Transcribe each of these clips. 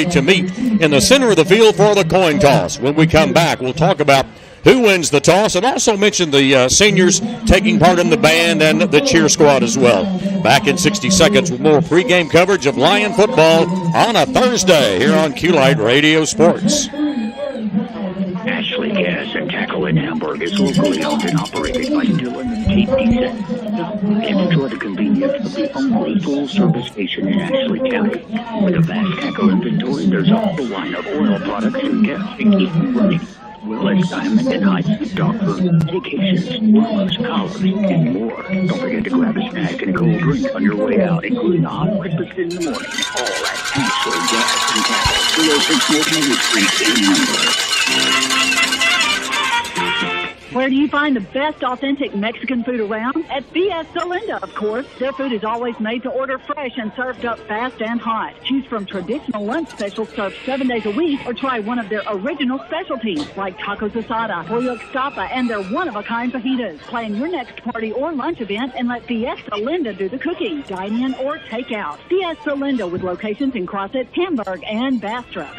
to meet in the center of the field for the coin toss. When we come back, we'll talk about who wins the toss and also mention the seniors taking part in the band and the cheer squad as well. Back in 60 seconds with more pregame coverage of Lion football on a Thursday here on Q-Lite Radio Sports. Ashley Gas and Tackle in Hamburg is locally owned and operated by Dylan and Tate Deason. And enjoy the convenience of the only full-service station in Ashley County. With a vast tackle inventory, there's a whole line of oil products and gas to keep you running. Less diamond and high dog food, medications, warmers, collars, and more. Don't forget to grab a snack and a cold drink on your way out, including a hot breakfast in the morning. All at Ashley Gas and Tackle, 306 Morton Street in Hamburg. Where do you find the best authentic Mexican food around? At Fiesta Linda, of course. Their food is always made to order fresh and served up fast and hot. Choose from traditional lunch specials served 7 days a week or try one of their original specialties like tacos asada, pollo estapa, and their one-of-a-kind fajitas. Plan your next party or lunch event and let Fiesta Linda do the cooking. Dine in or take out. Fiesta Linda with locations in Crossett, Hamburg, and Bastrop.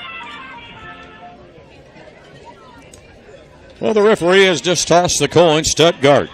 Well, the referee has just tossed the coin. Stuttgart,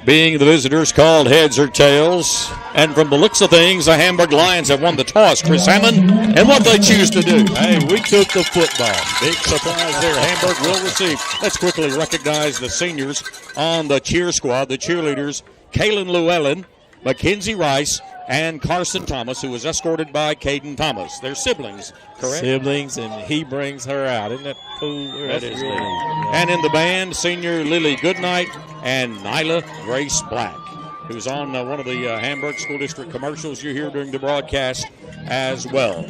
being the visitors, called heads or tails. And from the looks of things, the Hamburg Lions have won the toss. Chris Hammond, and what they choose to do. Hey, we took the football. Big surprise there. Hamburg will receive. Let's quickly recognize the seniors on the cheer squad, the cheerleaders. Kaylin Llewellyn, Mackenzie Rice, and Carson Thomas, who was escorted by Caden Thomas. They're siblings, correct? Siblings, and he brings her out. Isn't that cool? That is really cool. And in the band, senior Lily Goodnight and Nyla Grace Black, who's on one of the Hamburg School District commercials you hear during the broadcast as well.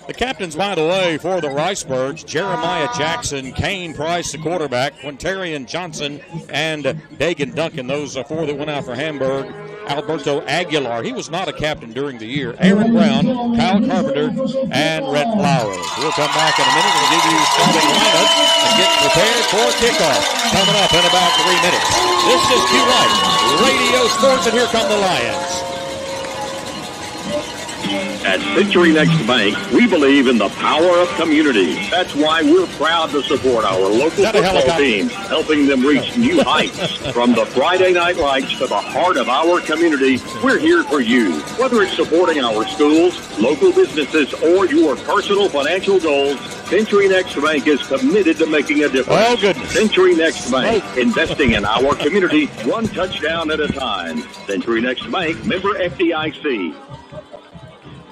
The captains, by the way, for the Ricebirds, Jeremiah Jackson, Kane Price, the quarterback, Quintarian Johnson, and Dagan Duncan, those four that went out for Hamburg. Alberto Aguilar, he was not a captain during the year. Aaron Brown, Kyle Carpenter, and Rhett Flowers. We'll come back in a minute and give you starting lineup and get prepared for kickoff. Coming up in about 3 minutes. This is Q-Lite Radio Sports, and here come the Lions. At Century Next Bank, we believe in the power of community. That's why we're proud to support our local football teams, helping them reach new heights. From the Friday night lights to the heart of our community, we're here for you. Whether it's supporting our schools, local businesses, or your personal financial goals, Century Next Bank is committed to making a difference. Oh, goodness. Century Next Bank, investing in our community one touchdown at a time. Century Next Bank, member FDIC.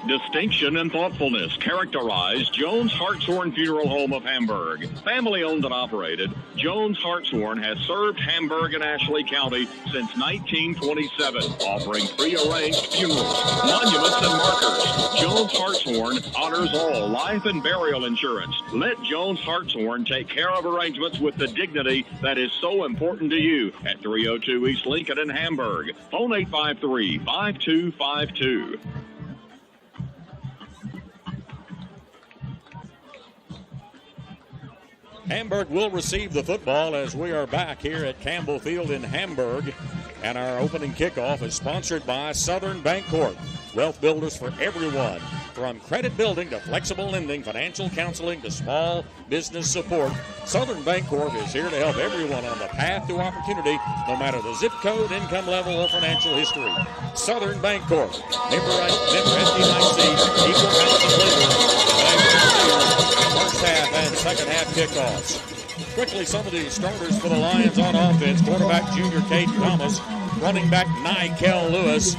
Distinction and thoughtfulness characterize Jones Hartshorn Funeral Home of Hamburg. Family owned and operated, Jones Hartshorn has served Hamburg and Ashley County since 1927, offering pre-arranged funerals, monuments, and markers. Jones Hartshorn honors all life and burial insurance. Let Jones Hartshorn take care of arrangements with the dignity that is so important to you at 302 East Lincoln in Hamburg. Phone 853-5252. Hamburg will receive the football as we are back here at Campbell Field in Hamburg. And our opening kickoff is sponsored by Southern Bancorp. Wealth builders for everyone. From credit building to flexible lending, financial counseling to small business support, Southern Bancorp is here to help everyone on the path to opportunity, no matter the zip code, income level, or financial history. Southern Bancorp, member FDIC, equal housing lender. First half and second half kickoffs. Quickly, some of the starters for the Lions on offense. Quarterback junior Caden Thomas. Running back Nykel Lewis.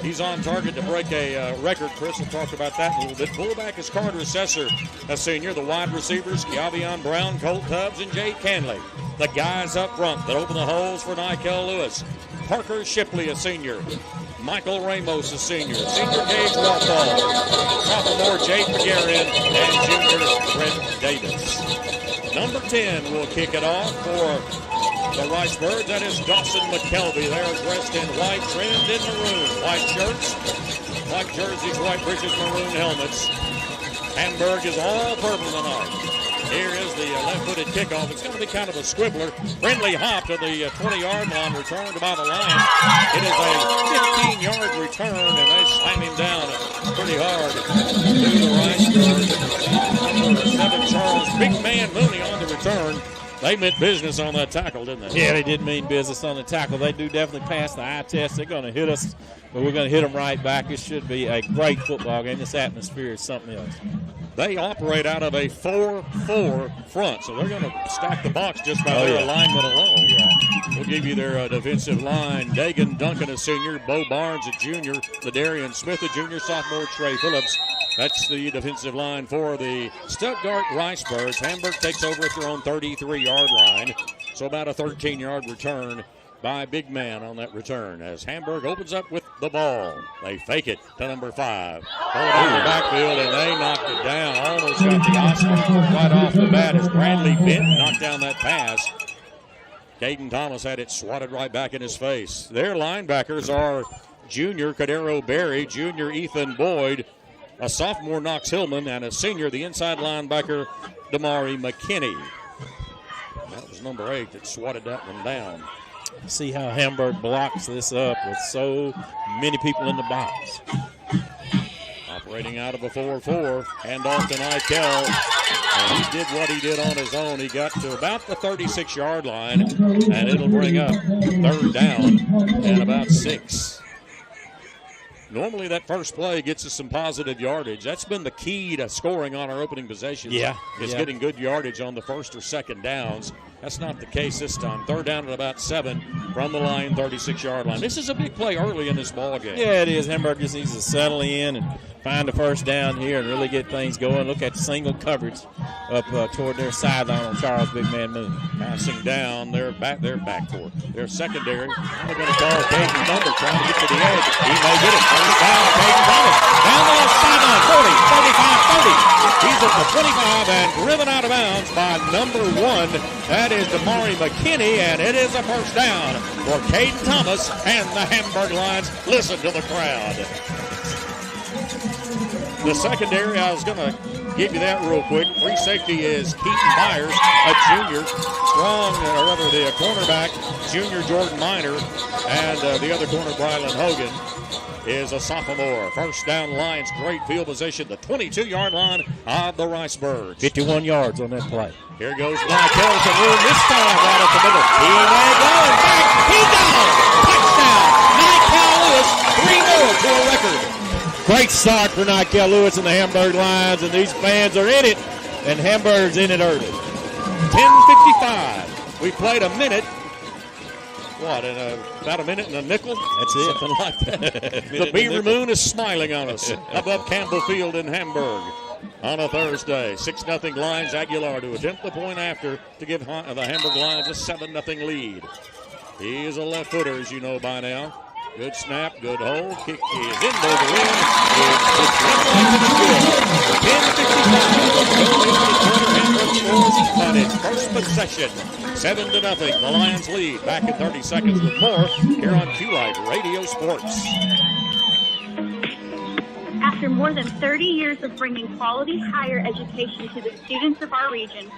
He's on target to break a record. Chris will talk about that in a little bit. Fullback is Carter Sesser, a senior. The wide receivers, Gavion Brown, Colt Tubbs, and Jade Canley. The guys up front that open the holes for Nykel Lewis. Parker Shipley, a senior. Michael Ramos, a senior. Senior Gage Wellfall. Sophomore Jake McGarren, and junior Brent Davis. Number 10 will kick it off for the Ricebirds. That is Dawson McKelvey. They are dressed in white, trimmed in maroon. White shirts, white jerseys, white breeches, maroon helmets. Hamburg is all purple tonight. Here is the left-footed kickoff. It's going to be kind of a squibbler. Friendly hop to the 20-yard line, returned by the Lions. It is a 15-yard return, and they slam him down pretty hard to the right. Number 7, Charles Big Man Mooney on the return. They meant business on that tackle, didn't they? Yeah, they did mean business on the tackle. They do definitely pass the eye test. They're going to hit us, but we're going to hit them right back. It should be a great football game. This atmosphere is something else. They operate out of a 4-4 front, so they're going to stack the box just by their alignment alone. Yeah. We'll give you their defensive line. Dagan Duncan, a senior. Bo Barnes, a junior. Ladarian Smith, a junior. Sophomore Trey Phillips. That's the defensive line for the Stuttgart Ricebirds. Hamburg takes over at their own 33-yard line. So about a 13-yard return by Big Man on that return as Hamburg opens up with the ball. They fake it to number 5. Pull it in the backfield, and they knocked it down. Almost got the Oscar right off the bat as Bradley Bent knocked down that pass. Caden Thomas had it swatted right back in his face. Their linebackers are junior Cadero Berry, junior Ethan Boyd, a sophomore Knox Hillman, and a senior, the inside linebacker, Damari McKinney. That was number 8 that swatted that one down. See how Hamburg blocks this up with so many people in the box. Operating out of a 4-4, handoff to Nykel, and he did what he did on his own. He got to about the 36-yard line, and it'll bring up 3rd down and about 6. Normally that first play gets us some positive yardage. That's been the key to scoring on our opening possessions. Is getting good yardage on the first or second downs. That's not the case this time. 3rd down at about 7 from the line, 36-yard line. This is a big play early in this ball game. Yeah, it is. Hamburg just needs to settle in and find the first down here and really get things going. Look at the single coverage up toward their sideline on Charles Big Man Moon. Passing down their backcourt. Their secondary. They're going to call Caden Number trying to get to the edge. He may get it. First down, Caden Thomas. Down the left sideline, 40, 35, 30. He's at the 25 and driven out of bounds by number 1. That is Damari McKinney, and it is a first down for Caden Thomas and the Hamburg Lions. Listen to the crowd. The secondary, I was going to give you that real quick. Free safety is Keaton Myers, a junior. The cornerback, junior Jordan Miner, and the other corner, Brylan Hogan, is a sophomore. First down Lions, great field position, the 22-yard line of the Ricebirds. 51 yards on that play. Here goes Nykel to room this time right up the middle. He may go, in fact, he's gone! Touchdown! Nykel Lewis, 3 more to a record. Great start for Nykel Lewis and the Hamburg Lions, and these fans are in it, and Hamburg's in it early. 10:55. We played a minute. About a minute and a nickel? That's it. Something like that. The Beaver Moon is smiling on us above Campbell Field in Hamburg on a Thursday. 6-0 Lions. Aguilar to attempt the point after to give the Hamburg Lions a 7-0 lead. He is a left footer, as you know by now. Good snap, good hold. Kick is in the rim. It's 10:55. On its first possession. 7-0. The Lions lead. Back in 30 seconds with more here on QLight Radio Sports. After more than 30 years of bringing quality higher education to the students of our region,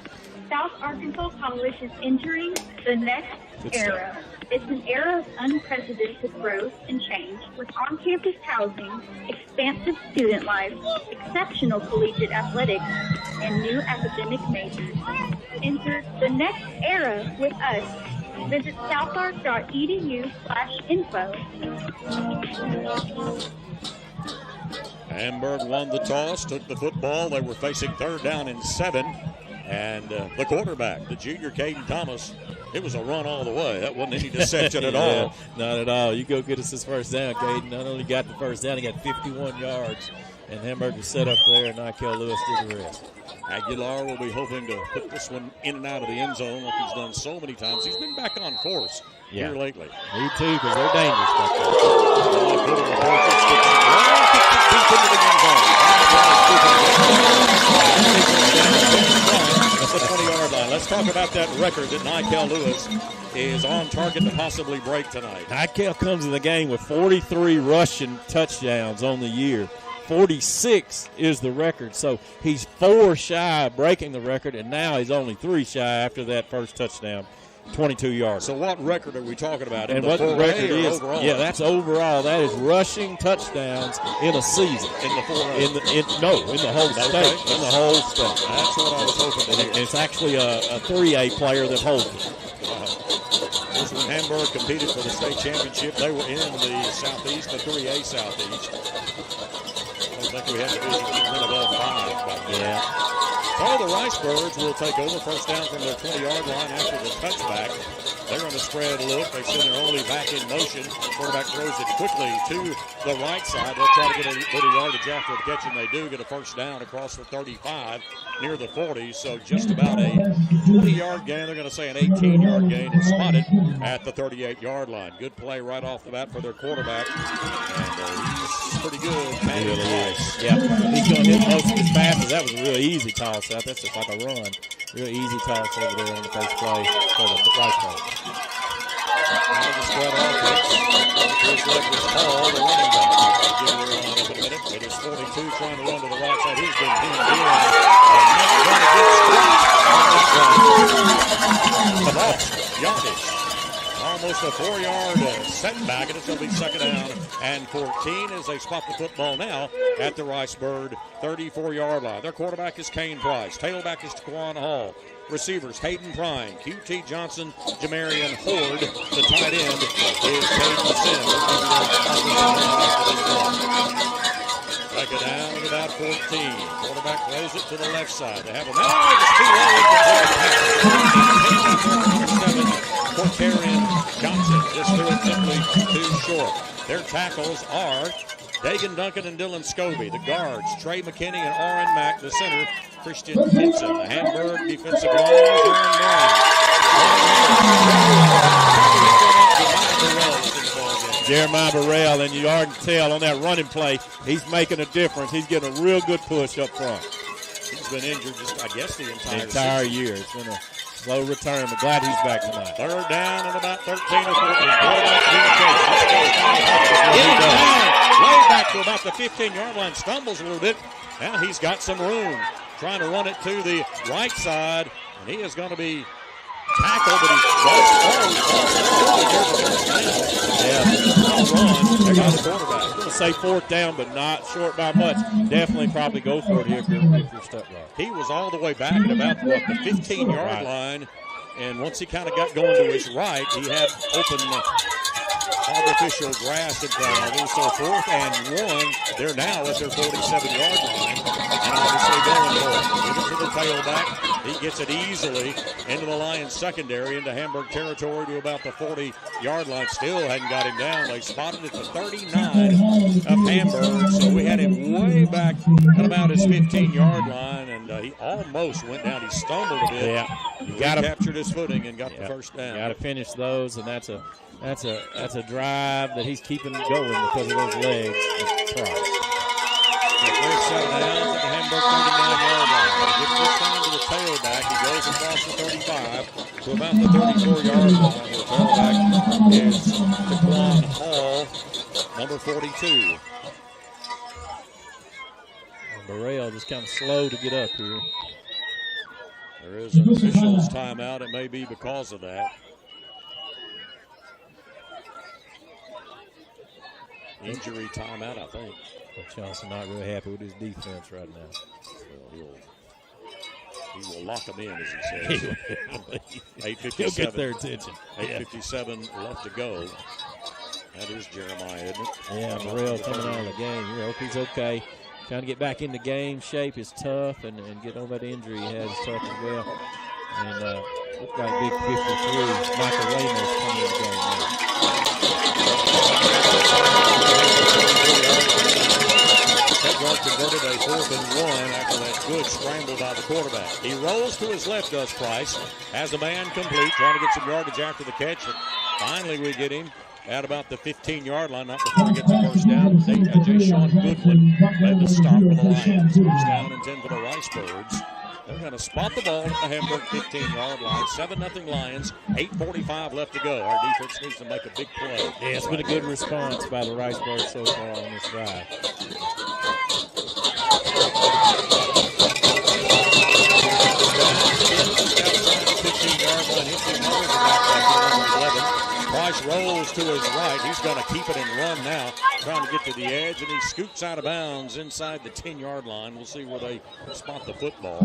South Arkansas College is entering the next era. It's an era of unprecedented growth and change with on-campus housing, expansive student life, exceptional collegiate athletics, and new academic majors. Enter the next era with us. Visit southark.edu/info. Hamburg won the toss, took the football. They were facing 3rd down and 7. And the quarterback, the junior Caden Thomas, it was a run all the way. That wasn't any deception at all. Not at all. You go get us this first down, Caden. Not only got the first down, he got 51 yards. And Hamburg was set up there, and Nykel Lewis did the rest. Aguilar will be hoping to put this one in and out of the end zone like he's done so many times. He's been back on course here lately. Me too, because they're dangerous back there. That's the 20-yard line. Let's talk about that record that Nykel Lewis is on target to possibly break tonight. Nykel comes in the game with 43 rushing touchdowns on the year. 46 is the record, so he's 4 shy of breaking the record, and now he's only 3 shy after that first touchdown 22 yards. So what record are we talking about? And what the record is? Overall? Yeah, that's overall. That is rushing touchdowns in a season. In the 4A? In the whole state. In the whole state. That's what I was hoping to hear. And it's actually a 3A player that holds it. This when Hamburg competed for the state championship, they were in the Southeast, the 3A Southeast. I don't think we had division win above 5 back then. Yeah. So the Ricebirds will take over first down from their 20-yard line after the touchback. They're going to spread look. They send their only back in motion. Quarterback throws it quickly to the right side. They'll try to get a bit of yardage after the catch, and they do get a first down across the 35 near the 40. So just about a 40-yard gain. They're going to say an 18-yard gain and spotted at the 38-yard line. Good play right off the bat for their quarterback. And he's pretty good. He really is. Yeah. He's going to hit most of his passes. That was a real easy toss out. That's just like a run. Real easy toss over there on the first play for the Ricebirds. Now the spread offense. First leg was Paul, the running back. I'll give you a line up in a minute. It is 42 trying to run to the right side. He's been pinned in. And not going to get squeezed. The loss. Yardage. Almost a 4-yard setback, and it's going to be second down and 14 as they spot the football now at the Ricebird 34-yard line. Their quarterback is Kane Price. Tailback is Taquan Hall. Receivers, Hayden Prine, QT Johnson, Jamarian Horde. The tight end is Caden Sims. Second down at about 14. Quarterback throws it to the left side. They have a it's too low. Cortarian Johnson just threw it simply too short. Their tackles are Dagan Duncan and Dylan Scobie. The guards, Trey McKinney and Orrin Mack. The center, Christian Henson. The Hamburg defensive line is Aaron Brown. Jeremiah Burrell, and you already tell on that running play, he's making a difference. He's getting a real good push up front. He's been injured just, I guess, the entire year. It's been a slow return, but glad he's back tonight. Third down and about 13 or 14. Quarterback getting down, way back to about the 15-yard line. Stumbles a little bit. Now he's got some room. Trying to run it to the right side, and he is going to be tackled, but They got the quarterback. I'm going to say fourth down, but not short by much. Definitely probably go for it if you're Stuttgart. He was all the way back at about the 15-yard line, and once he kind of got going to his right, he had open artificial grass in front of him. So 4th and 1, they're now at their 47-yard line, and obviously going for it. Give it to the tailback. He gets it easily into the Lions secondary, into Hamburg territory to about the 40-yard line. Still hadn't got him down. They spotted it to 39 of Hamburg. So we had him way back at about his 15-yard line, and he almost went down. He stumbled a bit. Yeah, he captured his footing and got the first down. Got to finish those, and that's a drive that he's keeping going because of those legs. First set down at the Hamburg 39-yard line. He gets this time to the tailback. He goes across the 35 to about the 34-yard line. The tailback is Taquan Hall, number 42. And Burrell just kind of slow to get up here. There is an official's timeout. It may be because of that. Injury timeout, I think. But Johnson not really happy with his defense right now. Well, he will lock them in, as he says. 8:57. He'll get their attention. 8:57 left to go. That is Jeremiah, isn't it? Yeah, Burrell coming out of the game. You hope he's okay. Trying to get back into game shape is tough, and getting over that injury he has is tough as well. And looked like big 53. Michael Ramos coming in the game now. Stuttgart converted a 4th and 1 after that good scramble by the quarterback. He rolls to his left, does Price. Has a man complete, trying to get some yardage after the catch. And finally, we get him at about the 15-yard line, not before he gets the first down. Sean Goodwin led the stop for the Lions. First down and 10 for the Ricebirds. They're going to spot the ball at the Hamburg 15-yard line. 7-0 Lions. 8:45 left to go. Our defense needs to make a big play. Yeah, it's been a good response by the Ricebirds so far on this drive. Price rolls to his right. He's going to keep it and run now, trying to get to the edge, and he scoots out of bounds inside the 10-yard line. We'll see where they spot the football.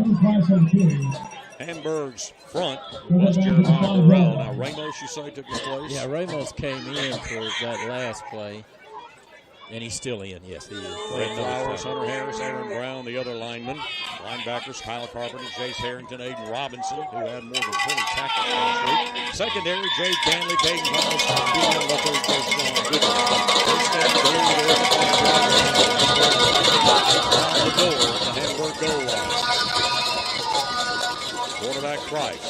Hamburg's front was Jeremiah Burrell. Now, Ramos, you say, took his place? Yeah, Ramos came in for that last play. And he's still in, yes, he is. Fred Flowers, Hunter Harris, Aaron Brown, the other linemen. Linebackers, Kyle Carpenter, Jace Harrington, Aiden Robinson, who had more than 20 tackles last week. Secondary, Jay Danley, Caden Thomas, being the third coach, John Goodman. First down, the door at the Hamburg goal line. Quarterback Price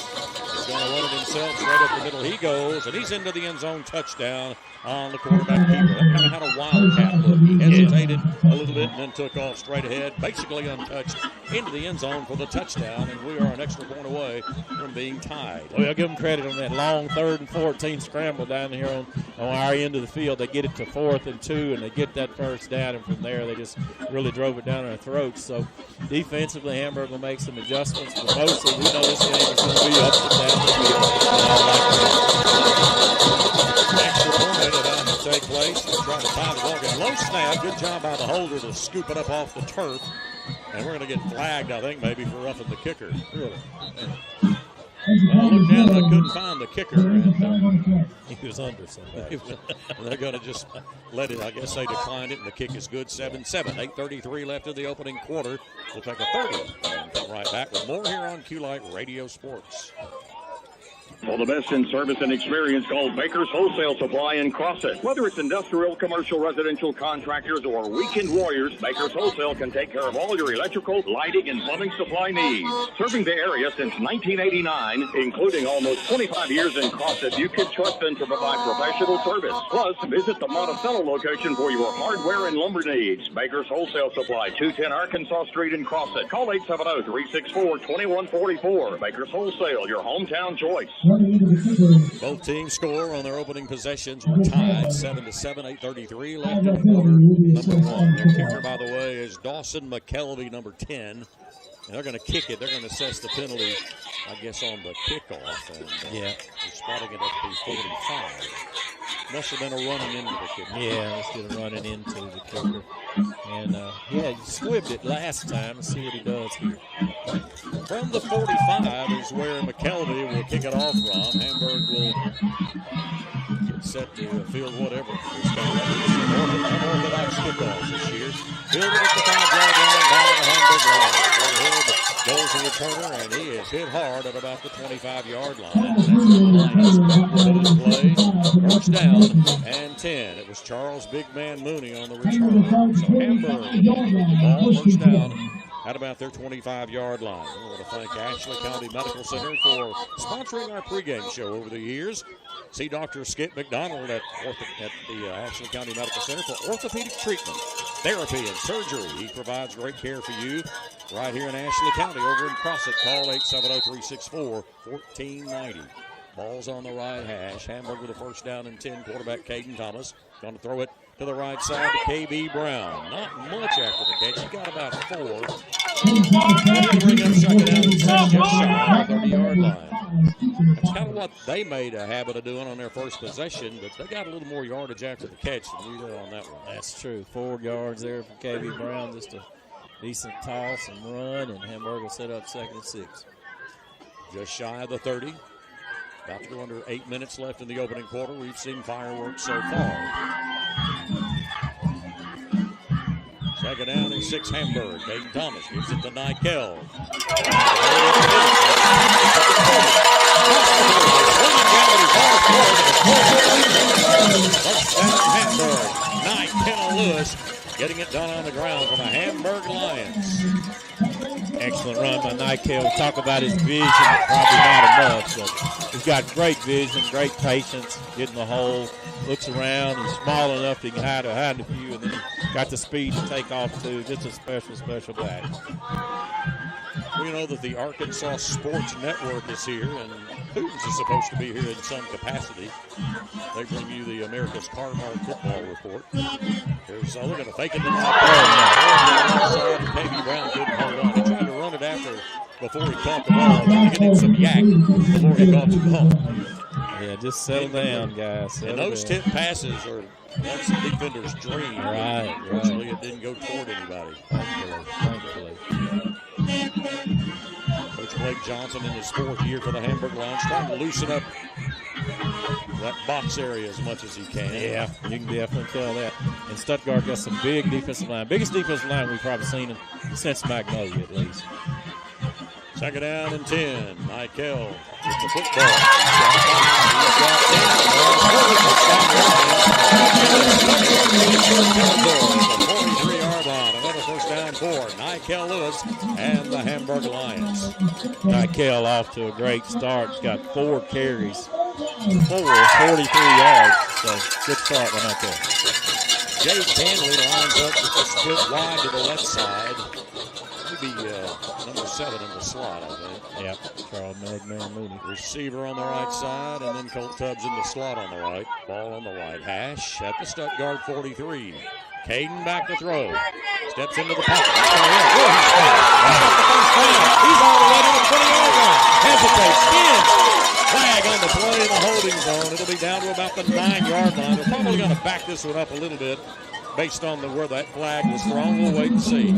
is going to run it himself straight up the middle. He goes, and he's into the end zone, touchdown on the quarterback keeper. That kind of had a wildcat look. He hesitated a little bit and then took off straight ahead, basically untouched, into the end zone for the touchdown, and we are an extra point away from being tied. Well, I'll give them credit on that long 3rd and 14 scramble down here on our end of the field. They get it to 4th and 2, and they get that first down, and from there they just really drove it down our throats. So defensively, Hamburg will make some adjustments, but mostly we know this game is going to be up and down the field. Extra point about to take place. Trying to tie the ball game. Low snap. Good job by the holder to scoop it up off the turf. And we're going to get flagged, I think, maybe for roughing the kicker. Really. I looked down and I couldn't find the kicker. And, he was under somebody. They're going to just let it. I guess they declined it, and the kick is good. 7-7. 8:33 left in the opening quarter. We'll take a 30 and come right back with more here on Q-Light Radio Sports. For the best in service and experience, call Baker's Wholesale Supply in Crossett. Whether it's industrial, commercial, residential contractors, or weekend warriors, Baker's Wholesale can take care of all your electrical, lighting, and plumbing supply needs. Serving the area since 1989, including almost 25 years in Crossett, you can trust them to provide professional service. Plus, visit the Monticello location for your hardware and lumber needs. Baker's Wholesale Supply, 210 Arkansas Street in Crossett. Call 870-364-2144. Baker's Wholesale, your hometown choice. Both teams score on their opening possessions. We're tied 7-7, 8:33 left in quarter number 1. Their kicker, by the way, is Dawson McKelvey, number 10. And they're going to kick it. They're going to assess the penalty, I guess, on the kickoff. And they're spotting it at the 45. Must have been a running into the kicker. Yeah, let's get a running into the kicker. And, he squibbed it last time. Let's see what he does here. From the 45 is where McKelvey will kick it off from. Hamburg will get set to field whatever. Unorthodox kickoffs this year. Fielded at the 5-yard line, down the Hamburg line. Goes the returner, and he is hit hard at about the 25-yard line. Play. First down and 10. It was Charles Big Man Mooney on the return. So Hamburg, the ball first down at about their 25-yard line. I want to thank Ashley County Medical Center for sponsoring our pregame show over the years. See Dr. Skip McDonald at the Ashley County Medical Center for orthopedic treatment, therapy, and surgery. He provides great care for you right here in Ashley County. Over in Crossett, call 870-364-1490. Ball's on the right hash. Hamburg with a first down and 10. Quarterback Caden Thomas going to throw it to the right side to KB Brown. Not much after the catch. He got about 4. Bring up second down and 6, just shy of the 30-yard line. That's kind of what they made a habit of doing on their first possession, but they got a little more yardage after the catch than we did on that one. That's true. 4 yards there from KB Brown. Just a decent toss and run, and Hamburg will set up 2nd and 6. Just shy of the 30. About to go under 8 minutes left in the opening quarter. We've seen fireworks so far. Second down and 6, Hamburg. Caden Thomas gives it to Nykel. First down, Hamburg. Nykel Lewis getting it done on the ground for the Hamburg Lions. Excellent run by Nykel. Talk about his vision, probably not enough. So he's got great vision, great patience, getting the hole, looks around. He's small enough that he can hide behind a few, and then he got the speed to take off too. Just a special back. We know that the Arkansas Sports Network is here, and Hootens is supposed to be here in some capacity. They bring you the America's Car-Mart football report. Here's they're going to fake it to the outside, and KB Brown couldn't hold on. He tried to run it before he caught the ball. Trying to get him some yak before he caught the ball. Yeah, just settle down, guys. And those tip passes that's the defender's dream. Right. Unfortunately, it didn't go toward anybody. Thankfully. Coach Blake Johnson in his 4th year for the Hamburg Lions, trying to loosen up that box area as much as he can. Yeah, you can definitely tell that. And Stuttgart got some big defensive line. Biggest defensive line we've probably seen since Magnolia, at least. 2nd down and 10. Michael with the football. The 43-yard line. Another first down for Nikel Lewis and the Hamburg Lions. Nikel off to a great start. He's got 4 carries. 43 yards. So good start by Nikel. Jake Hanley lines up with the split wide to the left side. Maybe number 7 in the slot, I think. Yep, Charles Mooney. Receiver on the right side, and then Colt Tubbs in the slot on the right. Ball on the right hash at the Stuttgart 43. Caden back to throw. Steps into the pocket. He's all the way to the 20-yard line. Hesitates, spins. Flag on the play in the holding zone. It'll be down to about the 9-yard line. They're probably going to back this one up a little bit based on where that flag was thrown. We'll wait and see.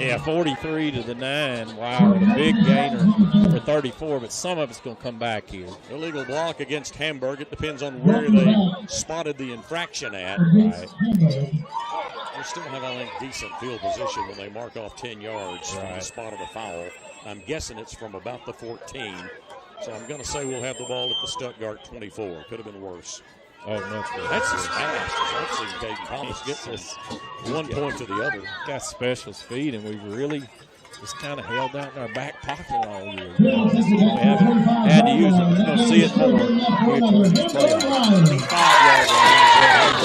Yeah, 43 to the 9. Wow, a big gainer for 34, but some of it's going to come back here. Illegal block against Hamburg. It depends on where they spotted the infraction at. Right. They still have, I think, decent field position when they mark off 10 yards from the spot of the foul. I'm guessing it's from about the 14. So I'm going to say we'll have the ball at the Stuttgart 24. Could have been worse. Oh, much better. That's as fast as I've seen Caden Thomas get this one point to the other. Got special speed, and we've really just kind of held out in our back pocket all year. We haven't had to use it. We're going to see it more here towards these playoffs. 25-yard line.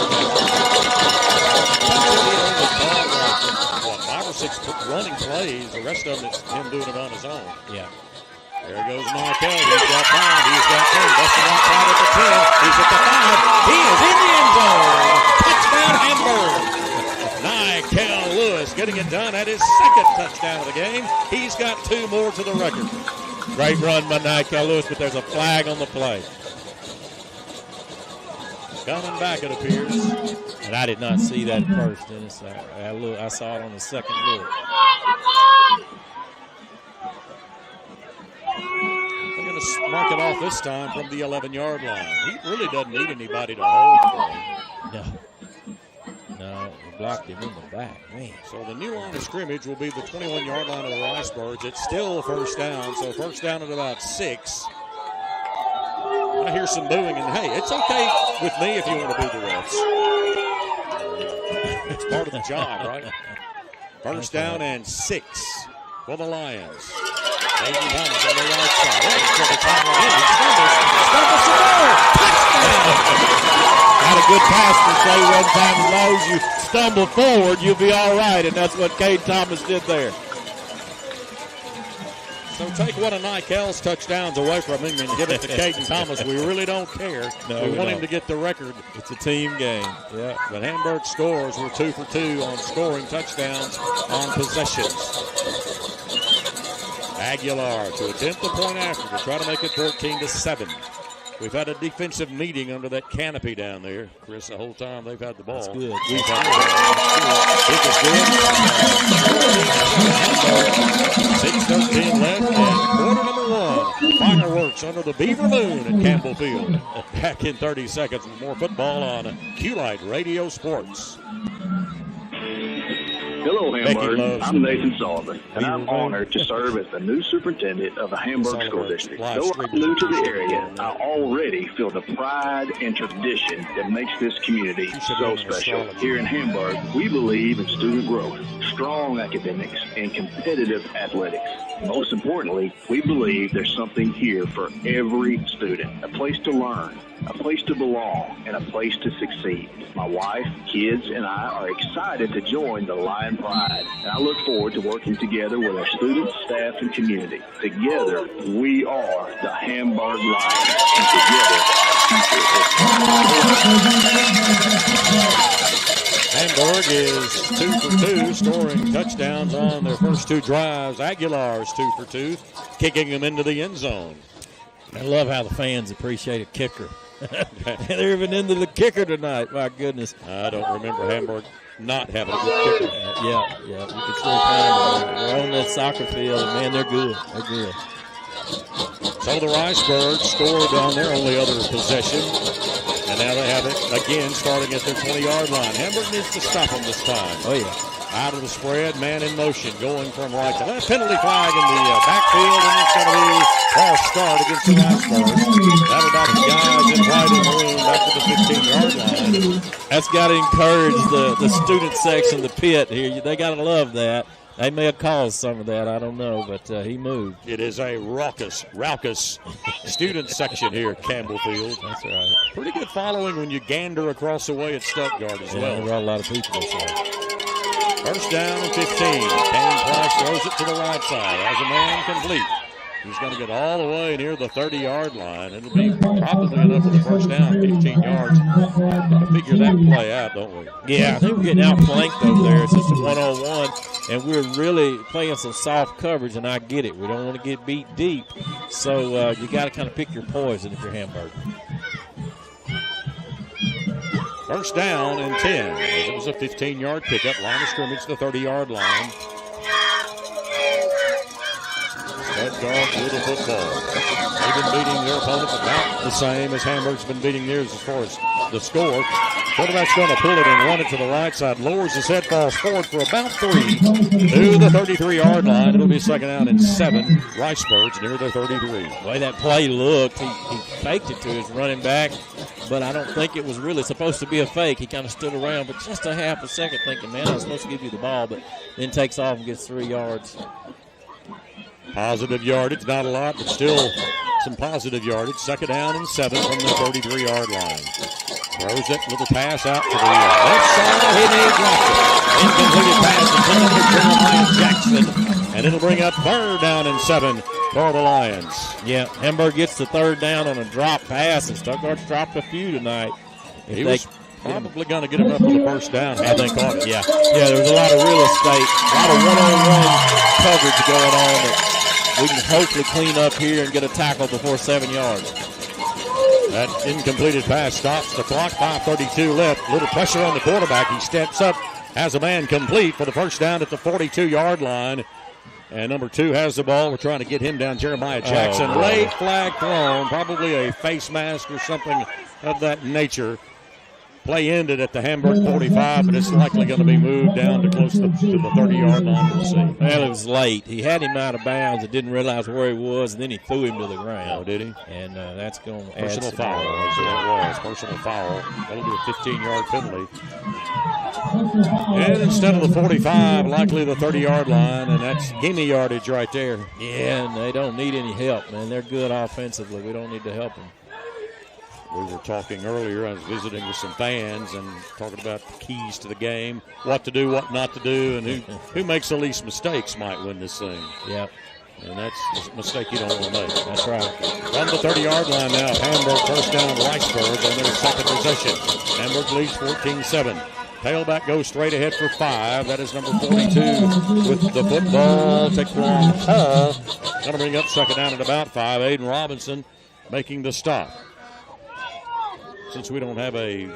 5 or 6 running plays. The rest of them is him doing it on his own. Yeah. There goes Michael. He's got 5. He's got 10. Busting outside at the 10. He's at the 5. He is in the end zone. Touchdown, Hamburg. Nikel Lewis getting it done at his 2nd touchdown of the game. He's got 2 more to the record. Great run by Nikel Lewis, but there's a flag on the play. Coming back, it appears. And I did not see that at first, Dennis. I saw it on the second look. Mark it off this time from the 11-yard line. He really doesn't need anybody to hold for him. No, we blocked him in the back, man. So the new line of scrimmage will be the 21-yard line of the Riceburgs. It's still first down, so first down at about 6. I hear some booing, and hey, it's okay with me if you want to boo the refs. It's part of the job, right? First down and 6 for the Lions. Caden Thomas on the right side. Stumbles some more. Touchdown! Got a good pass to say one time as long as you stumble forward, you'll be all right, and that's what Caden Thomas did there. So take one of Nikel's touchdowns away from him and give it to Caden Thomas. We really don't care. No, we want him to get the record. It's a team game. Yeah. But Hamburg scores. We're 2 for 2 on scoring touchdowns on possessions. Aguilar to attempt the point after to try to make it 14-7. We've had a defensive meeting under that canopy down there, Chris, the whole time they've had the ball. That's good. We've had the ball. 6:13 left, and quarter number 1. Fireworks under the Beaver Moon at Campbell Field. Back in 30 seconds with more football on Q-Light Radio Sports. Hello, Hamburg. I'm Nathan Sullivan, and I'm honored to serve as the new superintendent of the Hamburg School District. Though I'm new to the area, I already feel the pride and tradition that makes this community so special. Here in Hamburg, we believe in student growth, strong academics, and competitive athletics. Most importantly, we believe there's something here for every student, a place to learn, a place to belong, and a place to succeed. My wife, kids, and I are excited to join the Lion Pride, and I look forward to working together with our students, staff, and community. Together, we are the Hamburg Lions, and together, Hamburg is 2 for 2, scoring touchdowns on their first 2 drives. Aguilar's 2 for 2, kicking them into the end zone. I love how the fans appreciate a kicker. They're even into the kicker tonight. My goodness. I don't remember Hamburg not having a good kicker. Yeah. You can still find them. They're on that soccer field, and, man, they're good. They're good. So the Riceburgs scored on their only other possession. And now they have it again starting at their 20-yard line. Hamburg needs to stop them this time. Oh, yeah. Out of the spread, man in motion, going from right to left. Penalty flag in the backfield, and it's going to be false start against the Riceburgs. That'll knock the guys in right in the room back to the 15-yard line. That's got to encourage the student section, the pit here. They got to love that. They may have caused some of that. I don't know, but he moved. It is a raucous student section here at Campbell Field. That's right. Pretty good following when you gander across the way at Stuttgart as well. There are a lot of people this way. First down and 15. Kane Price throws it to the right side. As a man complete. He's going to get all the way near the 30-yard line. It'll be probably enough for the first down, 15 yards. To figure that play out, don't we? Yeah, I think we're getting outflanked over there. It's just a one-on-one, and we're really playing some soft coverage, and I get it. We don't want to get beat deep, so you got to kind of pick your poison if you're Hamburg. First down and 10. It was a 15-yard pickup. Line of scrimmage, the 30-yard line. Stuttgart with the football. They've been beating their opponent about the same as Hamburg's been beating theirs as far as the score. Quarterback's going to pull it and run it to the right side. Lowers his head, falls forward for about 3 to the 33-yard line. It'll be second down and 7. Riceburgs near the 33. The way that play looked, he faked it to his running back, but I don't think it was really supposed to be a fake. He kind of stood around for just a half a second thinking, man, I was supposed to give you the ball, but then takes off and gets 3 yards. Positive yardage, not a lot, but still some positive yardage. Second down and 7 from the 33-yard line. Throws it, little pass out to the left side. He dropped it. Incompleted pass intended for Jeremiah Jackson, and it'll bring up third down and 7 for the Lions. Yeah, Hamburg gets the third down on a drop pass, and Stuttgart's dropped a few tonight. He was probably going to get enough for the first down. I think caught it. Yeah, there was a lot of real estate, a lot of one-on-one coverage going on that we can hopefully clean up here and get a tackle before 7 yards. That incompleted pass stops the clock. 5:32 left. Little pressure on the quarterback. He steps up, has a man complete for the first down at the 42-yard line. And number 2 has the ball. We're trying to get him down. Jeremiah Jackson. Late flag thrown. Probably a face mask or something of that nature. Play ended at the Hamburg 45, but it's likely going to be moved down to close to the 30-yard line. We'll see. Well, it was late. He had him out of bounds and didn't realize where he was, and then he threw him to the ground. Oh, did he? And that's going to add personal foul. That's what it was. Personal foul. That'll be a 15-yard penalty. And instead of the 45, likely the 30-yard line, and that's gimme yardage right there. Yeah, and they don't need any help, man. They're good offensively. We don't need to help them. We were talking earlier. I was visiting with some fans and talking about the keys to the game, what to do, what not to do, and who makes the least mistakes might win this thing. Yep. And that's a mistake you don't want to make. That's right. From the 30-yard line now, Hamburg first down Riceburg on their second possession. Hamburg leads 14-7. Tailback goes straight ahead for 5. That is number 42 with the football. Taquan Hall going to bring up second down at about 5. Aiden Robinson making the stop. Since we don't have a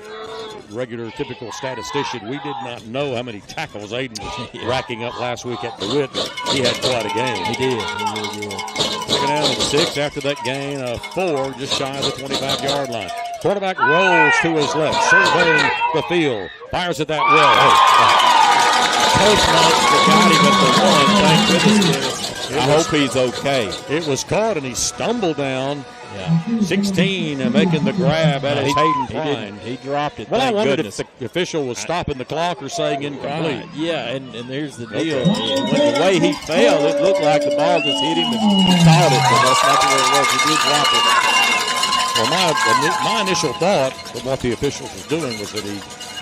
regular, typical statistician, we did not know how many tackles Aiden was racking up last week at DeWitt, but he had quite a game. He did. He really did. Second down and 6 after that gain of 4, just shy of the 25-yard line. Quarterback rolls to his left, surveying the field. Fires it that way. Post monster got him at the 1. Thank goodness. I hope he's okay. It was caught, and he stumbled down. Yeah. 16 and making the grab at his Hayden Klein. He dropped it. Well, I wondered goodness. if the official was stopping the clock or saying incomplete. Yeah, and here's the deal. When the way he fell, it looked like the ball just hit him and he caught it, but that's not the way it was. He did drop it. Well, my initial thought of what the officials was doing was that he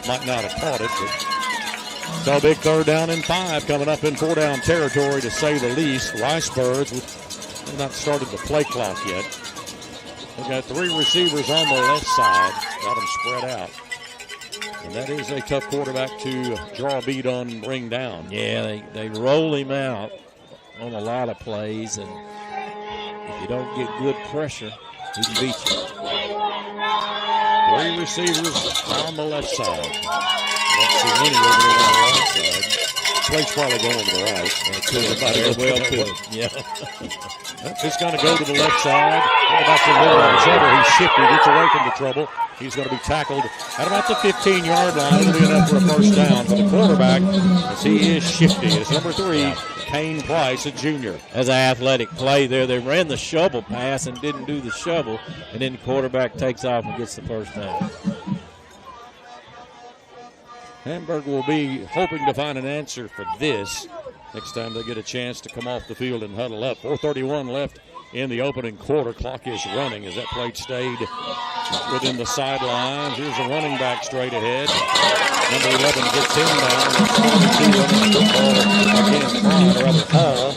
might not have caught it. But so a big third down and 5 coming up in 4-down territory, to say the least. Riceburgs have not started the play clock yet. They've got 3 receivers on the left side. Got them spread out. And that is a tough quarterback to draw a beat on and bring down. Yeah, they roll him out on a lot of plays. And If you don't get good pressure, he can beat you. 3 receivers on the left side. Don't see any over there on the right side. Plate's probably going to the right. He's going to go to the left side. Back to the middle of the trouble. He's shifty. Gets away from the trouble. He's going to be tackled at about the 15-yard line. It'll be enough for a first down for the quarterback as he is shifty. It's number 3, Kane Price, a junior. As an athletic play there, they ran the shovel pass and didn't do the shovel, and then the quarterback takes off and gets the first down. Hamburg will be hoping to find an answer for this next time they get a chance to come off the field and huddle up. 4:31 left in the opening quarter. Clock is running as that plate stayed within the sidelines. Here's a running back straight ahead. Number 11 gets him down. Hall.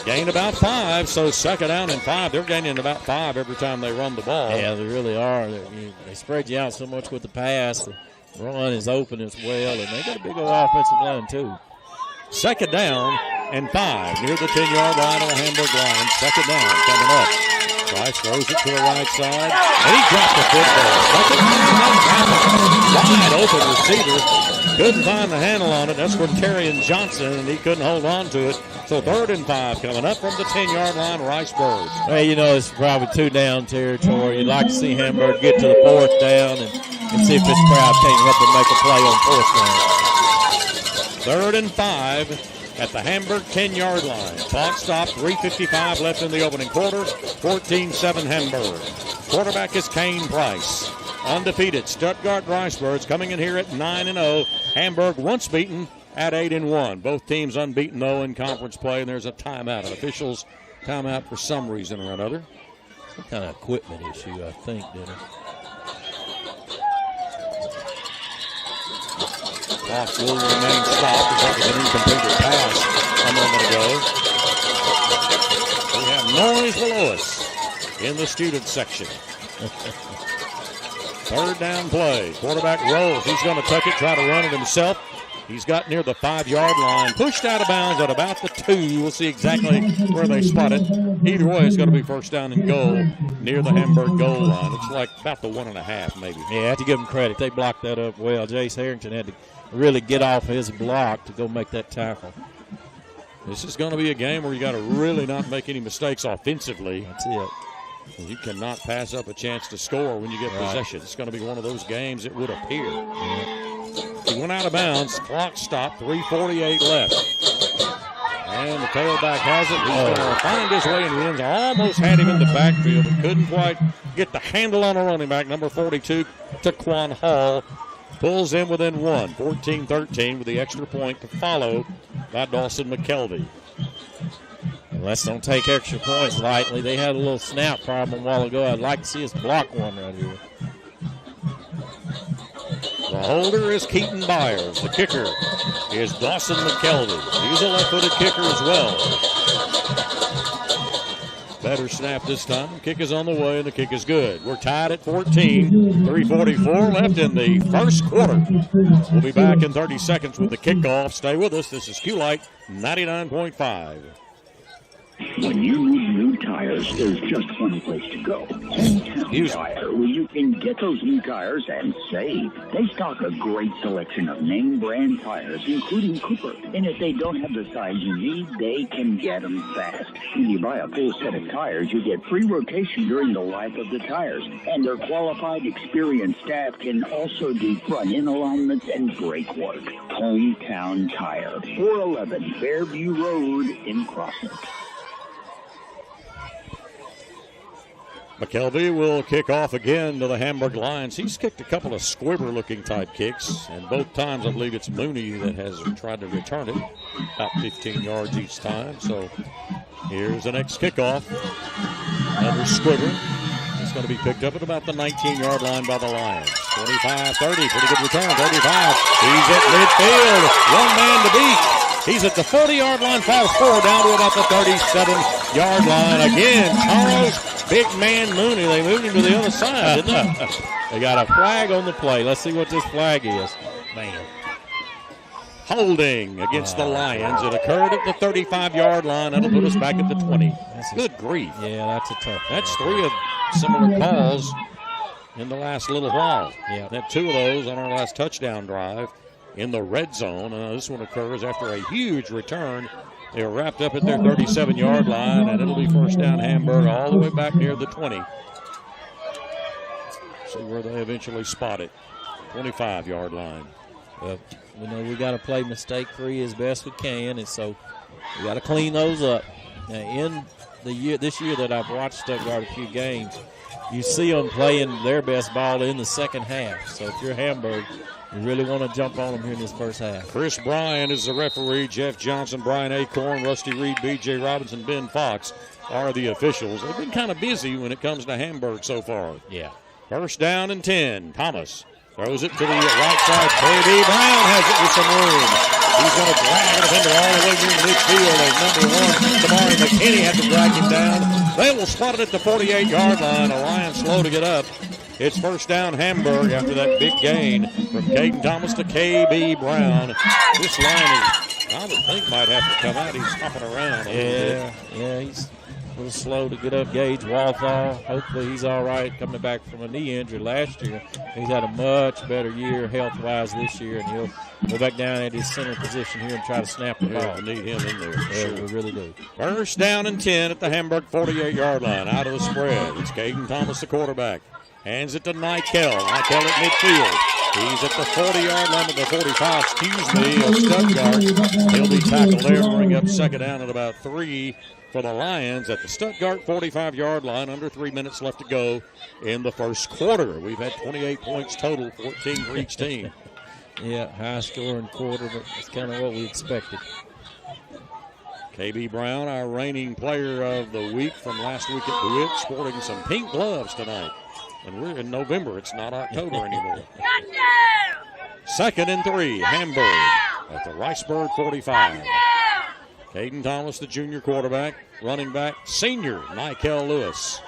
Gain about 5, so second down and 5. They're gaining about 5 every time they run the ball. Yeah, they really are. They spread you out so much with the pass. The run is open as well, and they got a big old offensive line, too. Second down and 5 near the 10-yard line of the Hamburg Lions. Second down coming up. Price throws it to the right side, and he dropped the football. Wide open receiver. Couldn't find the handle on it. That's from Terrion Johnson, and he couldn't hold on to it. So 3rd and 5 coming up from the 10-yard line, Riceburg. Well, you know, it's probably 2-down territory. You'd like to see Hamburg get to the 4th down and see if this crowd can't help them make a play on 4th down. 3rd and 5 at the Hamburg 10-yard line. Clock stopped, 3:55 left in the opening quarter, 14-7 Hamburg. Quarterback is Kane Price. Undefeated Stuttgart Riceburgs coming in here at 9-0. Hamburg once beaten at 8-1. Both teams unbeaten, though, in conference play, and there's a timeout. An official's timeout for some reason or another. Some kind of equipment issue, I think, Dennis. Clock will remain stopped as that was an incompleted pass a moment ago. We have noise below us in the student section. 3rd down play. Quarterback rolls. He's going to tuck it, try to run it himself. He's got near the 5-yard line. Pushed out of bounds at about the 2. We'll see exactly where they spot it. Either way, it's going to be first down and goal near the Hamburg goal line. It's like about the 1.5 maybe. Yeah, I have to give them credit. They blocked that up well. Jace Harrington had to really get off his block to go make that tackle. This is going to be a game where you got to really not make any mistakes offensively. That's it. You cannot pass up a chance to score when you get possession. It's going to be one of those games, it would appear. He went out of bounds. Clock stopped. 3:48 left. And the tailback has it. He's going to find his way in the end zone. Almost had him in the backfield, but couldn't quite get the handle on a running back. Number 42, Taquan Hall, pulls in within 1. 14-13 with the extra point to follow by Dawson McKelvey. Let's don't take extra points lightly. They had a little snap problem a while ago. I'd like to see us block one right here. The holder is Keaton Byers. The kicker is Dawson McKelvey. He's a left-footed kicker as well. Better snap this time. Kick is on the way, and the kick is good. We're tied at 14. 3:44 left in the first quarter. We'll be back in 30 seconds with the kickoff. Stay with us. This is Q-Lite 99.5. When you need new tires, there's just one place to go. Hometown Tire, where you can get those new tires and save. They stock a great selection of name brand tires, including Cooper. And if they don't have the size you need, they can get them fast. When you buy a full set of tires, you get free rotation during the life of the tires. And their qualified, experienced staff can also do front-end alignments and brake work. Hometown Tire, 411 Fairview Road in Crossett. McKelvey will kick off again to the Hamburg Lions. He's kicked a couple of squibber-looking type kicks, and both times I believe it's Mooney that has tried to return it, about 15 yards each time. So here's the next kickoff. Another squibber. It's going to be picked up at about the 19-yard line by the Lions. 25-30, pretty good return, 35. He's at midfield, one man to beat. He's at the 40-yard line, falls forward down to about the 37-yard line. Again, Charles Big Man Mooney. They moved him to the other side, didn't they? They got a flag on the play. Let's see what this flag is. Man. Holding against the Lions. It occurred at the 35-yard line. That'll put us back at the 20. Good grief. Yeah, that's a tough one. That's 3 of similar calls in the last little while. Yeah. Had 2 of those on our last touchdown drive in the red zone. This one occurs after a huge return. They were wrapped up at their 37-yard line, and it'll be first down Hamburg all the way back near the 20. See where they eventually spot it. 25-yard line. Well, we know we got to play mistake-free as best we can, and so we got to clean those up. Now, in this year that I've watched Stuttgart a few games, you see them playing their best ball in the second half. So if you're Hamburg, you really want to jump on them here in this first half. Chris Bryan is the referee. Jeff Johnson, Brian Acorn, Rusty Reed, B.J. Robinson, Ben Fox are the officials. They've been kind of busy when it comes to Hamburg so far. Yeah. First down and 10. Thomas throws it to the right side. K.B. Brown has it with some room. He's going to drag the defender all the way near midfield as number 1, Damari McKinney, had to drag him down. They will spot it at the 48-yard line. A Lion slow to get up. It's first down Hamburg after that big gain from Caden Thomas to K.B. Brown. This line is, I would think, might have to come out. He's hopping around a little bit. Yeah, he's a little slow to get up. Gage Walthall, hopefully he's all right coming back from a knee injury last year. He's had a much better year health-wise this year, and he'll go back down at his center position here and try to snap the ball. We need him in there. Yeah, Sure. we really do. First down and 10 at the Hamburg 48-yard line. Out of the spread. It's Caden Thomas, the quarterback. Hands it to Nykel. Nykel at midfield. He's at the 40-yard line, of the 45, of Stuttgart. He'll be tackled there and bring up second down at about 3 for the Lions at the Stuttgart 45-yard line. Under 3 minutes left to go in the first quarter. We've had 28 points total, 14 for each team. Yeah, high-scoring quarter, but it's kind of what we expected. K.B. Brown, our reigning player of the week from last week at DeWitt, sporting some pink gloves tonight. And we're in November. It's not October anymore. Second and 3, Hamburg at the Riceburg 45. Caden Thomas, the junior quarterback. Running back, senior, Nykel Lewis.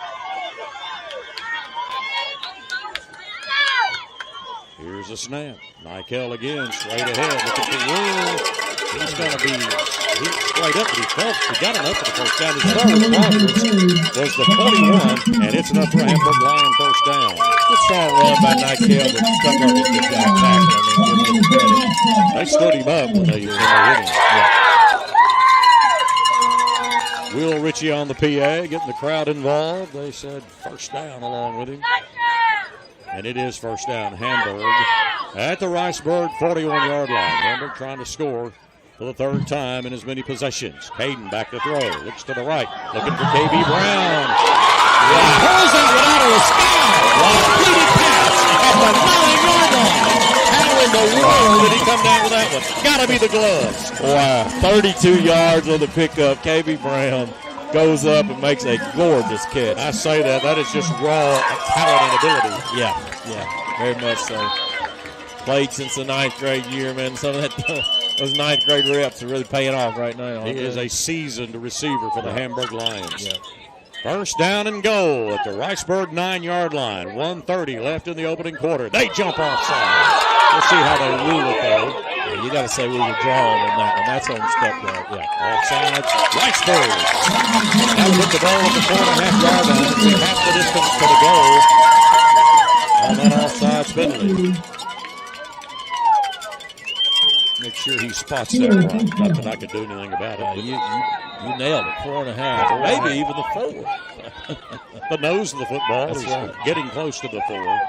Here's a snap. Nykel again, straight ahead. Look at the room. He's going to be straight up, but he got enough for the first down. His forward progress was the 41, and it's enough for a Hamburg Lion first down. Good strong run by Nykel, but Stuttgart did a good job tackling him. Give him credit. They stood him up when they hit him. Yeah. Will Ritchie on the PA, getting the crowd involved. They said first down along with him. And it is first down, Hamburg at the Riceburg 41-yard line. Hamburg trying to score for the third time in as many possessions. Caden back to throw. Looks to the right. Looking for K.B. Brown. Pulls it without a sky. Completed pass at the 9-yard line. How in the world did he come down with that one? Got to be the gloves. Wow, 32 yards on the pickup. K.B. Brown goes up and makes a gorgeous catch. I say that. That is just raw talent and ability. Yeah, very much so. Played since the 9th grade year, man. Some of those 9th grade reps are really paying off right now. He is a seasoned receiver for the Hamburg Lions. Yeah. First down and goal at the Riceburg 9-yard line. 1:30 left in the opening quarter. They jump offside. We'll see how they rule it, though. Yeah, you got to say we were drawn on that one. That's on Stuttgart. Yeah. Offside, Riceburg. Now with the ball at the 4.5-yard line. We half the distance to the goal on that offside penalty. Make sure he spots that right. Nothing I could do anything about it. You nailed it. 4.5, maybe even the 4. The nose of the football That's is right. getting close to the 4.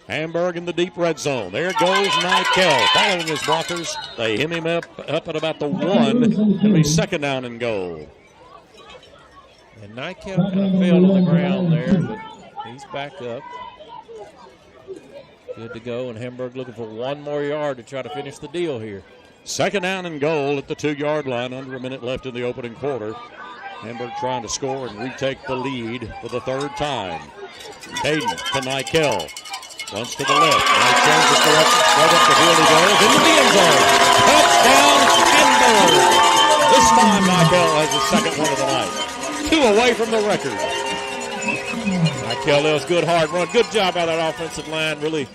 Hamburg in the deep red zone. There goes Nykel following his blockers. They hem him up at about the 1. It'll be second down and goal. And Nykel kind of fell on the ground there, but he's back up. Good to go, and Hamburg looking for one more yard to try to finish the deal here. Second down and goal at the 2-yard line. Under a minute left in the opening quarter. Hamburg trying to score and retake the lead for the third time. Caden to Nykel. Runs to the left. Now turns it right up the field he goes. Into the end zone. Touchdown, Hamburg. This time Nykel has his second one of the night. 2 away from the record. Nykel, that was good hard run. Good job by that offensive line. Really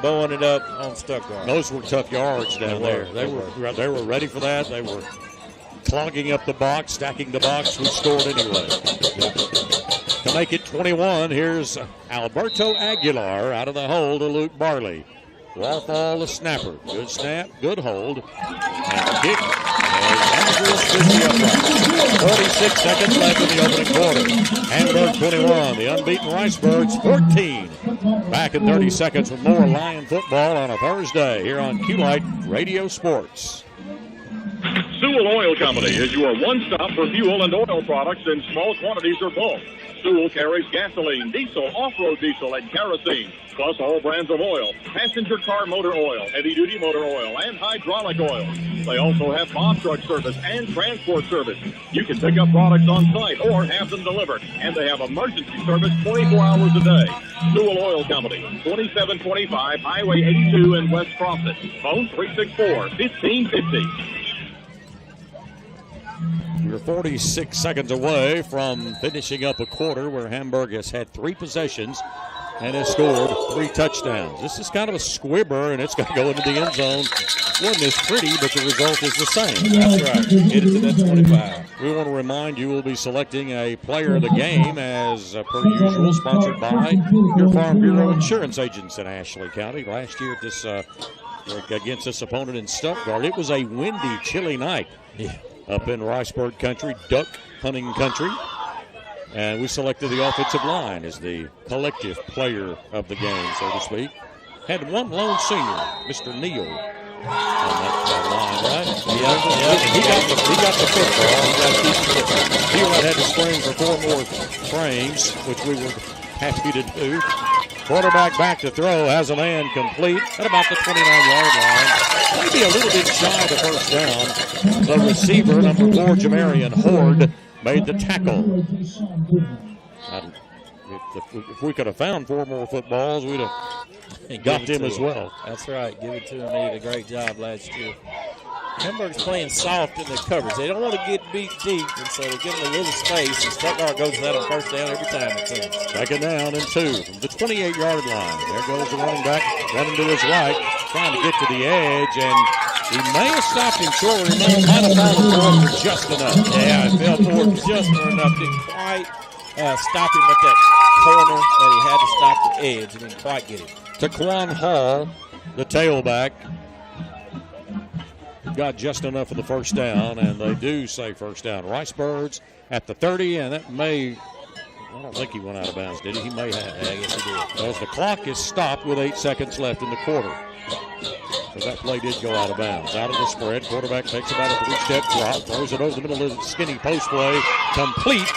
bowing it up on Stuttgart. Those were tough yards down there. They were ready for that. They were clogging up the box, stacking the box. We scored anyway. To make it 21, here's Alberto Aguilar out of the hole to Luke Barley. Walthall, the snapper. Good snap, good hold. And the kick. And 46 seconds left in the opening quarter. Hamburg 21, the unbeaten Ricebirds 14. Back in 30 seconds with more Lion football on a Thursday here on Q-Light Radio Sports. Sewell Oil Company is your one-stop for fuel and oil products in small quantities or bulk. Sewell carries gasoline, diesel, off-road diesel, and kerosene, plus all brands of oil, passenger car motor oil, heavy-duty motor oil, and hydraulic oil. They also have bomb truck service and transport service. You can pick up products on site or have them delivered, and they have emergency service 24 hours a day. Sewell Oil Company, 2725 Highway 82 in West Crofton. Phone 364-1550. We're 46 seconds away from finishing up a quarter where Hamburg has had 3 possessions and has scored 3 touchdowns. This is kind of a squibber, and it's going to go into the end zone. It wasn't as pretty, but the result is the same. That's right. Get it to that 25. We want to remind you we'll be selecting a player of the game as per usual, sponsored by your Farm Bureau Insurance Agents in Ashley County. Last year at this against this opponent in Stuttgart, it was a windy, chilly night. Yeah. Up in Ricebird country, duck hunting country. And we selected the offensive line as the collective player of the game, so to speak. Had one lone senior, Mr. Neal, on that line, right? Yeah. He got the football. Neal had to spring for 4 more frames, which we were happy to do. Quarterback back to throw, has a man complete at about the 29-yard line. Maybe a little bit shy of the first down. The receiver, number 4, Jamarian Horde, made the tackle. If we could have found 4 more footballs, we'd have got him as well. That's right. Give it to him. He did a great job last year. Hamburg's playing soft in the coverage. They don't want to get beat deep, and so they give them a little space, and Stuttgart goes to that on first down every time it seems. Second down and 2 from the 28-yard line. There goes the running back, running to his right, trying to get to the edge, and he may have stopped him short. He might have fallen forward for just enough. Yeah, it fell forward just enough. Didn't quite stop him at that corner that he had to stop the edge. He didn't quite get it. Taquan Hall, the tailback, got just enough for the first down, and they do say first down. Ricebirds at the 30, and that may, I don't think he went out of bounds, did he? He may have. Yeah, I guess he did. Because the clock is stopped with 8 seconds left in the quarter. So that play did go out of bounds. Out of the spread, quarterback takes about a 3-step drop, throws it over the middle of the skinny post play, complete.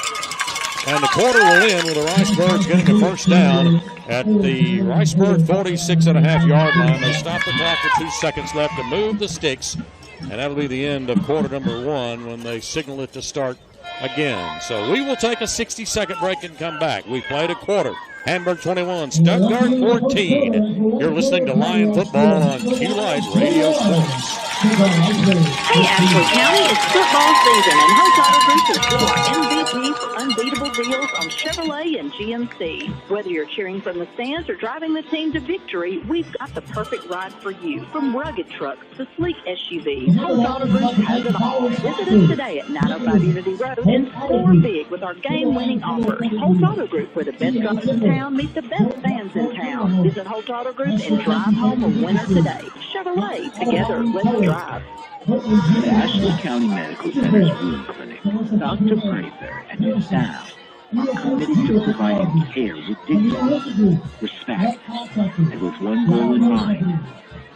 And the quarter will end with the Ricebirds getting a first down at the Ricebird 46.5-yard line. They stop the clock with 2 seconds left to move the sticks. And that'll be the end of quarter number 1 when they signal it to start again. So we will take a 60-second break and come back. We played a quarter. Hamburg 21, Stuttgart 14. You're listening to Lion Football on Q-Light Radio Sports. Hey, Ashley County, it's football season, and Holt Auto Group is still our MVP for unbeatable deals on Chevrolet and GMC. Whether you're cheering from the stands or driving the team to victory, we've got the perfect ride for you. From rugged trucks to sleek SUVs, Holt Auto Group has it all. Visit us today at 905 Unity Road and score big with our game-winning offers. Holt Auto Group, where the best guys in town meet the best fans in town. Visit Holt Auto Group and drive home a winner today. Chevrolet, together, let's drive. The Ashley County Medical Center's Wound Clinic, Dr. Prather and his staff are committed to providing care with dignity, respect, and with one goal in mind,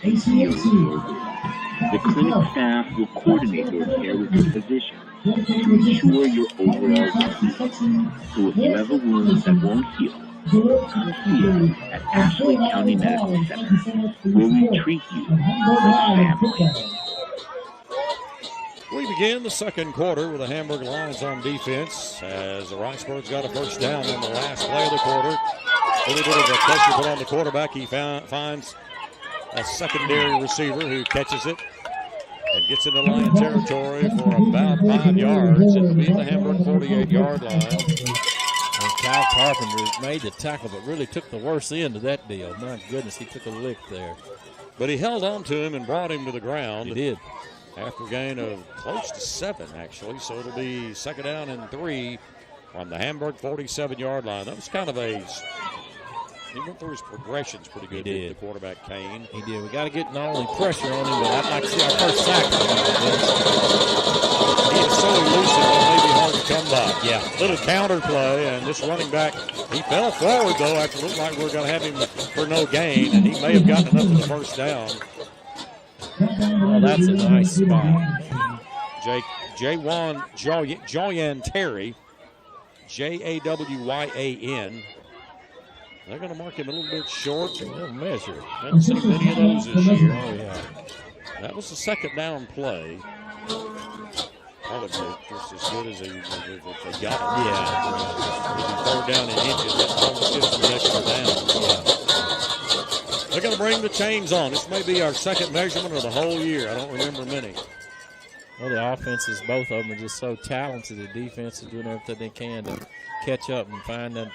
take care of your wound. The clinic staff will coordinate your care with your physician to ensure your overall well-being. So if you have a wound that won't heal, come see us at Ashley County Medical Center, where we treat you like family. We begin the second quarter with the Hamburg Lions on defense as the Ricebirds got a first down in the last play of the quarter. A little bit of a pressure put on the quarterback. He finds a secondary receiver who catches it and gets into Lion territory for about 5 yards. It'll be the Hamburg 48-yard line. And Kyle Carpenter made the tackle, but really took the worst end of that deal. My goodness, he took a lick there. But he held on to him and brought him to the ground. He did. After a gain of close to 7, actually. So it'll be 2nd down and 3 on the Hamburg 47-yard line. That was kind of he went through his progressions pretty good. He did. The quarterback, Kane. He did. We got to get not only pressure on him, but I'd like to see our first sack. He is so elusive, it may be hard to come by. Yeah. Little counter play, and this running back, he fell forward, though, after it looked like we were going to have him for no gain, and he may have gotten enough for the first down. Well, that's a nice spot. Joyan Terry, Jawyan. They're going to mark him a little bit short. They'll measure. Haven't seen many of those this year. Oh, yeah. That was the 2nd down play. Probably just as good as they got it. Yeah. If you 3rd down and inches, that's almost just an extra down. Yeah. They're going to bring the chains on. This may be our 2nd measurement of the whole year. I don't remember many. Well, the offenses, both of them, are just so talented. The defense is doing everything they can to catch up and find that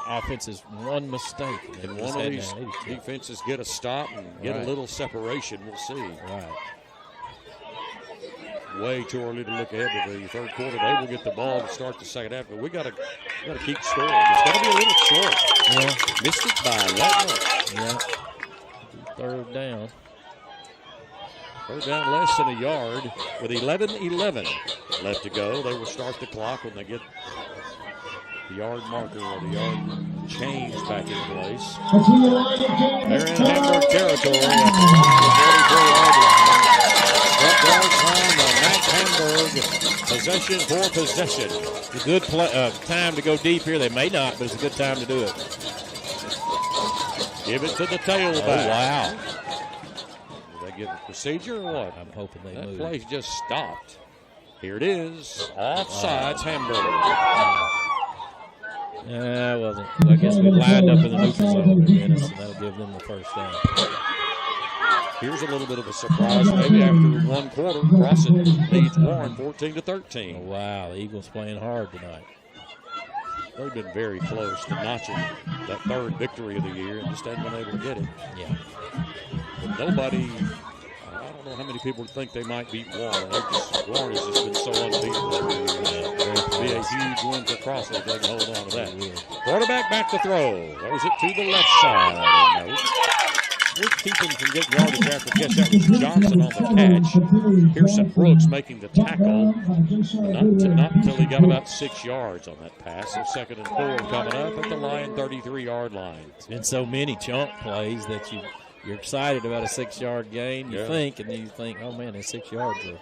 offense's one mistake. And one of these defenses get a stop and get a little separation. We'll see. Right. Way too early to look ahead to the 3rd quarter. They will get the ball to start the 2nd half, but we got to keep scoring. It's got to be a little short. Yeah. Missed it by that much. Yeah. 3rd down. 3rd down, less than a yard with 11:11 left to go. They will start the clock when they get the yard marker or the yard change back in place. They're in Hamburg territory at the 43-yard line. Stuttgart on Matt Hamburg. Possession for possession. It's a good time to go deep here. They may not, but it's a good time to do it. Give it to the tailback. Oh, wow. Did they give a procedure or what? I'm hoping they move. That play just stopped. Here it is. Offsides, Hamburg. It wasn't. I guess we lined up in the neutral zone again, so that'll give them the first down. Here's a little bit of a surprise. Maybe after 1 quarter, Crossan leads Warren 14-13. Oh, wow, the Eagles playing hard tonight. They've been very close to notching that 3rd victory of the year and just haven't been able to get it. Yeah. But nobody, I don't know how many people think they might beat Warren. Warren has just been so unbeatable. It'll be a huge win for Crossan if they can hold on to that. Quarterback back to throw. Throws it to the left side. We're keeping from getting yardage after the catch. That was Johnson on the catch. Pearson Brooks making the tackle. Not until he got about 6 yards on that pass. So 2nd and 4 coming up at the Lion 33-yard line. It's been so many chunk plays that you're excited about a 6-yard gain. You think, and then you think, oh, man, that's 6 yards. Near the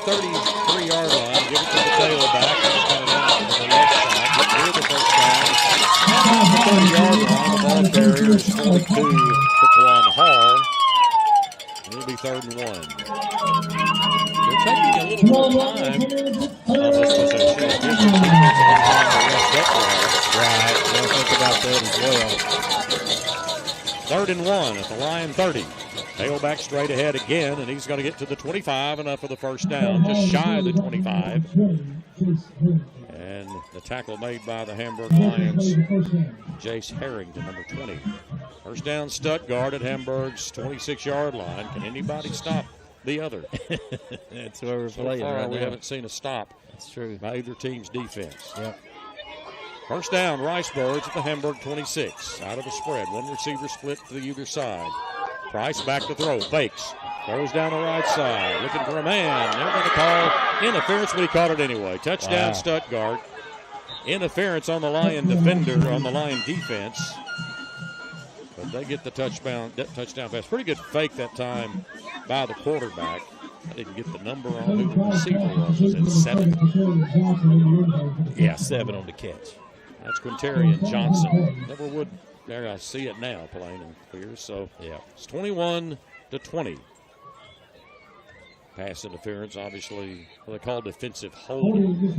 33-yard line. Give it to the tailback. He's coming out to the left side. Near the first down. On the 30-yard line, the ball carrier is 42 to Quan Hall. It'll be 3rd and 1. They're taking a little more time on this possession. It gives the defense a little time to rest up. Right. We'll think about that as well. 3rd and 1 at the Lion 30. Tailback straight ahead again, and he's going to get to the 25, enough for the first down, just shy of the 25. And the tackle made by the Hamburg Lions, Jace Harrington, number 20. First down, Stuttgart at Hamburg's 26-yard line. Can anybody stop the other? That's where we're So playing far, right we now. haven't seen a stop. That's true. By either team's defense. Yep. First down, Ricebirds at the Hamburg 26. Out of the spread. One receiver split to either side. Price back to throw. Fakes. Throws down the right side. Looking for a man. They're going to call interference, but he caught it anyway. Touchdown, Stuttgart. Interference on the Lion defender, on the Lion defense. But they get the touchdown pass. Pretty good fake that time by the quarterback. I didn't get the number on who the receiver was. Was it 7? Yeah, 7 on the catch. That's Quintarian Johnson. Never would. There, I see it now, plain and clear. So, yeah, it's 21-20. Pass interference, obviously, what they call defensive holding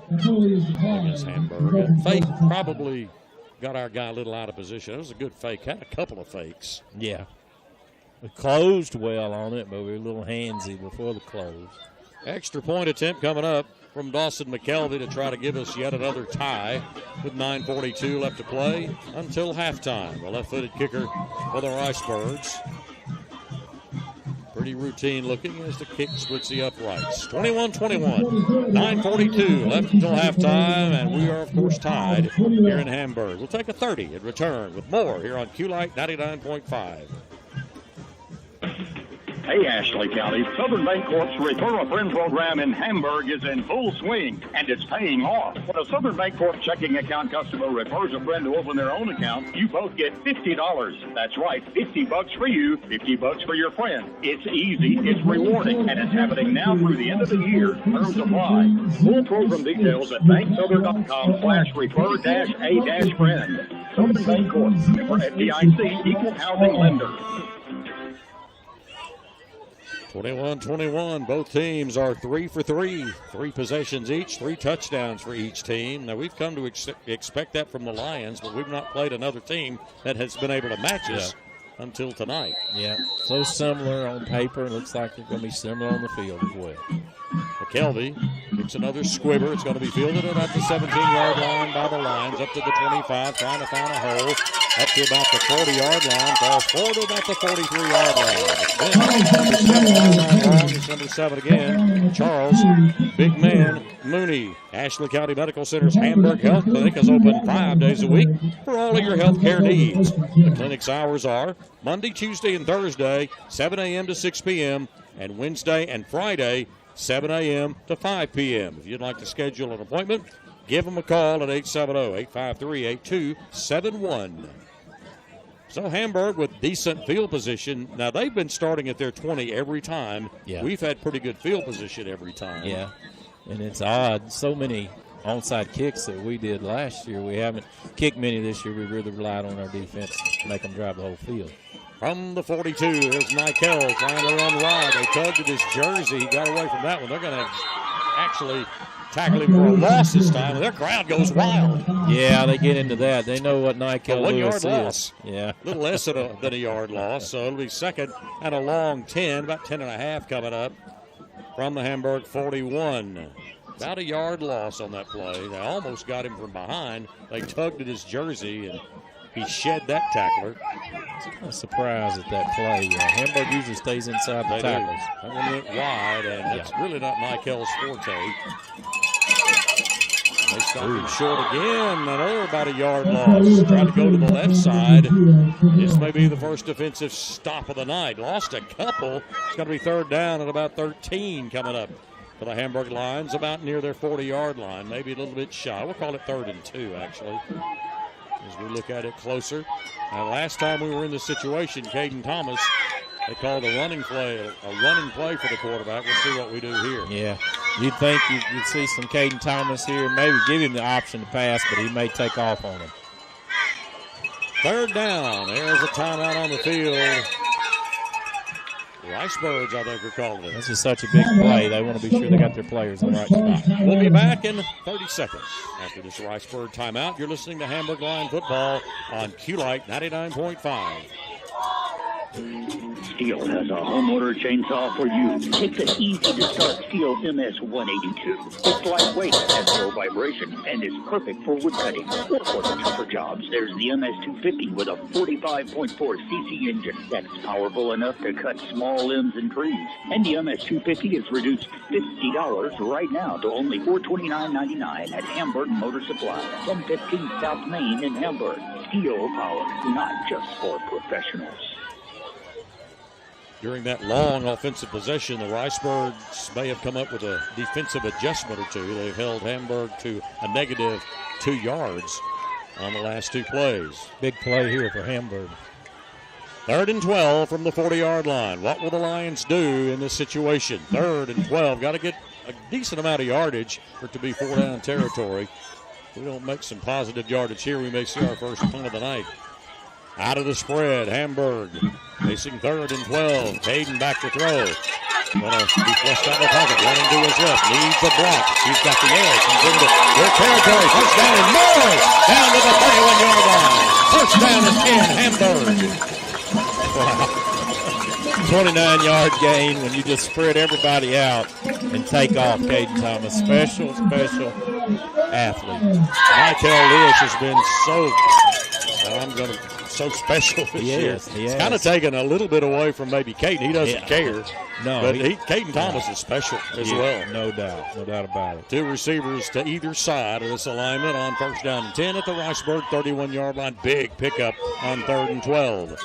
against Hamburg. And fake probably got our guy a little out of position. It was a good fake. Had a couple of fakes. Yeah. We closed well on it, but we were a little handsy before the close. Extra point attempt coming up from Dawson McKelvey to try to give us yet another tie with 9:42 left to play until halftime. The left-footed kicker for the Ricebirds. Pretty routine looking as the kick splits the uprights. 21-21, 9:42 left until halftime, and we are, of course, tied here in Hamburg. We'll take a 30 and return with more here on Q-Light 99.5. Hey, Ashley County, Southern Bancorp's Refer a Friend program in Hamburg is in full swing, and it's paying off. When a Southern Bancorp checking account customer refers a friend to open their own account, you both get $50. That's right, $50 for you, $50 for your friend. It's easy, it's rewarding, and it's happening now through the end of the year. Terms apply. Full program details at banksouthern.com/refer-a-friend. Southern Bancorp, member FDIC, equal housing lender. 21-21, both teams are 3 for 3. 3 possessions each, 3 touchdowns for each team. Now, we've come to expect that from the Lions, but we've not played another team that has been able to match us until tonight. Yeah, so similar on paper. Looks like they're going to be similar on the field as well. McKelvey gets another squibber. It's going to be fielded at the 17-yard line by the Lions, up to the 25, trying to find a hole, up to about the 40-yard line, falls forward to about the 43-yard line. It's number 7 again, Charles, big man, Mooney. Ashley County Medical Center's Hamburg Health Clinic is open 5 days a week for all of your health care needs. The clinic's hours are Monday, Tuesday, and Thursday, 7 a.m. to 6 p.m., and Wednesday and Friday, 7 a.m. to 5 p.m. If you'd like to schedule an appointment, give them a call at 870-853-8271. So Hamburg with decent field position. Now, they've been starting at their 20 every time. Yeah. We've had pretty good field position every time. Yeah, and it's odd. So many onside kicks that we did last year. We haven't kicked many this year. We really relied on our defense to make them drive the whole field. From the 42, here's Nikel trying to run wide. They tugged at his jersey. He got away from that one. They're going to actually tackle him for a loss this time. Their crowd goes wild. Yeah, they get into that. They know what Nikel Lewis is. 1 yard loss. Yeah. A little less than a yard loss. So it'll be second and a long 10, about 10 and a half coming up from the Hamburg 41. About a yard loss on that play. They almost got him from behind. They tugged at his jersey, and he shed that tackler. I'm kind of surprised at that play. Hamburg usually stays inside the tackles. That one went wide, and it's really not Michael's forte. They stop him short again. Another about a yard loss. Trying to go to the left side. This may be the first defensive stop of the night. Lost a couple. It's going to be third down at about 13 coming up for the Hamburg Lions, about near their 40-yard line, maybe a little bit shy. We'll call it 3rd and 2, actually, as we look at it closer. Now, last time we were in this situation, Caden Thomas, they called a running play for the quarterback. We'll see what we do here. Yeah, you'd think you'd see some Caden Thomas here, maybe give him the option to pass, but he may take off on him. 3rd down. There's a timeout on the field. Ricebirds, I think we're calling it. This is such a big play. They want to be sure they got their players in the right spot. We'll be back in 30 seconds after this Ricebird timeout. You're listening to Hamburg Lion football on Q-Light 99.5. Steel has a home order chainsaw for you. It's an easy-to-start Steel MS-182. It's lightweight, has low vibration, and is perfect for wood cutting. Or for the tougher jobs, there's the MS-250 with a 45.4 cc engine that's powerful enough to cut small limbs and trees. And the MS-250 is reduced $50 right now to only $429.99 at Hamburg Motor Supply, 1015 South Main in Hamburg. Steel power, not just for professionals. During that long offensive possession, the Ricebirds may have come up with a defensive adjustment or two. They've held Hamburg to a negative 2 yards on the last 2 plays. Big play here for Hamburg. 3rd and 12 from the 40-yard line. What will the Lions do in this situation? 3rd and 12. Got to get a decent amount of yardage for it to be 4-down territory. If we don't make some positive yardage here, we may see our first punt of the night. Out of the spread, Hamburg facing 3rd and 12. Caden back to throw. Going to be flushed out of the pocket, running to his left. Needs a block. He's got the edge. He's into their territory. First down and more. Down to the 31-yard line. First down and 10, Hamburg. Wow. 29-yard gain when you just spread everybody out and take off. Caden Thomas, special athlete. Michael Lewis has been so special this year. It's kind of taken a little bit away from maybe Caden. He doesn't care. No, but Caden Thomas is special as well. No doubt about it. Two receivers to either side of this alignment on first down and 10 at the Riceburg 31-yard line. Big pickup on 3rd and 12.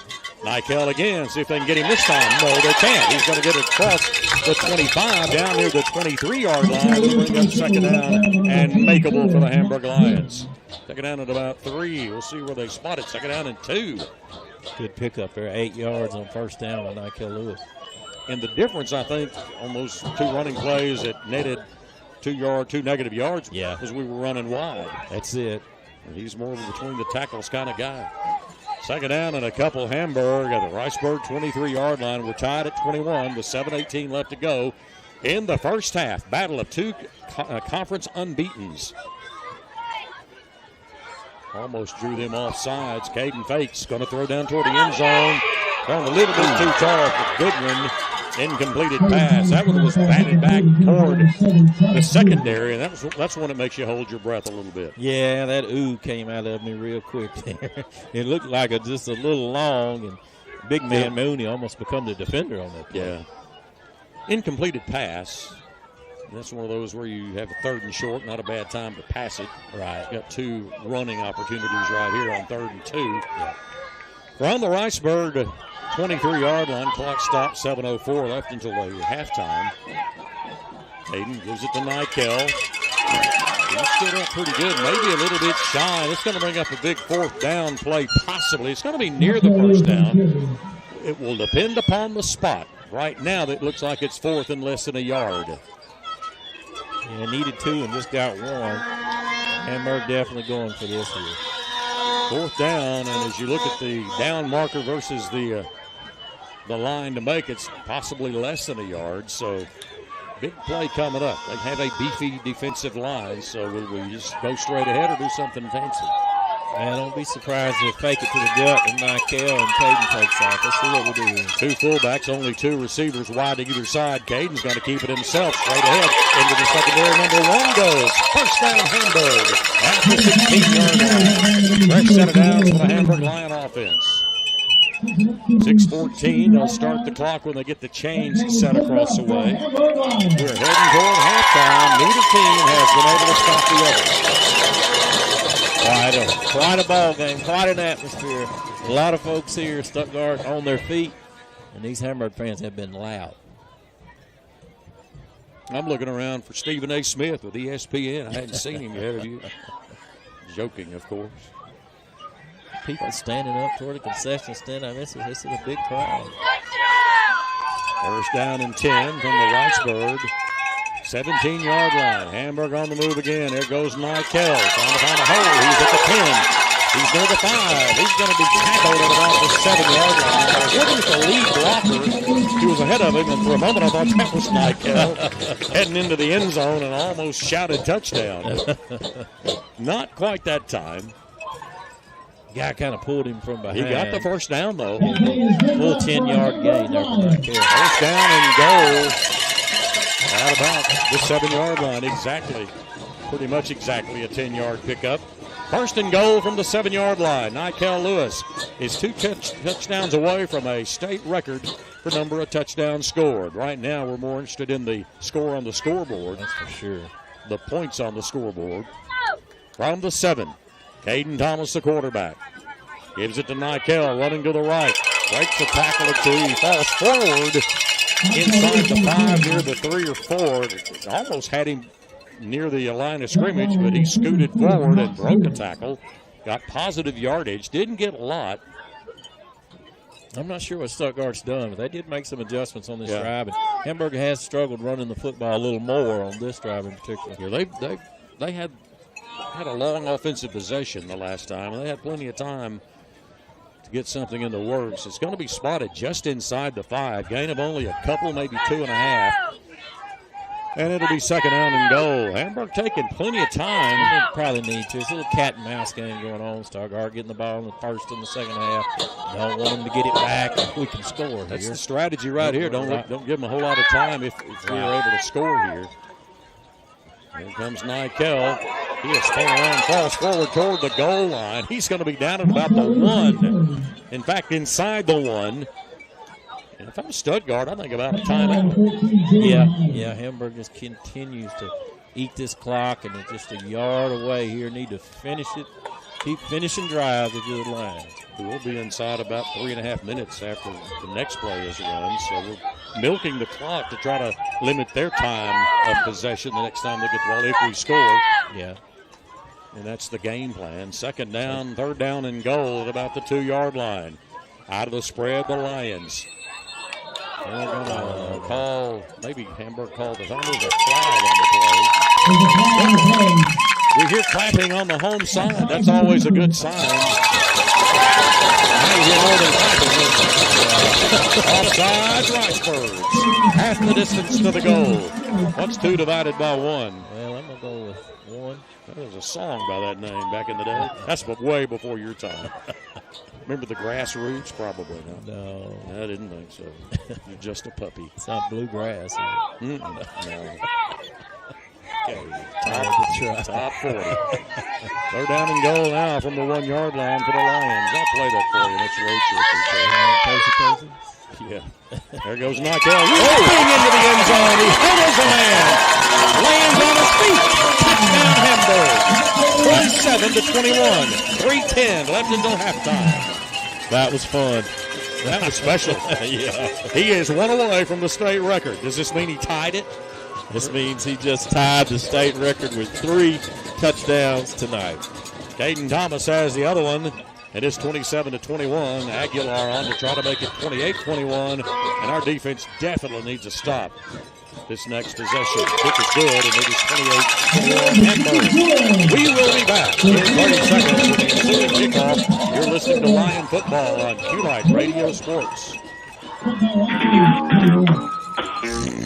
Nikel again, see if they can get him this time. No, they can't. He's going to get it across the 25 down near the 23-yard line. We'll bring up second down and makeable for the Hamburg Lions. Second down at about 3. We'll see where they spot it. Second down and 2. Good pickup there. 8 yards on first down on Nikel Lewis. And the difference, I think, on those two running plays that netted 2 negative yards was we were running wide. That's it. And he's more of a between the tackles kind of guy. Second down and a couple. Hamburg at the Riceburg 23-yard line. We're tied at 21 with 7:18 left to go in the first half. Battle of two conference unbeatens. Almost drew them off sides. Caden fakes, going to throw down toward the end zone. Thrown a little bit too tall for Goodwin. Incompleted pass. That one was batted back toward the secondary, and that's when it makes you hold your breath a little bit. Yeah, that ooh came out of me real quick there. It looked like just a little long, and big man Mooney almost become the defender on that play. Yeah. Incompleted pass. That's one of those where you have a 3rd and short, not a bad time to pass it. Right. Got 2 running opportunities right here on 3rd and 2. Yeah. From the Riceburg 23-yard line, clock stopped, 7:04 left until the halftime. Hayden gives it to Nikel. He stood up pretty good, maybe a little bit shy. It's going to bring up a big 4th down play, possibly. It's going to be near the first down. It will depend upon the spot. Right now, it looks like it's 4th and less than a yard. Yeah, needed 2 and just got 1. Hamburg definitely going for this here. 4th down, and as you look at the down marker versus the line to make, it's possibly less than a yard. So big play coming up. They have a beefy defensive line, so will we just go straight ahead or do something fancy? Man, don't be surprised if fake it to the gut and Nikel and Caden takes off. Let's see what we do here. 2 fullbacks, only 2 receivers wide to either side. Caden's going to keep it himself straight ahead into the secondary. Number 1 goes. First down, Hamburg at the 16-yard line. Fresh set of downs for the Hamburg Lion offense. 6:14. They'll start the clock when they get the chains set across the way. We're heading toward halftime. Neither team has been able to stop the other. Quite a ball game, quite an atmosphere. A lot of folks here, Stuttgart on their feet, and these Hamburg fans have been loud. I'm looking around for Stephen A. Smith with ESPN. I hadn't seen him yet. Have you? Joking, of course. People standing up toward the concession stand. I mean, this is a big crowd. First down and 10 from the Riceburg 17-yard line. Hamburg on the move again. There goes Nikel trying to find a hole. He's at the 10. He's near the 5. He's going to be tackled at about the 7-yard line. According to the lead blocker, he was ahead of him, and for a moment I thought that was Nikel heading into the end zone and almost shouted touchdown. Not quite that time. Guy kind of pulled him from behind. He got the first down, though. Full 10-yard gain there for Nikel. First down and goal. Out about the 7-yard line, exactly. Pretty much exactly a 10-yard pickup. First and goal from the 7-yard line. Nikel Lewis is 2 touchdowns away from a state record for number of touchdowns scored. Right now, we're more interested in the score on the scoreboard. That's for sure. The points on the scoreboard. From the 7, Caden Thomas, the quarterback. Gives it to Nikel, running to the right. Breaks the tackle or 2. He falls forward inside the 5, near the 3 or 4. Almost had him near the line of scrimmage, but he scooted forward and broke a tackle. Got positive yardage. Didn't get a lot. I'm not sure what Stuttgart's done, but they did make some adjustments on this drive. And Hamburg has struggled running the football a little more on this drive in particular. Yeah, they had a long offensive possession the last time, and they had plenty of time to get something in the works. It's going to be spotted just inside the 5. Gain of only a couple, maybe 2.5. And it'll be second down and goal. Hamburg taking plenty of time. Probably need to. It's a little cat and mouse game going on. Stuttgart getting the ball in the first and the second half. Don't want them to get it back if we can score. That's the strategy right here. Don't give them a whole lot of time if we're able to score here. Here comes Nikel. He is spun around, falls forward toward the goal line. He's going to be down at about the 1. In fact, inside the 1. And if I'm Stuttgart, I think about a timeout. Yeah, Hamburg just continues to eat this clock, and it's just a yard away here. Need to finish it, keep finishing drives with good lines. We'll be inside about 3.5 minutes after the next play is run, so we're milking the clock to try to limit their time of possession the next time they get the ball if we score. Yeah. And that's the game plan. Second down, third down and goal at about the 2-yard line. Out of the spread, the Lions. They're going to call, maybe Hamburg called the flag on the play. We hear clapping on the home side. That's always a good sign. I hear more than clapping. Offside, Ricebirds. Half the distance to the goal. What's 2 divided by 1? Well, I'm going to go with 1. There was a song by that name back in the day. That's way before your time. Remember the Grassroots? Probably not. No. I didn't think so. You're just a puppy. It's not bluegrass. No. Okay. Top 40. They're down and goal now from the 1-yard line for the Lions. I'll play that for you. That's road trip. Yeah. There goes Nikel. Leaping into the end zone. He handles the man. Lands on his feet. Touchdown Hamburg. 27-21. 3:10 left until halftime. That was fun. That was special. Yeah. He is 1 away from the state record. Does this mean he tied it? This means he just tied the state record with 3 touchdowns tonight. Caden Thomas has the other one. It is 27-21. Aguilar on to try to make it 28-21. And our defense definitely needs a stop this next possession. Kick is good, and it is 28-21 Hamburg. We will be back in 30 seconds with the ensuing kickoff. You're listening to Lion Football on Q-Light Radio Sports.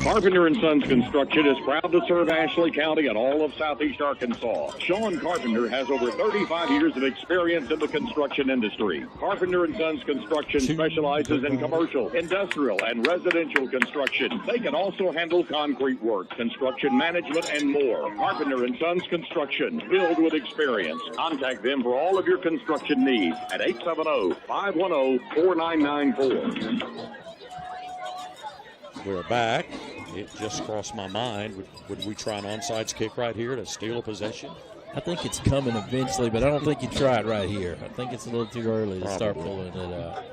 Carpenter & Sons Construction is proud to serve Ashley County and all of southeast Arkansas. Sean Carpenter has over 35 years of experience in the construction industry. Carpenter & Sons Construction specializes in commercial, industrial, and residential construction. They can also handle concrete work, construction management, and more. Carpenter & Sons Construction, build with experience. Contact them for all of your construction needs at 870-510-4994. We're back. It just crossed my mind. Would we try an onside kick right here to steal a possession? I think it's coming eventually, but I don't think you try it right here. I think it's a little too early to start pulling it out.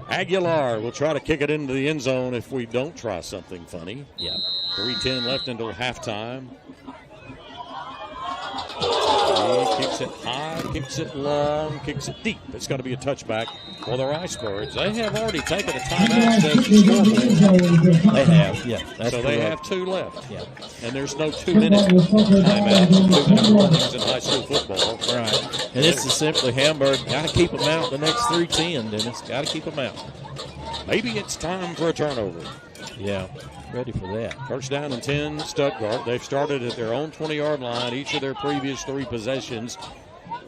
Aguilar will try to kick it into the end zone if we don't try something funny. Yeah. 3:10 left until halftime. He kicks it high, kicks it long, kicks it deep. It's going to be a touchback for the Ricebirds. They have already taken a timeout, says the scoreboard. They have, yeah. So they have 2 left. Yeah. And there's no 2-minute timeout. 2-minute warnings in high school football. Right. And this is simply Hamburg. Got to keep them out the next 3:10, Dennis. Got to keep them out. Maybe it's time for a turnover. Yeah. Ready for that. First down and 10, Stuttgart. They've started at their own 20-yard line each of their previous 3 possessions.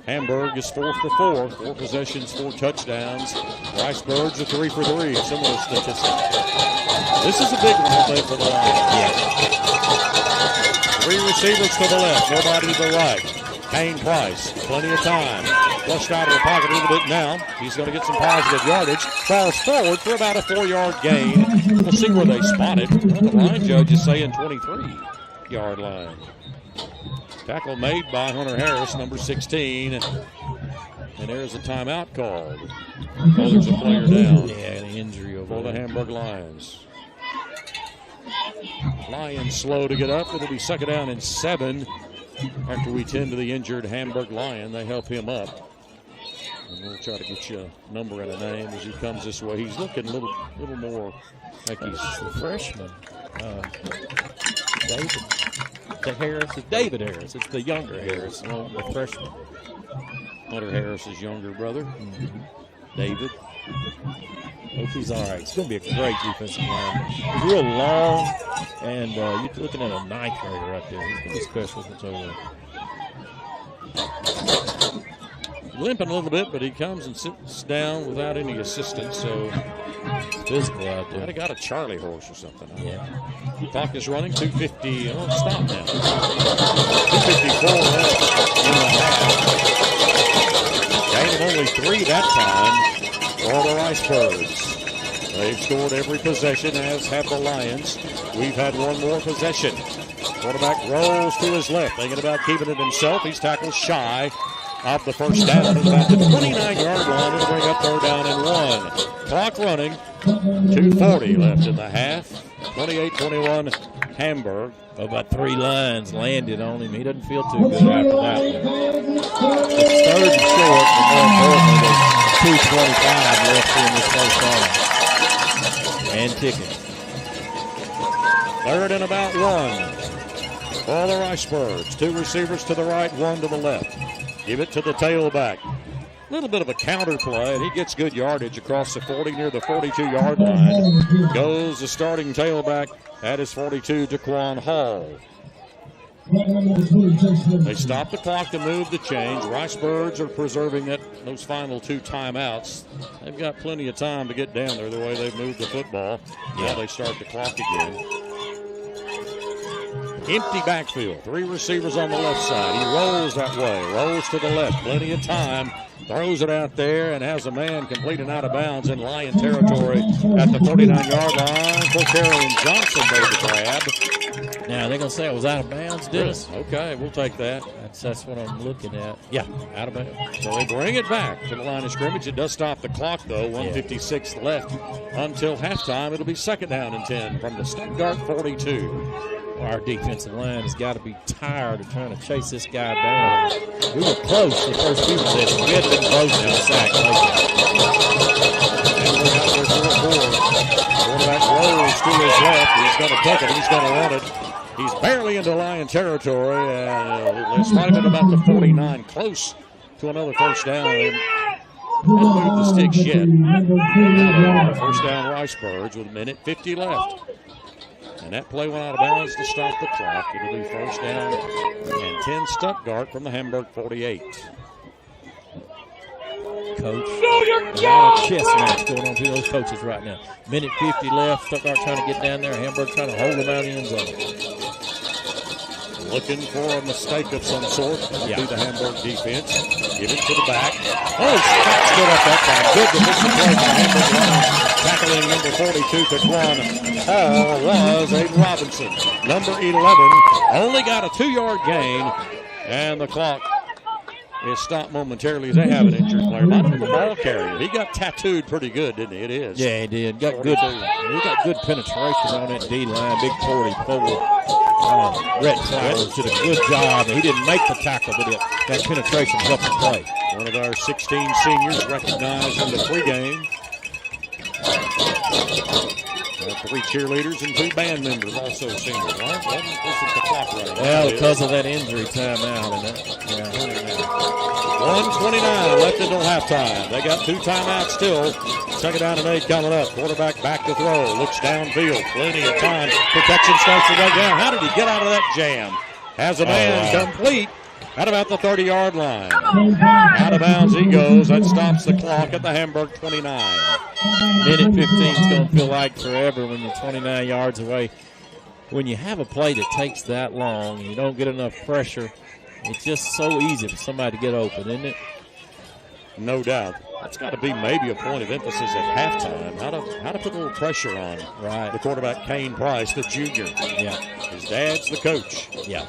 Hamburg is 4 for 4. 4 possessions, 4 touchdowns. Ricebirds are 3 for 3. Similar statistics. This is a big one, I think, for the Lions. Yeah. 3 receivers to the left, nobody to the right. Kane Price, plenty of time. Flushed out of the pocket a little bit now. He's going to get some positive yardage. Falls forward for about a 4-yard gain. We'll see where they spot it. Well, the line judge is saying 23-yard line. Tackle made by Hunter Harris, number 16. And there's a timeout called. Oh, there's a player down. Yeah, an injury over for the Hamburg Lions. Lions slow to get up. It'll be second down and 7. After we tend to the injured Hamburg Lion, they help him up. And we'll try to get you a number and a name as he comes this way. He's looking a little more like he's the freshman. David Harris. It's the younger Harris, the freshman. Hunter Harris's younger brother. David. Hope he's all right. It's going to be a great defensive line. He's real long, and you're looking at a ninth grader right there. He's going to be special if it's over there. Limping a little bit, but he comes and sits down without any assistance, so physical out there. Might have got a Charlie horse or something. Yeah. Clock is running, 2:50. Oh, stop now. 2:54 left in the half. Gain of only 3 that time for the Ricebirds. They've scored every possession, as have the Lions. We've had one more possession. Quarterback rolls to his left, thinking about keeping it himself. He's tackled shy off the first down at about the 29-yard line. It'll bring up 3rd down and 1. Clock running, 2:40 left in the half. 28-21 Hamburg. About 3 lines landed on him. He doesn't feel too good after that one. It's 3rd and short, but more importantly, there's 2:25 left in this first half. And ticking. 3rd and about 1 for the Ricebirds. 2 receivers to the right, 1 to the left. Give it to the tailback. A little bit of a counter play, and he gets good yardage across the 40 near the 42-yard line. Goes the starting tailback at his 42, Daquan Hall. They stop the clock to move the change. Ricebirds are preserving those final 2 timeouts. They've got plenty of time to get down there the way they've moved the football. Now they start the clock again. Empty backfield. 3 receivers on the left side. He rolls that way. Rolls to the left. Plenty of time. Throws it out there and has a man completing out of bounds in Lion territory at the 49-yard line. Corkarian Johnson made the grab. Now, they're going to say it was out of bounds, Dennis. Okay, we'll take that. That's what I'm looking at. Yeah, out of bounds. So they bring it back to the line of scrimmage. It does stop the clock, though. 1:56 left until halftime. It'll be 2nd down and 10 from the Stuttgart 42. Our defensive line has got to be tired of trying to chase this guy down. We were close the first few possessions. We hadn't been close in the sack lately. And we're out there for a board. Quarterback rolls to his left. He's going to take it. He's going to run it. He's barely into Lion territory. It's right at about the 49. Close to another first down. Hasn't moved the sticks yet. First down Ricebirds with 1:50 left. And that play went out of bounds to stop the clock. It'll be 1st down and 10 Stuttgart from the Hamburg 48. Coach, a lot of chess match going on between those coaches right now. 1:50 left. Stuttgart trying to get down there. Hamburg trying to hold them out of the end zone. Looking for a mistake of some sort. That'll be the Hamburg defense. Give it to the back. Oh, stood up that time. Good defensive play by Hamburg line. Tackling number 42, Daquan Hall, was Aiden Robinson. Number 11 only got a 2-yard gain, and the clock is stopped momentarily. They have an injured player. Might have been the ball carrier. He got tattooed pretty good, didn't he? It is. Yeah, he did. Got good penetration on that D line. Big 44. Brett Flowers did a good job. He didn't make the tackle, but that penetration helped him play. One of our 16 seniors recognized in the pregame. 3 cheerleaders and 2 band members also seniors. Well, the clock running. Well, because of that injury timeout. 1:29 left until halftime. They got 2 timeouts still. 2nd down and 8 coming up. Quarterback back to throw. Looks downfield. Plenty of time. Protection starts to go down. How did he get out of that jam? Has a man complete at about the 30-yard line. Out of bounds he goes. That stops the clock at the Hamburg 29. 1:15 is going to feel like forever when you're 29 yards away. When you have a play that takes that long and you don't get enough pressure, it's just so easy for somebody to get open, isn't it? No doubt. That's got to be maybe a point of emphasis at halftime. How to put a little pressure on the quarterback, Kane Price, the junior. Yeah. His dad's the coach. Yeah.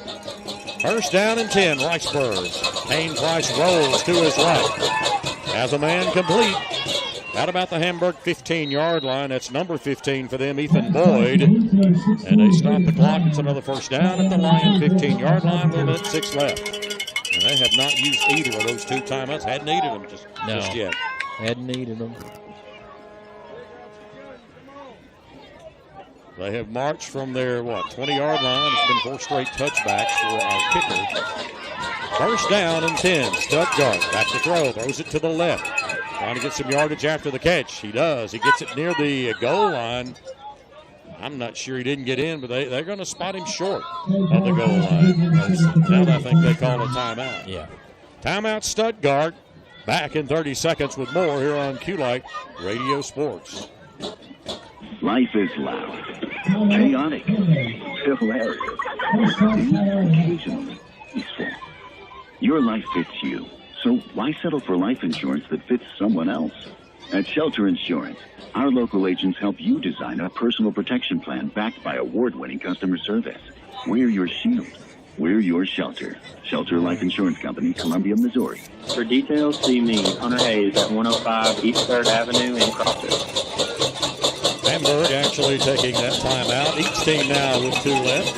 1st down and 10, Ricebirds. Kane Price rolls to his right. Has a man complete. At about the Hamburg 15-yard line. That's number 15 for them, Ethan Boyd. And they stop the clock. It's another 1st down at the Lion 15-yard line with 1:06 left. And they have not used either of those 2 timeouts. Hadn't needed them just yet. Hadn't needed them. They have marched from their, 20-yard line. It's been 4 straight touchbacks for our kicker. 1st down and 10. Stuttgart back to throw. Throws it to the left. Trying to get some yardage after the catch. He does. He gets it near the goal line. I'm not sure he didn't get in, but they're going to spot him short of the goal line. Now I think they call a timeout. Yeah. Timeout Stuttgart. Back in 30 seconds with more here on Q-Light Radio Sports. Life is loud, chaotic, hilarious, and occasionally peaceful. Your life fits you, so why settle for life insurance that fits someone else? At Shelter Insurance, our local agents help you design a personal protection plan backed by award-winning customer service. We're your shield. We're your shelter. Shelter Life Insurance Company, Columbia, Missouri. For details, see me, Hunter Hayes, at 105 East 3rd Avenue in Crawford. Hamburg actually taking that timeout. Each team now with 2 left.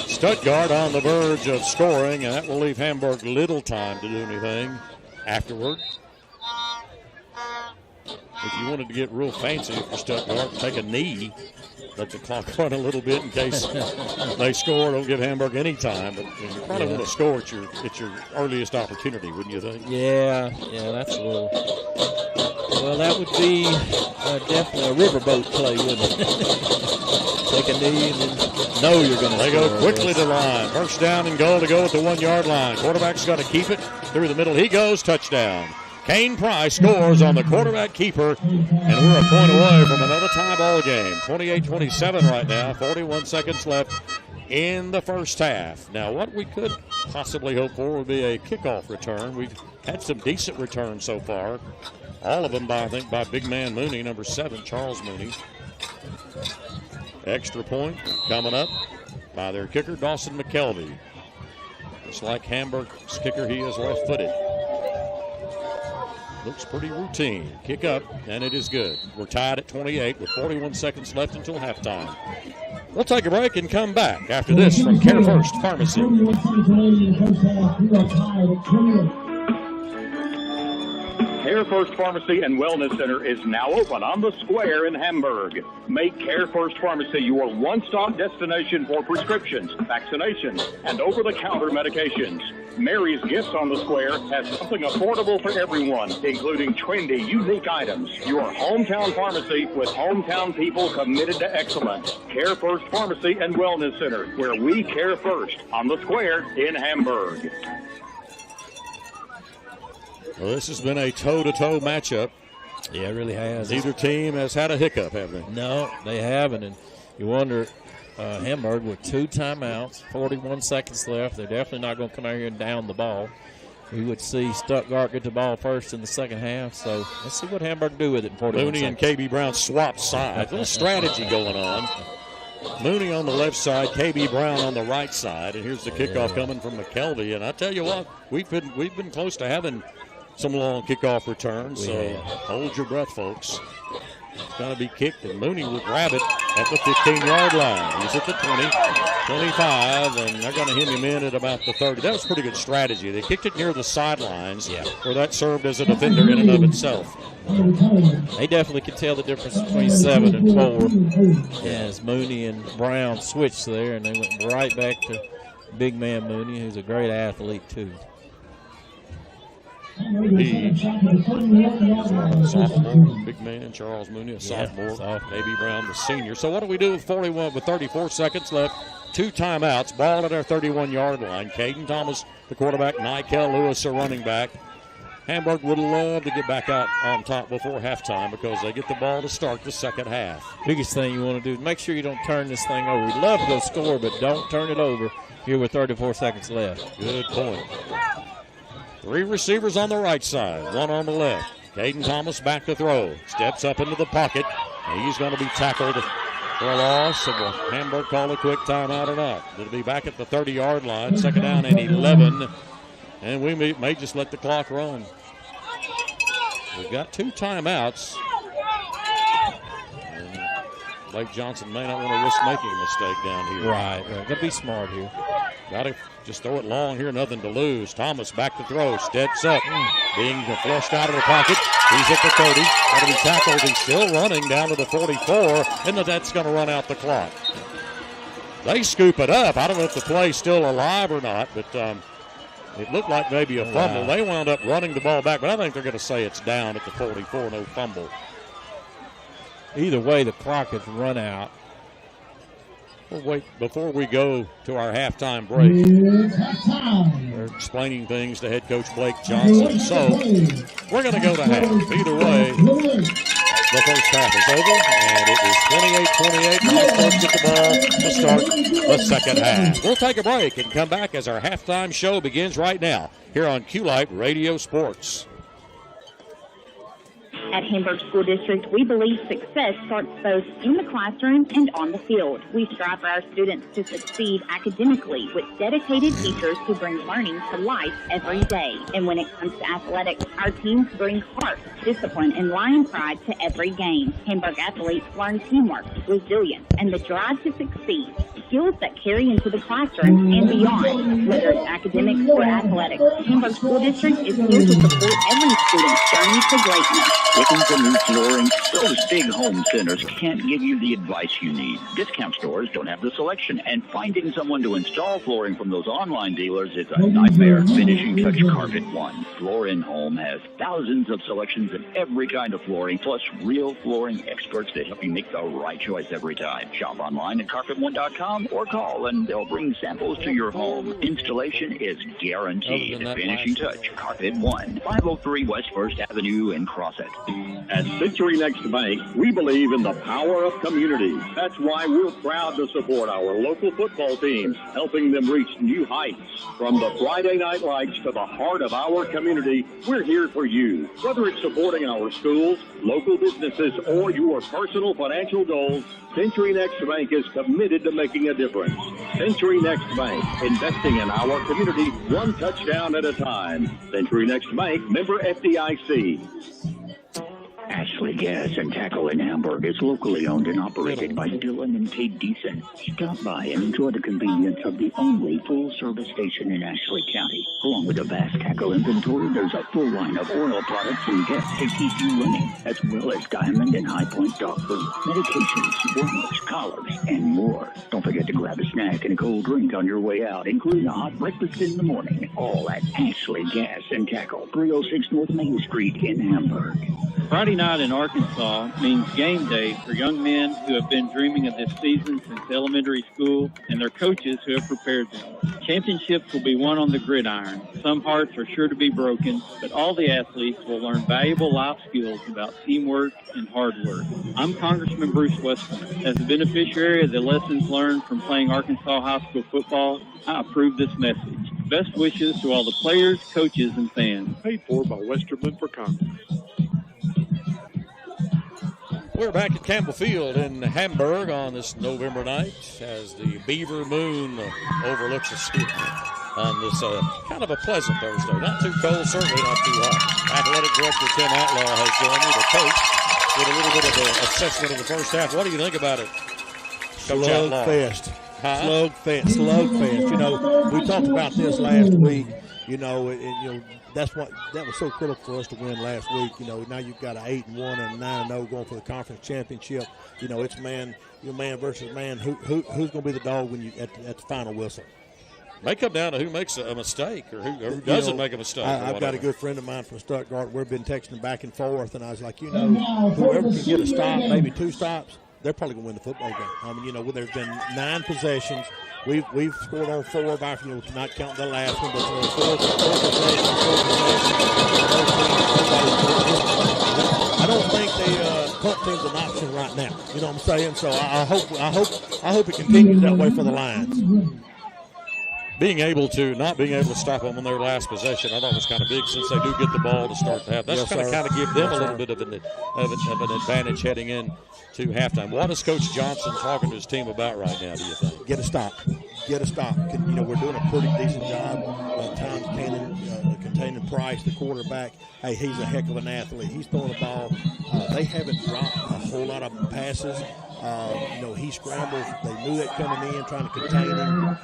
Stuttgart on the verge of scoring, and that will leave Hamburg little time to do anything afterward. If you wanted to get real fancy for Stuttgart, take a knee. Let the clock run a little bit in case they score. Don't give Hamburg any time, but you probably want to score at your earliest opportunity, wouldn't you think? Yeah, that's a little. Well, that would be definitely a riverboat play, wouldn't it? Take a knee and then know you're going to. They go quickly to the line. First down and goal to go at the 1 yard line. Quarterback's got to keep it through the middle. He goes, touchdown. Kane Price scores on the quarterback keeper, and we're a point away from another tie ball game. 28-27 right now, 41 seconds left in the first half. Now, what we could possibly hope for would be a kickoff return. We've had some decent returns so far, all of them by big man Mooney, number 7, Charles Mooney. Extra point coming up by their kicker, Dawson McKelvey. Just like Hamburg's kicker, he is left-footed. Looks pretty routine. Kick up, and it is good. We're tied at 28 with 41 seconds left until halftime. We'll take a break and come back after this from Care First Pharmacy. Care First Pharmacy and Wellness Center is now open on the square in Hamburg. Make Care First Pharmacy your one-stop destination for prescriptions, vaccinations, and over-the-counter medications. Mary's Gifts on the Square has something affordable for everyone, including trendy, unique items. Your hometown pharmacy with hometown people committed to excellence. Care First Pharmacy and Wellness Center, where we care first, on the square in Hamburg. Well, this has been a toe-to-toe matchup. Yeah, it really has. Neither team has had a hiccup, have they? No, they haven't. And you wonder, Hamburg with 2 timeouts, 41 seconds left. They're definitely not going to come out here and down the ball. We would see Stuttgart get the ball first in the second half. So let's see what Hamburg do with it in 41 Mooney seconds. and KB Brown swap sides. A little strategy going on. Mooney on the left side, KB Brown on the right side. And here's the kickoff coming from McKelvey. And I tell you what, we've been close to having some long kickoff returns, so hold your breath, folks. It's going to be kicked, and Mooney will grab it at the 15-yard line. He's at the 20, 25, and they're going to hit him in at about the 30. That was pretty good strategy. They kicked it near the sidelines, where that served as a defender in and of itself. They definitely can tell the difference between 7 and 4 as Mooney and Brown switched there, and they went right back to big man Mooney, who's a great athlete, too. The sophomore, big man Charles Mooney, a sophomore. KB Brown, the senior. So what do we do with 34 seconds left? 2 timeouts. Ball at our 31-yard line. Caden Thomas, the quarterback. Nikel Lewis, a running back. Hamburg would love to get back out on top before halftime because they get the ball to start the second half. Biggest thing you want to do is make sure you don't turn this thing over. We'd love to go score, but don't turn it over here with 34 seconds left. Good point. 3 receivers on the right side, 1 on the left. Caden Thomas back to throw. Steps up into the pocket, and he's going to be tackled for a loss. So will Hamburg call a quick timeout or not? It'll be back at the 30-yard line, second down and 11. And we may just let the clock run. We've got 2 timeouts. And Blake Johnson may not want to risk making a mistake down here. Right. Got to be smart here. Got to just throw it long here, nothing to lose. Thomas back to throw, steps up, being flushed out of the pocket. He's at the 30, got to be tackled. He's still running down to the 44, and that's going to run out the clock. They scoop it up. I don't know if the play's still alive or not, but It looked like maybe a fumble. They wound up running the ball back, but I think they're going to say it's down at the 44, no fumble. Either way, the clock has run out. We'll wait before we go to our halftime break. They're explaining things to head coach Blake Johnson. So we're going to go to half. Either way, the first half is over, and it is 28-28. Now Sparks get the ball to start the second half. We'll take a break and come back as our halftime show begins right now here on Q-Lite Radio Sports. At Hamburg School District, we believe success starts both in the classroom and on the field. We strive for our students to succeed academically with dedicated teachers who bring learning to life every day. And when it comes to athletics, our teams bring heart, discipline, and lion pride to every game. Hamburg athletes learn teamwork, resilience, and the drive to succeed. Skills that carry into the classroom and beyond. Whether it's academics or athletics, Hamburg School District is here to support every student's journey to greatness. Looking for new flooring? Those big home centers can't give you the advice you need. Discount stores don't have the selection, and finding someone to install flooring from those online dealers is a nightmare. Finishing Touch Carpet One. Floor in Home has thousands of selections of every kind of flooring, plus real flooring experts that help you make the right choice every time. Shop online at carpet1.com or call, and they'll bring samples to your home. Installation is guaranteed. Finishing Touch Carpet One, 503 West 1st Avenue in Crossett. At Century Next Bank, we believe in the power of community. That's why we're proud to support our local football teams, helping them reach new heights. From the Friday Night Lights to the heart of our community, we're here for you. Whether it's supporting our schools, local businesses, or your personal financial goals, Century Next Bank is committed to making a difference. Century Next Bank, investing in our community one touchdown at a time. Century Next Bank, member FDIC. Ashley Gas and Tackle in Hamburg is locally owned and operated by Dylan and Kate Deason. Stop by and enjoy the convenience of the only full-service station in Ashley County. Along with a vast tackle inventory, there's a full line of oil products and gas to keep you running, as well as Diamond and High Point dog food, medications, warmers, collars, and more. Don't forget to grab a snack and a cold drink on your way out, including a hot breakfast in the morning. All at Ashley Gas and Tackle, 306 North Main Street in Hamburg. Friday night in Arkansas means game day for young men who have been dreaming of this season since elementary school and their coaches who have prepared them. Championships will be won on the gridiron. Some hearts are sure to be broken, but all the athletes will learn valuable life skills about teamwork and hard work. I'm Congressman Bruce Westman. As a beneficiary of the lessons learned from playing Arkansas high school football, I approve this message. Best wishes to all the players, coaches, and fans. Paid for by Westerman for Congress. We're back at Campbell Field in Hamburg on this November night as the Beaver Moon overlooks the city on this kind of a pleasant Thursday. Not too cold, certainly not too hot. Athletic Director Tim Outlaw has joined me, the coach, with a little bit of an assessment of the first half. What do you think about it, Coach Outlaw? Slugfest. You know, we talked about this last week. You know, that was so critical for us to win last week. You know, now you've got an 8-1 and 9-0 going for the conference championship. You know, it's man versus man. Who's going to be the dog when you at the final whistle? May come down to who makes a mistake or who doesn't make a mistake. I've got a good friend of mine from Stuttgart. We've been texting back and forth, and I was like, whoever can get a stop, maybe 2 stops, they're probably going to win the football game. I mean, there's been 9 possessions. We've scored on 4 by, not counting the last one, but 4 possessions. I don't think the punt team's an option right now. You know what I'm saying? So I hope it continues that way for the Lions. Not being able to stop them on their last possession, I thought was kind of big since they do get the ball to start the half. That's going to kind of give them a little bit of an advantage heading in to halftime. What is Coach Johnson talking to his team about right now, do you think? Get a stop. We're doing a pretty decent job at times containing Price, the quarterback. Hey, he's a heck of an athlete. He's throwing the ball. They haven't dropped a whole lot of passes. He scrambles. They knew that coming in, trying to contain him.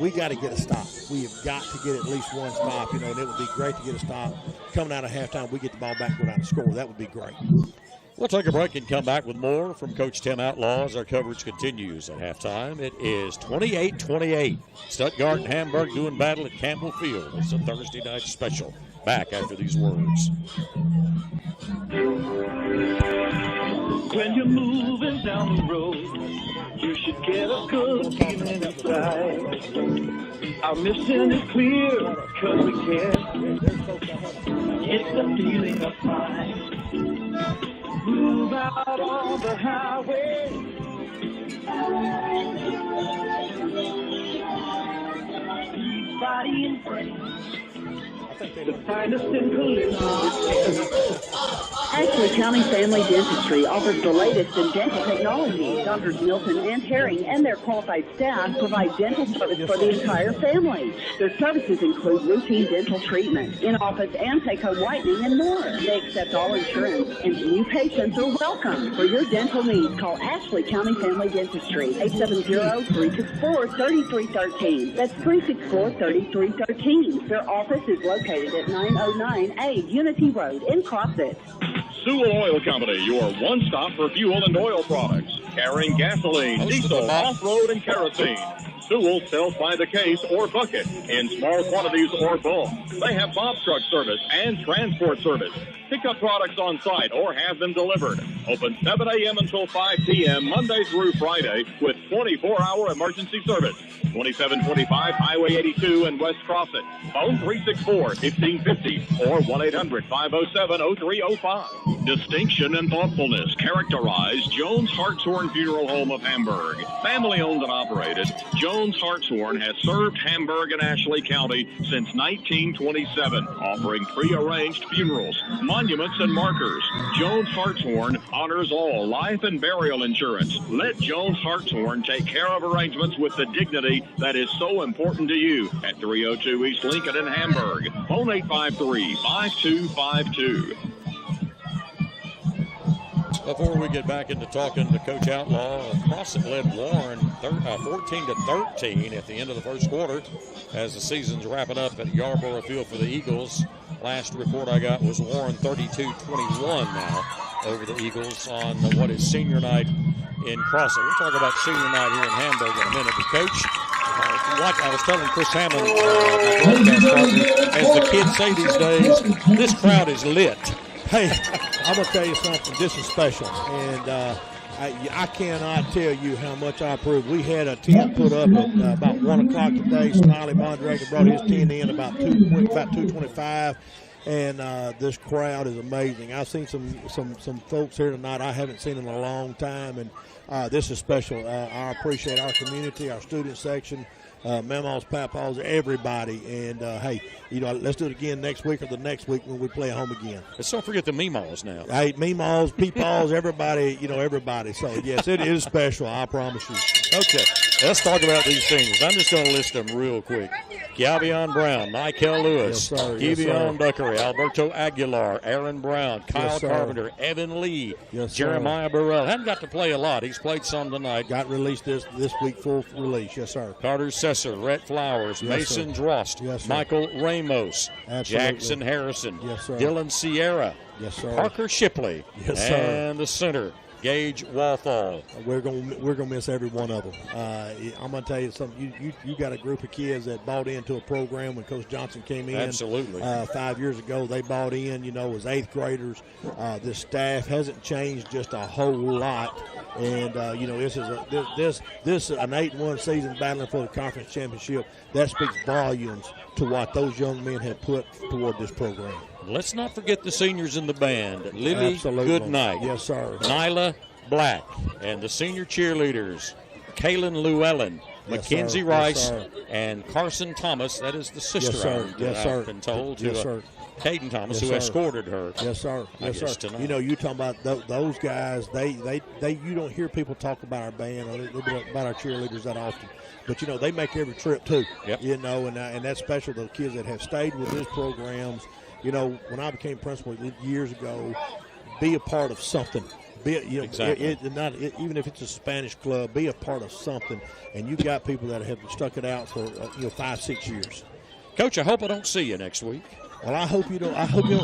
We got to get a stop. We have got to get at least one stop, and it would be great to get a stop. Coming out of halftime, we get the ball back without a score. That would be great. We'll take a break and come back with more from Coach Tim Outlaw as our coverage continues at halftime. It is 28-28. Stuttgart and Hamburg doing battle at Campbell Field. It's a Thursday night special. Back after these words. When you're moving down the road, you should get a good feeling inside. Our mission is clear, cause we care. It's the feeling of pride. Move out on the highway. Body and brain. The finest in Ashley County Family Dentistry offers the latest in dental technology. Doctors Milton and Herring and their qualified staff provide dental service for the entire family. Their services include routine dental treatment, in-office and take-home whitening, and more. They accept all insurance, and new patients are welcome. For your dental needs, call Ashley County Family Dentistry, 870-364-3313. That's 364-3313. Their office is located at 909A Unity Road in Crossett. Sewell Oil Company, your one-stop for fuel and oil products. Carrying gasoline, diesel, off-road, and kerosene. Sewell sells by the case or bucket in small quantities or bulk. They have box truck service and transport service. Pick up products on site or have them delivered. Open 7 a.m. until 5 p.m. Monday through Friday with 24-hour emergency service. 2725 Highway 82 in West Crossett. Phone 364-1550 or 1-800-507-0305. Distinction and thoughtfulness characterize Jones Hartshorn Funeral Home of Hamburg. Family owned and operated, Jones Hartshorn has served Hamburg and Ashley County since 1927, offering pre-arranged funerals, monuments, and markers. Jones Hartshorn honors all life and burial insurance. Let Jones Hartshorn take care of arrangements with the dignity that is so important to you at 302 East Lincoln in Hamburg. Phone 853-5252. Before we get back into talking to Coach Outlaw, Crossett led Warren 14-13 at the end of the first quarter as the season's wrapping up at Yarborough Field for the Eagles. Last report I got was Warren 32-21 now over the Eagles on what is senior night in Crossett. We'll talk about senior night here in Hamburg in a minute. But Coach, like I was telling Chris Hammond, my broadcast partner, as the kids say these days, this crowd is lit. Hey, I'm going to tell you something. This is special. And I cannot tell you how much I approve. We had a tent put up at about 1 o'clock today. Smiley Mondragon brought his tent in about 2:25. And this crowd is amazing. I've seen some folks here tonight I haven't seen in a long time. And this is special. I appreciate our community, our student section, Memos, Papaws, everybody. And, hey, let's do it again next week or the next week when we play at home again. Let's don't forget the Memos now. Hey, Memos, Peepaws, everybody, everybody. So, yes, it is special, I promise you. Okay, let's talk about these things. I'm just going to list them real quick. Gavion Brown, Michael Lewis, Giveon Duckery, Alberto Aguilar, Aaron Brown, Kyle Carpenter, Evan Lee, Jeremiah Burrell. Hadn't got to play a lot. He's played some tonight. Got released this week, full release. Yes, sir. Carter Sesser, Rhett Flowers, Mason Drost, Michael Ramos, Jackson Harrison, Dylan Sierra, Parker Shipley, and the center, Gage Walthall. We're gonna miss every one of them. I'm gonna tell you something. You got a group of kids that bought into a program when Coach Johnson came in. Absolutely. 5 years ago, they bought in. Was 8th graders. The staff hasn't changed just a whole lot. And this is an 8-1 season battling for the conference championship. That speaks volumes to what those young men have put toward this program. Let's not forget the seniors in the band. Lily Goodnight. Yes, sir. Nyla Black. And the senior cheerleaders, Kaylin Llewellyn, Mackenzie Rice, and Carson Thomas. That is the sister, I've been told, to Caden Thomas, who escorted her. Yes, sir. Yes, sir. Tonight. You talking about those guys, they you don't hear people talk about our band or about our cheerleaders that often. But, they make every trip, too. Yep. And that's special, the kids that have stayed with these programs. When I became principal years ago, be a part of something. Exactly. Even if it's a Spanish club, be a part of something. And you got people that have stuck it out for 5-6 years. Coach, I hope I don't see you next week. Well, I hope you don't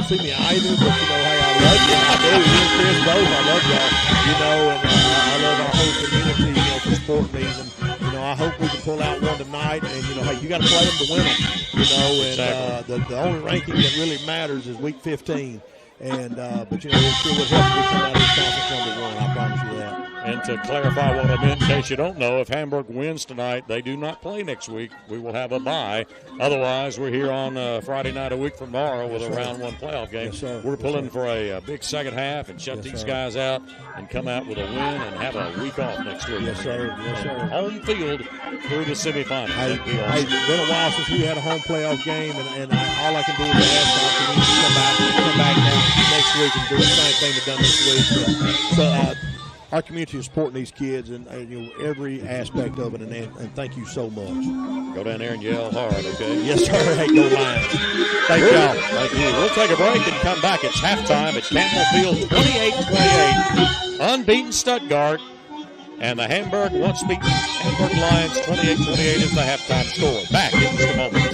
see me either, but, hey, I love you. I do. You and Chris both. I love y'all, and I love our whole community, for supporting these. And, I hope we can pull out one tonight. And, hey, you got to play them to win them, and the only ranking that really matters is week 15. And, but, it sure would help if we come out of this conference number 1. I promise you that. And to clarify what I meant, in case you don't know, if Hamburg wins tonight, they do not play next week. We will have a bye. Otherwise, we're here on Friday night a week from tomorrow with a round 1 playoff game. Yes, sir. We're pulling for a big second half and shut these guys out and come out with a win and have a week off next week. Yes, sir. Yes, sir. Home field through the semifinals. Hey, it's been a while since we had a home playoff game, and all I can do is ask our community to come back next week and do the same thing we've done this week. So, our community is supporting these kids and every aspect of it, and thank you so much. Go down there and yell hard, okay? Yes, sir. Hey, go Lions. Thank y'all. Thank you. We'll take a break and come back. It's halftime at Campbell Field, 28-28. Unbeaten Stuttgart, and the Hamburg once beaten Hamburg Lions, 28-28 is the halftime score. Back in just a moment.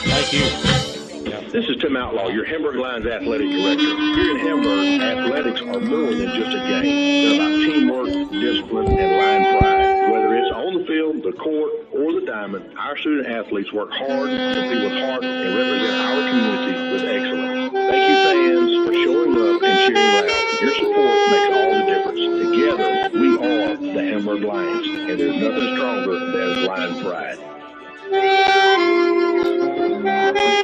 Thank you. This is Tim Outlaw, your Hamburg Lions athletic director. Here in Hamburg, athletics are more than just a game. They're about teamwork, discipline, and line pride. Whether it's on the field, the court, or the diamond, our student athletes work hard, compete with heart, and represent our community with excellence. Thank you, fans, for showing up and cheering loud. Your support makes all the difference. Together, we are the Hamburg Lions, and there's nothing stronger than line pride.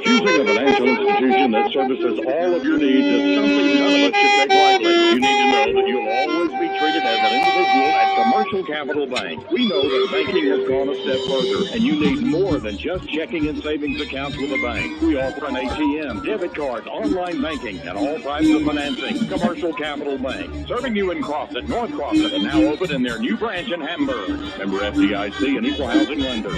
Choosing a financial institution that services all of your needs is something none of us should take lightly. You need to know that you'll always be treated as an individual at Commercial Capital Bank. We know that banking has gone a step further, and you need more than just checking and savings accounts with a bank. We offer an ATM, debit cards, online banking, and all types of financing. Commercial Capital Bank, serving you in Crofton, North Crofton, and now open in their new branch in Hamburg. Member FDIC and equal housing lender.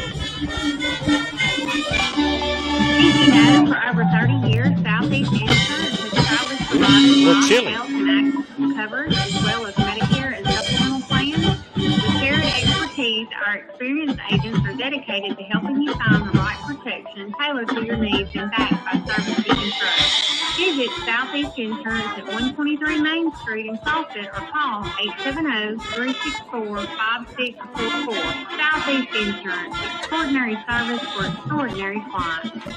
For over 30 years, Southeast Insurance has proudly provided health and accident coverage, as well as Medicare and supplemental plans. With shared expertise, our experienced agents are dedicated to helping you find the right protection tailored to your needs and backed by service you can trust. Visit Southeast Insurance at 123 Main Street in Crofton or call 870-364-5644. Southeast Insurance, extraordinary service for extraordinary clients.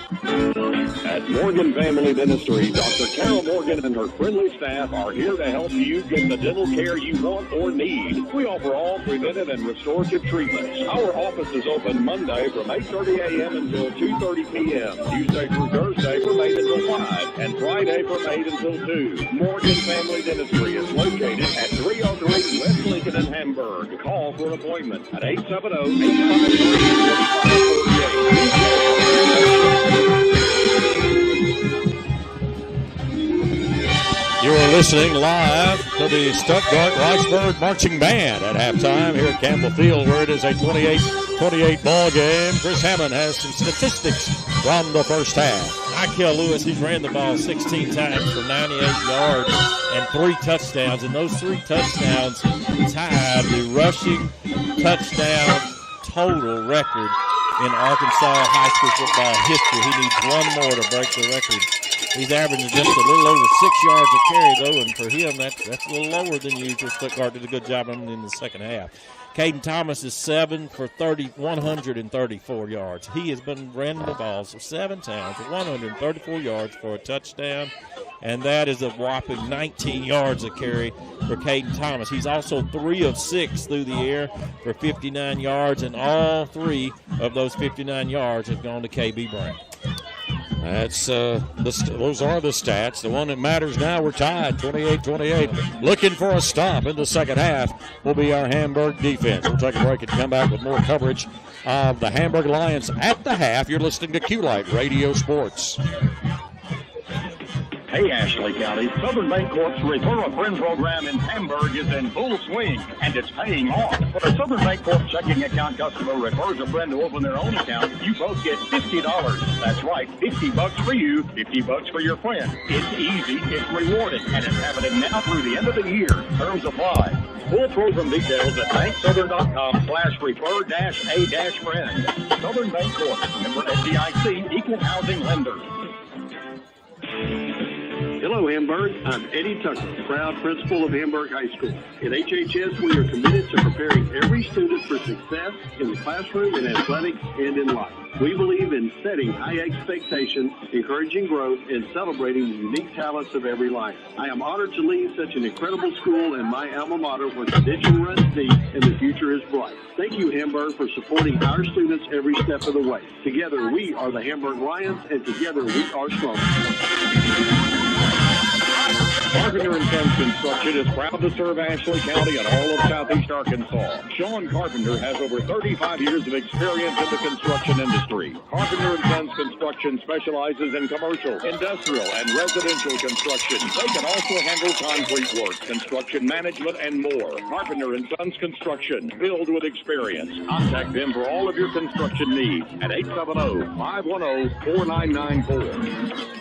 At Morgan Family Dentistry, Dr. Carol Morgan and her friendly staff are here to help you get the dental care you want or need. We offer all preventive and restorative treatments. Our office is open Monday from 8:30 a.m. until 2:30 p.m., Tuesday through Thursday from 8 until 5, and Friday from 8 until 2. Morgan Family Dentistry is located at 303 West Lincoln in Hamburg. Call for an appointment at 870-853-4548. You are listening live to the Stuttgart-Reichsburg Marching Band at halftime here at Campbell Field, where it is a 28-28 ball game. Chris Hammond has some statistics from the first half. Michael Lewis, he's ran the ball 16 times for 98 yards and 3 touchdowns, and those 3 touchdowns tied the rushing touchdown total record in Arkansas high school football history. He needs one more to break the record. He's averaging just a little over 6 yards a carry, though, and for him, that's a little lower than usual. Stuttgart did a good job on him in the second half. Caden Thomas is 7 for 134 yards. He has been running the ball 7 times for 134 yards for a touchdown, and that is a whopping 19 yards a carry for Caden Thomas. He's also 3 of 6 through the air for 59 yards, and all 3 of those 59 yards have gone to KB Brown. That's those are the stats. The one that matters now, we're tied 28-28. Looking for a stop in the second half will be our Hamburg defense. We'll take a break and come back with more coverage of the Hamburg Lions at the half. You're listening to Q-Light Radio Sports. Hey, Ashley County, Southern Bancorp's Refer a Friend program in Hamburg is in full swing, and it's paying off. When a Southern Bancorp checking account customer refers a friend to open their own account, you both get $50. That's right, $50 for you, $50 for your friend. It's easy, it's rewarding, and it's happening now through the end of the year. Terms apply. Full program details at banksouthern.com/refer-a-friend. Southern Bancorp, member FDIC, equal housing lender. Hello, Hamburg. I'm Eddie Tucker, proud principal of Hamburg High School. At HHS, we are committed to preparing every student for success in the classroom, in athletics, and in life. We believe in setting high expectations, encouraging growth, and celebrating the unique talents of every life. I am honored to lead such an incredible school and my alma mater where tradition runs deep and the future is bright. Thank you, Hamburg, for supporting our students every step of the way. Together, we are the Hamburg Lions, and together, we are strong. Carpenter & Sons Construction is proud to serve Ashley County and all of southeast Arkansas. Sean Carpenter has over 35 years of experience in the construction industry. Carpenter & Sons Construction specializes in commercial, industrial, and residential construction. They can also handle concrete work, construction management, and more. Carpenter & Sons Construction, build with experience. Contact them for all of your construction needs at 870-510-4994.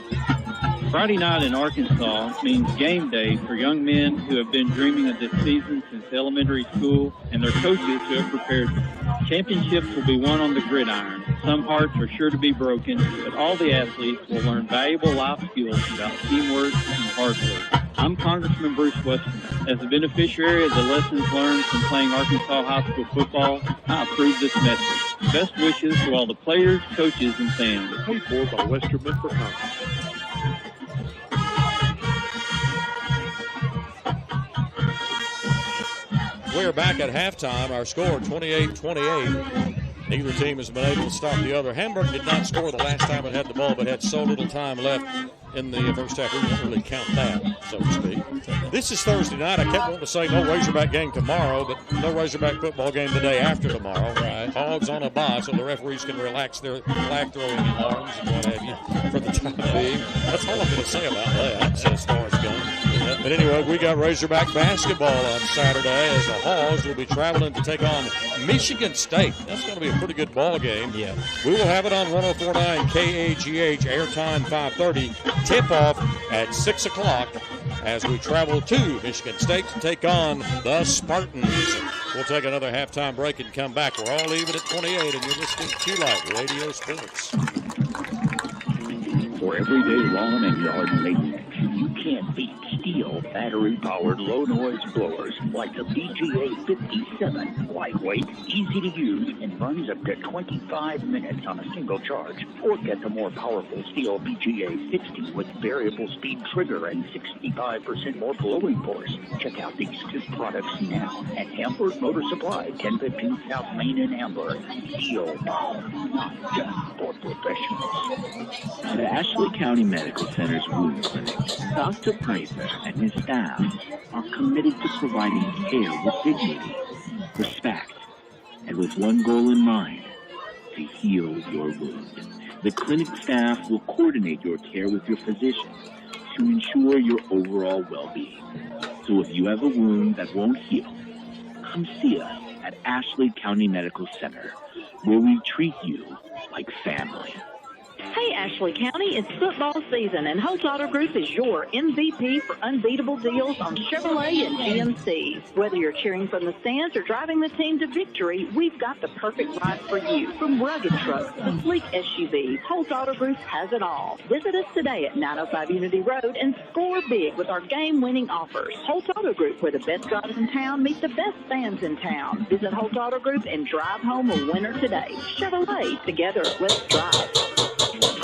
Friday night in Arkansas means game day for young men who have been dreaming of this season since elementary school and their coaches who have prepared them. Championships will be won on the gridiron. Some hearts are sure to be broken, but all the athletes will learn valuable life skills about teamwork and hard work. I'm Congressman Bruce Westerman. As a beneficiary of the lessons learned from playing Arkansas high school football, I approve this message. Best wishes to all the players, coaches, and fans. Paid for by Westerman for Congress. We're back at halftime. Our score 28-28. Neither team has been able to stop the other. Hamburg did not score the last time it had the ball, but had so little time left in the first half. We won't really count that, so to speak. This is Thursday night. I kept wanting to say no Razorback game tomorrow, but no Razorback football game the day after tomorrow. Right. Hogs on a bye, so the referees can relax their flag throwing arms and what have you for the time being. That's all I'm going to say about that, as far as goes. But anyway, we got Razorback basketball on Saturday as the Hogs will be traveling to take on Michigan State. That's going to be a pretty good ball game. Yeah. We will have it on 104.9 KAGH, airtime 5:30, tip-off at 6 o'clock as we travel to Michigan State to take on the Spartans. We'll take another halftime break and come back. We're all even at 28, and you're listening to Q-Light Radio Sports. For everyday lawn and yard maintenance, you can't beat Steel battery-powered low-noise blowers like the BGA 57. Lightweight, easy to use, and runs up to 25 minutes on a single charge. Or get the more powerful Steel BGA 60 with variable speed trigger and 65% more blowing force. Check out these two products now at Hamburg Motor Supply, 1015 South Main in Hamburg. Steel power, not just for professionals. The Ashley County Medical Center's wound clinic, Dr. Prather and his staff are committed to providing care with dignity, respect, and with one goal in mind, to heal your wound. The clinic staff will coordinate your care with your physician to ensure your overall well-being. So if you have a wound that won't heal, come see us at Ashley County Medical Center, where we treat you like family. Hey, Ashley County, it's football season, and Holtz Auto Group is your MVP for unbeatable deals on Chevrolet and GMCs. Whether you're cheering from the stands or driving the team to victory, we've got the perfect ride for you. From rugged trucks to sleek SUVs, Holtz Auto Group has it all. Visit us today at 905 Unity Road and score big with our game-winning offers. Holtz Auto Group, where the best drivers in town meet the best fans in town. Visit Holtz Auto Group and drive home a winner today. Chevrolet, together, let's drive.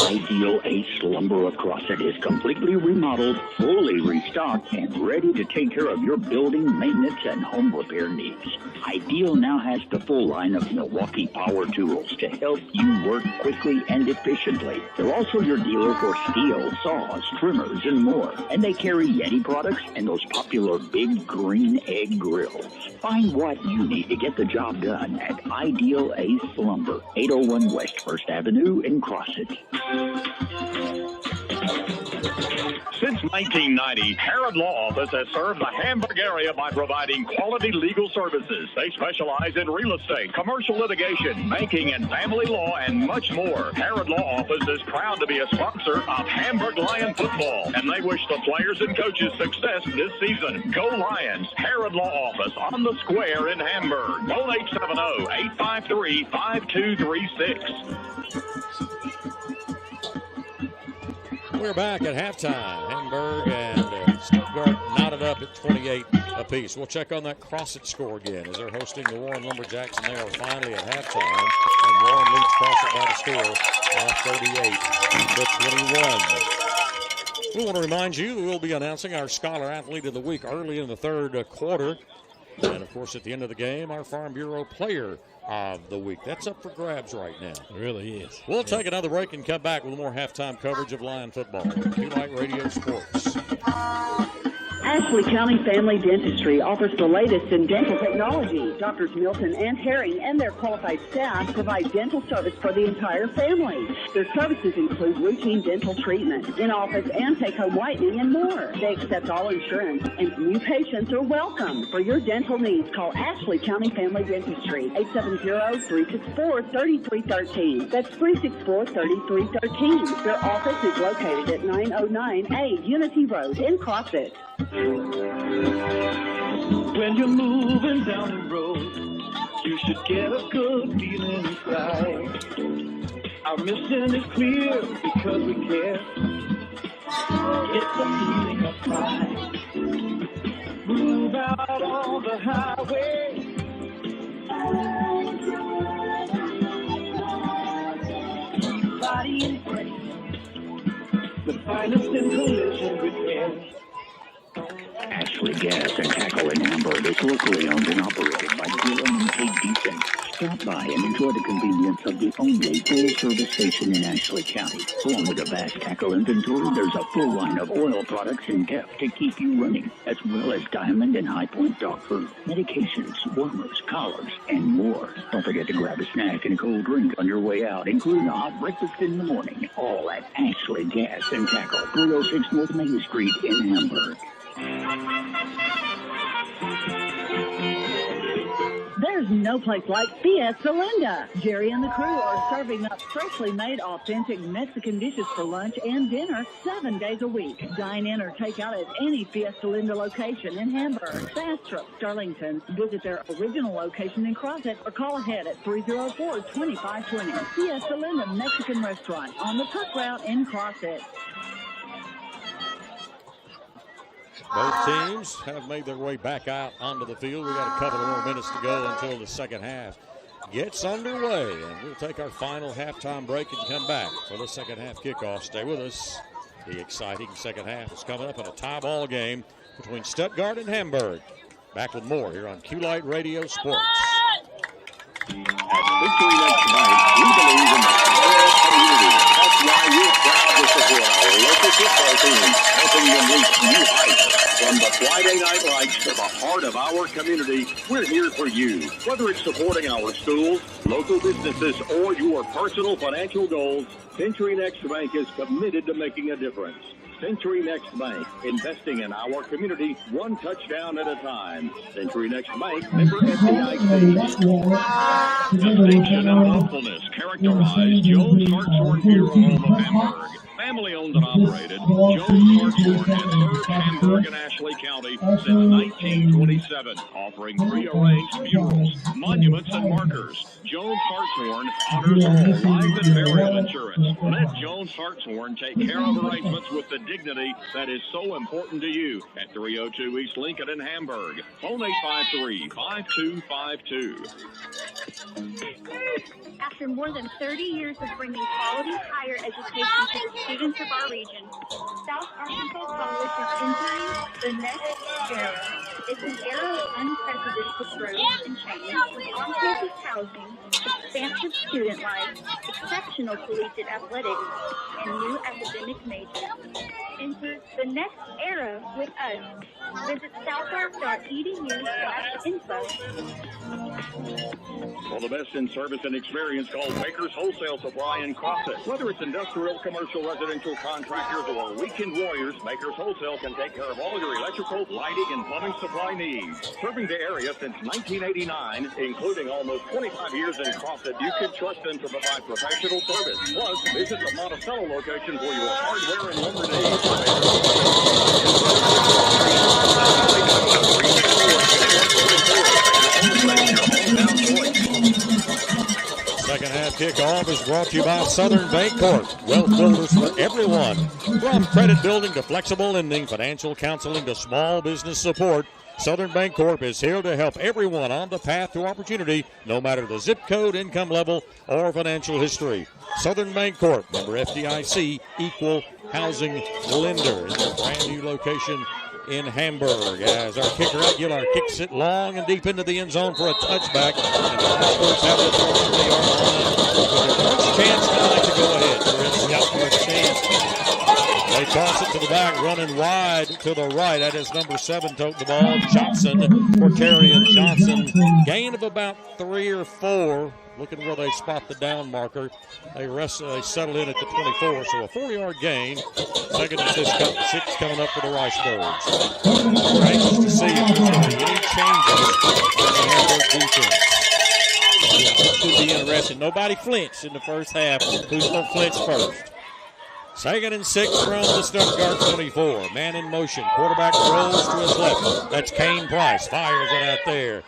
Ideal Ace Lumber of Crosset is completely remodeled, fully restocked, and ready to take care of your building, maintenance, and home repair needs. Ideal now has the full line of Milwaukee power tools to help you work quickly and efficiently. They're also your dealer for steel, saws, trimmers, and more. And they carry Yeti products and those popular big green egg grills. Find what you need to get the job done at Ideal Ace Lumber, 801 West 1st Avenue in Crosset. Since 1990, Harrod Law Office has served the Hamburg area by providing quality legal services. They specialize in real estate, commercial litigation, banking, and family law, and much more. Harrod Law Office is proud to be a sponsor of Hamburg Lion football, and they wish the players and coaches success this season. Go Lions! Harrod Law Office on the square in Hamburg. 1-870-853-5236. We're back at halftime. Hamburg and Stuttgart knotted up at 28 apiece. We'll check on that Crosset score again as they're hosting the Warren Lumberjacks, and they are finally at halftime. And Warren leads Crosset by the score of 38 to 21. We want to remind you that we'll be announcing our Scholar Athlete of the Week early in the third quarter. And, of course, at the end of the game, our Farm Bureau Player of the Week. That's up for grabs right now. It really is. We'll take another break and come back with more halftime coverage of Lion football. Q-Light Radio Sports. Ashley County Family Dentistry offers the latest in dental technology. Doctors Milton and Herring and their qualified staff provide dental service for the entire family. Their services include routine dental treatment, in-office and take-home whitening, and more. They accept all insurance, and new patients are welcome. For your dental needs, call Ashley County Family Dentistry, 870-364-3313. That's 364-3313. Their office is located at 909A Unity Road in Crosset. When you're moving down the road, you should get a good feeling inside. Our mission is clear because we care. It's a feeling of pride. Move out on the highway. Body and brain, the finest in collision repair. Ashley Gas and Tackle in Hamburg is locally owned and operated by Dylan and Kate Deason. Stop by and enjoy the convenience of the only full-service station in Ashley County. Along with a vast tackle inventory, there's a full line of oil products in depth to keep you running, as well as Diamond and High Point dog food, medications, warmers, collars, and more. Don't forget to grab a snack and a cold drink on your way out, including a hot breakfast in the morning. All at Ashley Gas and Tackle, 306 North Main Street in Hamburg. There's no place like Fiesta Linda. Jerry and the crew are serving up freshly made, authentic Mexican dishes for lunch and dinner 7 days a week. Dine in or take out at any Fiesta Linda location in Hamburg, Bastrop, Sterlington. Visit their original location in Crosset or call ahead at 304-2520. Fiesta Linda Mexican Restaurant on the Cook Route in Crosset. Both teams have made their way back out onto the field. We got a couple of more minutes to go until the second half gets underway. And we'll take our final halftime break and come back for the second half kickoff. Stay with us. The exciting second half is coming up in a tie ball game between Stuttgart and Hamburg. Back with more here on Q-Light Radio Sports. At Victory Next Night, we believe in the power of community. That's why we're proud to support our local football teams, helping them reach new heights. From the Friday Night Lights to the heart of our community, we're here for you. Whether it's supporting our schools, local businesses, or your personal financial goals, Century Next Bank is committed to making a difference. Century Next Bank, investing in our community one touchdown at a time. Century Next Bank, member FDIC. Distinction and thoughtfulness characterize Jones Hartshorn Funeral Home of Hamburg. Family owned and operated, Jones Hartshorn has served Hamburg and Ashley County since 1927, offering pre-arranged funerals, monuments, and markers. Jones Hartshorn honors all life and burial insurance. Let Jones Hartshorn take care of arrangements with the dignity that is so important to you at 302 East Lincoln in Hamburg. Phone 853-5252. After more than 30 years of bringing quality higher education to the students of our region, South Arkansas College is entering the next era. It's an era of unprecedented growth and change with on-campus housing, expansive student life, exceptional collegiate athletics, and new academic majors. Enter the next era with us. Visit southark.edu/info. Well, the best in service and experience, call Baker's Wholesale Supply in Crossett. Whether it's industrial, commercial, residential contractors, or weekend warriors, Baker's Wholesale can take care of all your electrical, lighting, and plumbing supply needs. Serving the area since 1989, including almost 25 years in Crossett, you can trust them to provide professional service. Plus, visit the Monticello location for your hardware and lumber needs. Second half kickoff is brought to you by Southern Bancorp. Wealth builders for everyone. From credit building to flexible lending, financial counseling to small business support, Southern Bancorp is here to help everyone on the path to opportunity, no matter the zip code, income level, or financial history. Southern Bancorp, member FDIC, equal housing lender. It's a brand new location in Hamburg as our kicker Aguilar kicks it long and deep into the end zone for a touchback. And the Experts have it at the 40-yard line with their first chance tonight to go ahead. First chance. They toss it to the back, running wide to the right. That is number 7 toting the ball. Johnson for Carrion Johnson. Gain of about 3 or 4. Looking where they spot the down marker. They settle in at the 24, so a 4-yard gain. Second and 6 coming up for the Ricebirds. We're anxious to see if there's going to be any changes in the Hamburg defense. It should be interesting. Nobody flinched in the first half. Who's going to flinch first? Second and 6 from the Stuttgart 24. Man in motion. Quarterback rolls to his left. That's Kane Price. Fires it out there.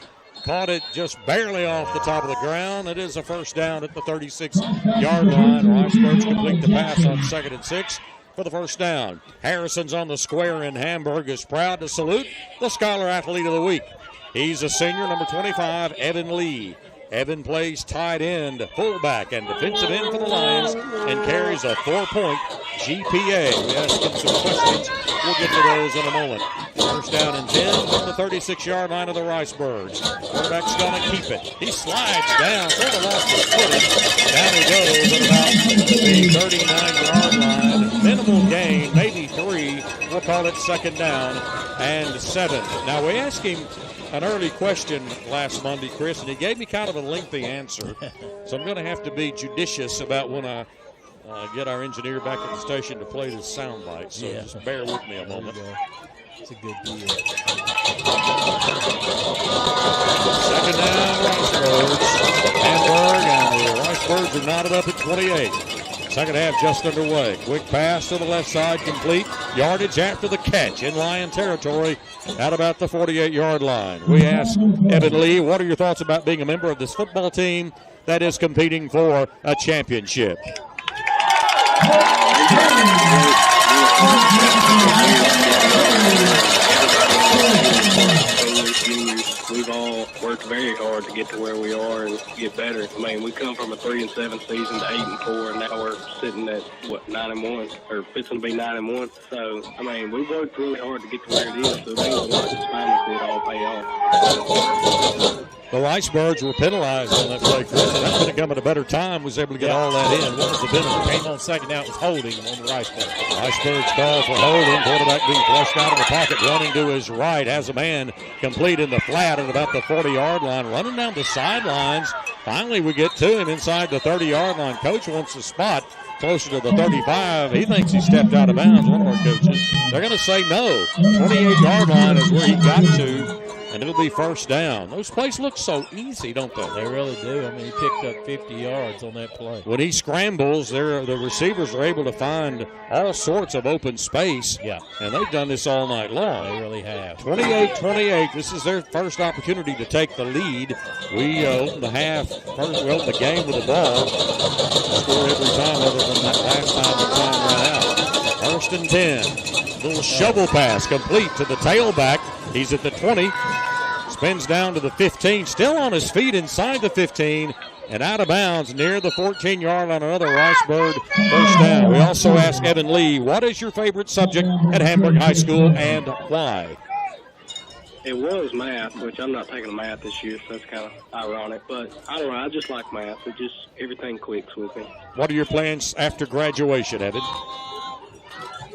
Caught it just barely off the top of the ground. It is a first down at the 36-yard line. Ricebirds complete the pass on second and 6 for the first down. Harrison's on the square in Hamburg is proud to salute the Scholar Athlete of the Week. He's a senior, number 25, Evan Lee. Evan plays tight end, fullback, and defensive end for the Lions and carries a 4-point GPA. We asked him some questions. We'll get to those in a moment. First down and 10 from the 36-yard line of the Ricebirds. Quarterback's going to keep it. He slides down, sort of lost his footing. Down he goes at about the 39-yard line. Minimal gain, maybe 3. We'll call it second down and 7. Now, we asked him an early question last Monday, Chris, and he gave me kind of a lengthy answer. So I'm going to have to be judicious about when I get our engineer back at the station to play this soundbite. So just bear with me a moment. It's a good deal. Second down, Ricebirds. Hamburg, and the Ricebirds are knotted up at 28. Second half just underway. Quick pass to the left side, complete. Yardage after the catch in Lion territory at about the 48-yard line. We asked Evan Lee, what are your thoughts about being a member of this football team that is competing for a championship? We've all worked very hard to get to where we are and get better. I mean, we come from a 3-7 season to 8-4, and now we're sitting at 9-1, or fixing to be 9-1. So, I mean, we worked really hard to get to where it is. So it means a lot to finally see it all pay off. The Ricebirds were penalized on that play, Chris. That could have come at a better time. Was able to get all that in. What was the penalty? Came on second out, was holding on the Ricebirds. Ricebirds call for holding. Quarterback being flushed out of the pocket, running to his right. Has a man complete in the flat at about the 40-yard line. Running down the sidelines. Finally, we get to him inside the 30-yard line. Coach wants a spot closer to the 35. He thinks he stepped out of bounds, one of our coaches. They're going to say no. 28-yard line is where he got to, and it'll be first down. Those plays look so easy, don't they? They really do. I mean, he picked up 50 yards on that play. When he scrambles, the receivers are able to find all sorts of open space. Yeah. And they've done this all night long. They really have. 28-28. This is their first opportunity to take the lead. We opened the game with the ball. Score every time other than that last time the time ran out. First and 10. Little shovel pass complete to the tailback. He's at the 20. Spins down to the 15. Still on his feet inside the 15. And out of bounds near the 14-yard line. Another Ricebird first down. We also asked Evan Lee, what is your favorite subject at Hamburg High School and why? It was math, which I'm not taking math this year, so that's kind of ironic. But I don't know, I just like math. It just, everything clicks with me. What are your plans after graduation, Evan?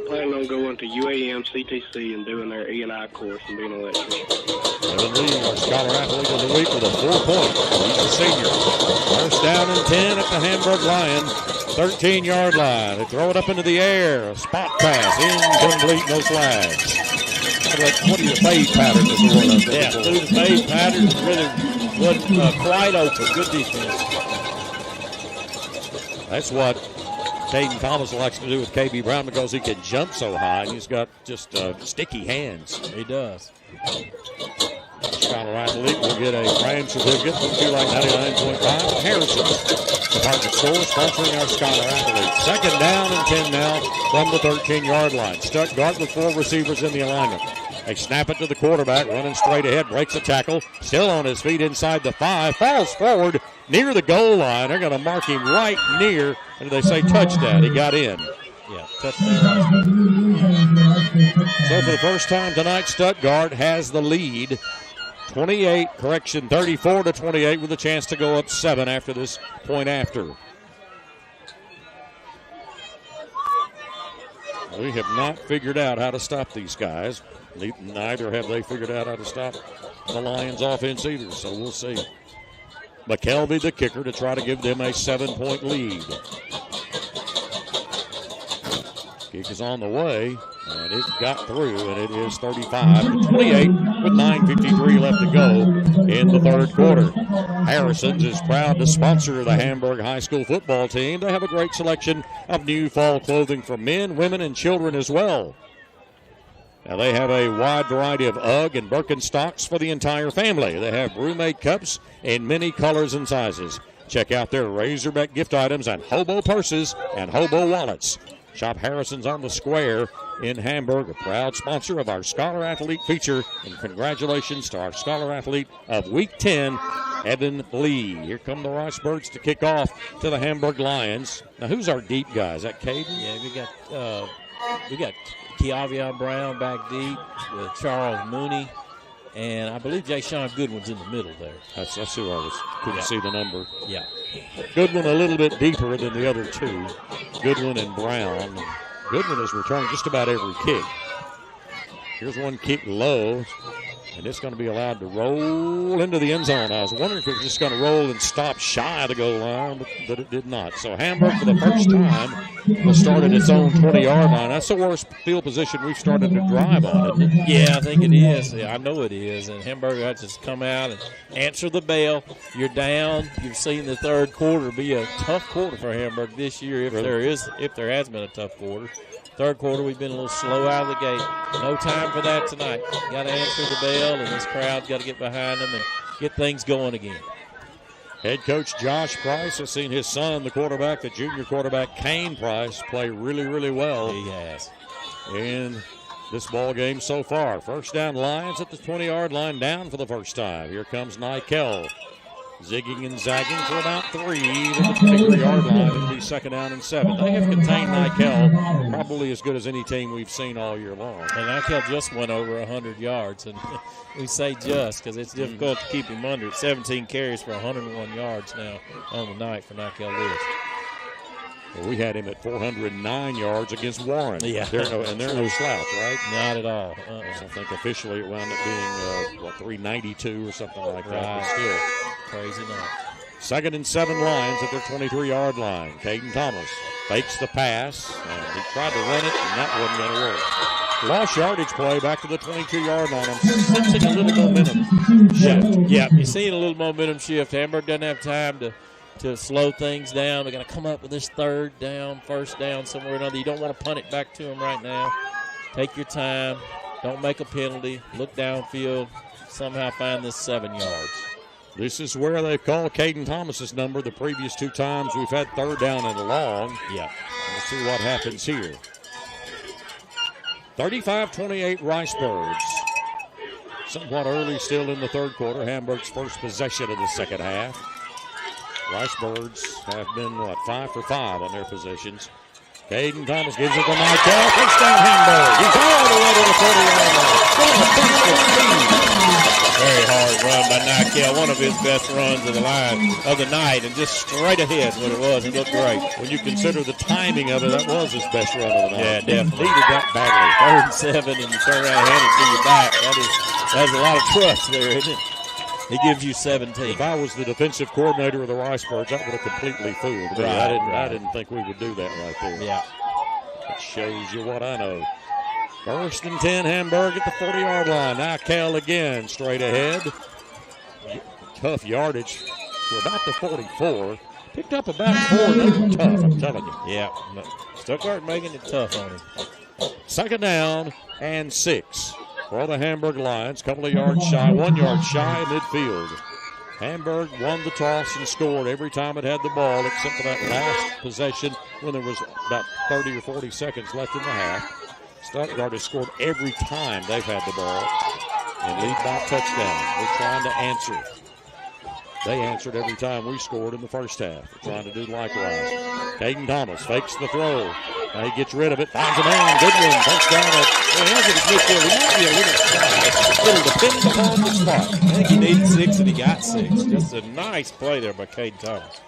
planning on going to UAM CTC and doing their E&I course and being an electrician. Evan Lee, our Scholar Athlete of the Week, with a 4-point. He's a senior. First down and 10 at the Hamburg Lion 13-yard line. They throw it up into the air. A spot pass. Incomplete, no flags. What do you fade pattern is the one? Yeah, through the fade pattern, really wasn't quite open. Good defense. That's what Caden Thomas likes to do with KB Brown because he can jump so high and he's got just sticky hands. He does. Scholar Athlete will get a brand certificate from Feel Like 99.5. Harrison, department store, sponsoring our Scholar Athletes. Second down and 10 now from the 13-yard line. Stuttgart with 4 receivers in the alignment. They snap it to the quarterback, running straight ahead, breaks a tackle, still on his feet inside the 5, falls forward near the goal line. They're going to mark him right near, and they say touchdown. He got in. Yeah, touchdown. So for the first time tonight, Stuttgart has the lead. 34-28 with a chance to go up 7 after this point after. We have not figured out how to stop these guys. Neither have they figured out how to stop the Lions offense either, so we'll see. McKelvey, the kicker, to try to give them a 7-point lead. Kick is on the way, and it got through, and it is 35-28 with 9:53 left to go in the third quarter. Harrison's is proud to sponsor the Hamburg High School football team. They have a great selection of new fall clothing for men, women, and children as well. Now they have a wide variety of UGG and Birkenstocks for the entire family. They have roommate cups in many colors and sizes. Check out their Razorback gift items and hobo purses and hobo wallets. Shop Harrison's on the Square in Hamburg, a proud sponsor of our Scholar Athlete feature. And congratulations to our Scholar Athlete of Week 10, Evan Lee. Here come the Ricebirds to kick off to the Hamburg Lions. Now, who's our deep guy? Is that Caden? Yeah, we got Keavion Brown back deep with Charles Mooney, and I believe Jay Sean Goodwin's in the middle there. That's who I couldn't see the number. Yeah. Goodwin a little bit deeper than the other two. Goodwin and Brown. Goodwin has returned just about every kick. Here's one kick low, and it's going to be allowed to roll into the end zone. I was wondering if it was just going to roll and stop shy of the goal line, but it did not. So Hamburg, for the first time, will start at its own 20-yard line. That's the worst field position we've started to drive on, isn't it? Yeah, I think it is. Yeah, I know it is. And Hamburg has to come out and answer the bell. You're down. You've seen the third quarter be a tough quarter for Hamburg this year, if there has been a tough quarter. Third quarter, we've been a little slow out of the gate. No time for that tonight. Got to answer the bell, and this crowd's got to get behind them and get things going again. Head coach Josh Price has seen his son, the quarterback, the junior quarterback, Kane Price, play really, really well. He has. In this ball game so far. First down, Lions at the 20-yard line, down for the first time. Here comes Nikel. Zigging and zagging for about 3 to the 23-yard line. It'll be second down and 7. They have contained Nikel probably as good as any team we've seen all year long. And Nikel just went over 100 yards. And we say just because it's difficult to keep him under. 17 carries for 101 yards now on the night for Nikel Lewis. Well, we had him at 409 yards against Warren. Yeah. They're no slouch, right? Not at all. So I think officially it wound up being, 392 or something like that. Right. But still. Crazy night. Second and 7 Lions at their 23-yard line. Caden Thomas fakes the pass, and he tried to run it, and that wasn't going to work. Lost yardage play back to the 22-yard line. I'm sensing a little momentum shift. Yeah, you're seeing a little momentum shift. Hamburg doesn't have time to slow things down. They're going to come up with this third down, first down somewhere or another. You don't want to punt it back to them right now. Take your time. Don't make a penalty. Look downfield. Somehow find this 7 yards. This is where they've called Caden Thomas's number the previous 2 times we've had third down and long. Yeah. We'll see what happens here. 35-28 Ricebirds. Somewhat early still in the third quarter. Hamburg's first possession of the second half. Ricebirds have been, 5 for 5 on their possessions. Caden Thomas gives it to Michael. Touchdown Hamburg. He's all the way to the 40-yard line. Very hard run by Nykel. One of his best runs of the night, and just straight ahead what it was. It looked great. When you consider the timing of it, that was his best run of the night. Yeah, definitely. Needed that badly. 3rd and 7, and you turn around and hand it to your back. That's a lot of trust there, isn't it? He gives you 17. If I was the defensive coordinator of the Ricebirds, that would have completely fooled me. I didn't think we would do that right there. Yeah. It shows you what I know. 1st and 10, Hamburg at the 40-yard line. Now Cal again, straight ahead. Tough yardage to about the 44. Picked up about 4. That's tough, I'm telling you. Yeah, Stuttgart making it tough on him. 2nd down and 6 for the Hamburg Lions. Couple of yards shy, 1 yard shy of midfield. Hamburg won the toss and scored every time it had the ball, except for that last possession when there was about 30 or 40 seconds left in the half. Stuttgart has scored every time they've had the ball and lead by touchdown. We're trying to answer. They answered every time we scored in the first half. We're trying to do likewise. Caden Thomas fakes the throw. Now he gets rid of it, finds a man. Good one. Touchdown at the midfield. He might be a little shy. It'll depend upon the spot. I think he needed 6 and he got 6. Just a nice play there by Caden Thomas.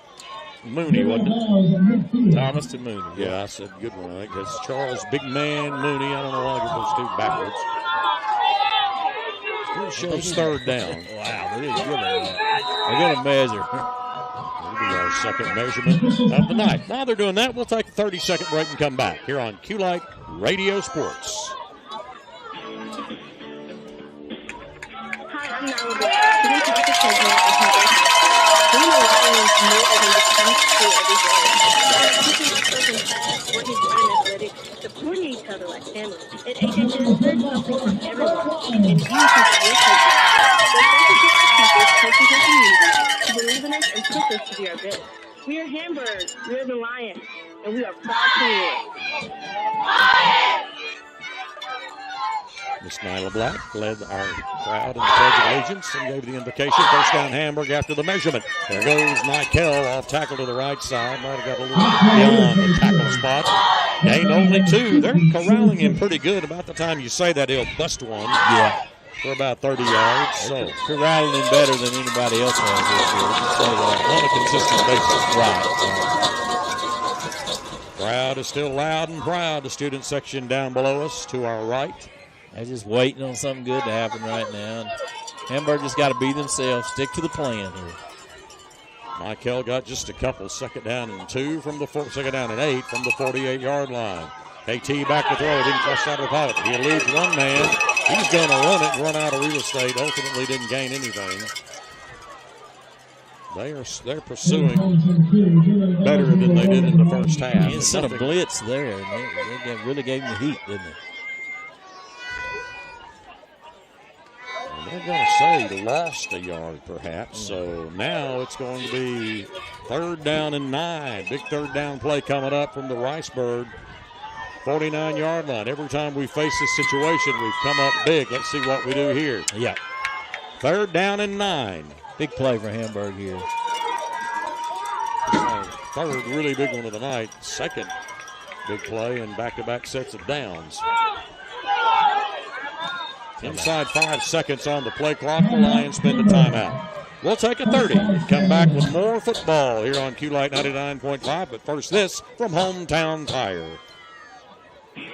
Mooney, wasn't it? Thomas to Mooney. Yeah, I said good one. I think that's Charles Big Man Mooney. I don't know why I get those two backwards. Still shows 3rd down. Wow, they didn't give it that. They're going to measure. That'll be our second measurement of the night. While they're doing that, we'll take a 30-second break and come back here on Q-Light Radio Sports. Hi, I'm Nala Black. Today, Dr. President of Hamburg. We know Lions more than the chance to do every day. Our teachers are fast, working hard and athletic, supporting each other like family. At HHS, there's something for everyone, and you can be your coaches. So thank you to our teachers, coaches, and community to believe in us and push us to be our best. We are Hamburg, we are the Lions, and we are proud to win. Miss Nyla Black led our crowd in the Pledge of Allegiance and gave the invocation. 1st down Hamburg after the measurement. There goes Nykel off tackle to the right side. Might have got a little beyond the tackle spot. Gained only 2. They're corralling him pretty good. About the time you say that, he'll bust one. Yeah. For about 30 yards. So corralling him better than anybody else has this year. Say that on a consistent basis. Right. Crowd is still loud and proud. The student section down below us to our right. They're just waiting on something good to happen right now. And Hamburg just got to be themselves, stick to the plan here. Michael got just a couple. 2nd down and 2 from the 2nd down and 8 from the 48-yard line. KT back to throw. Didn't cross out of the pocket. He eludes one man. He's going to run it, run out of real estate. Ultimately didn't gain anything. They're pursuing better than they did in the first half. He sent a blitz there. And they really gave him the heat, didn't they? They're going to say lost a yard, perhaps. So now it's going to be 3rd down and 9. Big 3rd down play coming up from the Ricebird 49-yard line. Every time we face this situation, we've come up big. Let's see what we do here. Yeah. 3rd down and 9. Big play for Hamburg here. 3rd really big one of the night. 2nd big play and back-to-back sets of downs. Inside 5 seconds on the play clock, the Lions spend a timeout. We'll take a 30 and come back with more football here on Q-Light 99.5. But first, this from Hometown Tire.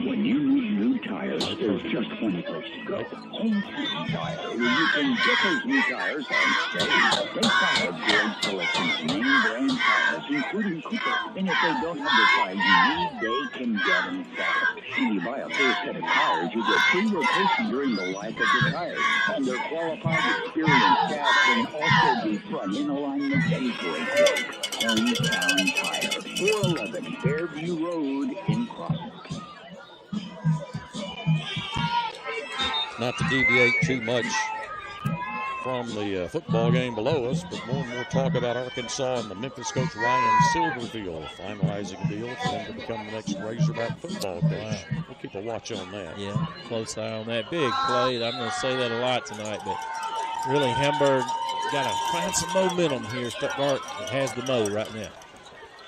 When you need new tires, there's just one place to go. Hometown Tire, where you can get those new tires and save. They carry a great selection of name brand tires, including Cooper. And if they don't have the tires you need, they can get them fast. When you buy a full set of tires, you get free rotation during the life of the tires. And their qualified, experienced staff can also be front in alignment and great work. Hometown Tire, 411 Fairview Road in Crossing. Not to deviate too much from the football game below us, but more and more talk about Arkansas and the Memphis coach Ryan Silverfield finalizing a deal for him to become the next Razorback football coach. Wow. We'll keep a watch on that. Yeah, close eye on that. Big play. I'm going to say that a lot tonight, but really Hamburg got to find some momentum here. Stuttgart has the mo right now.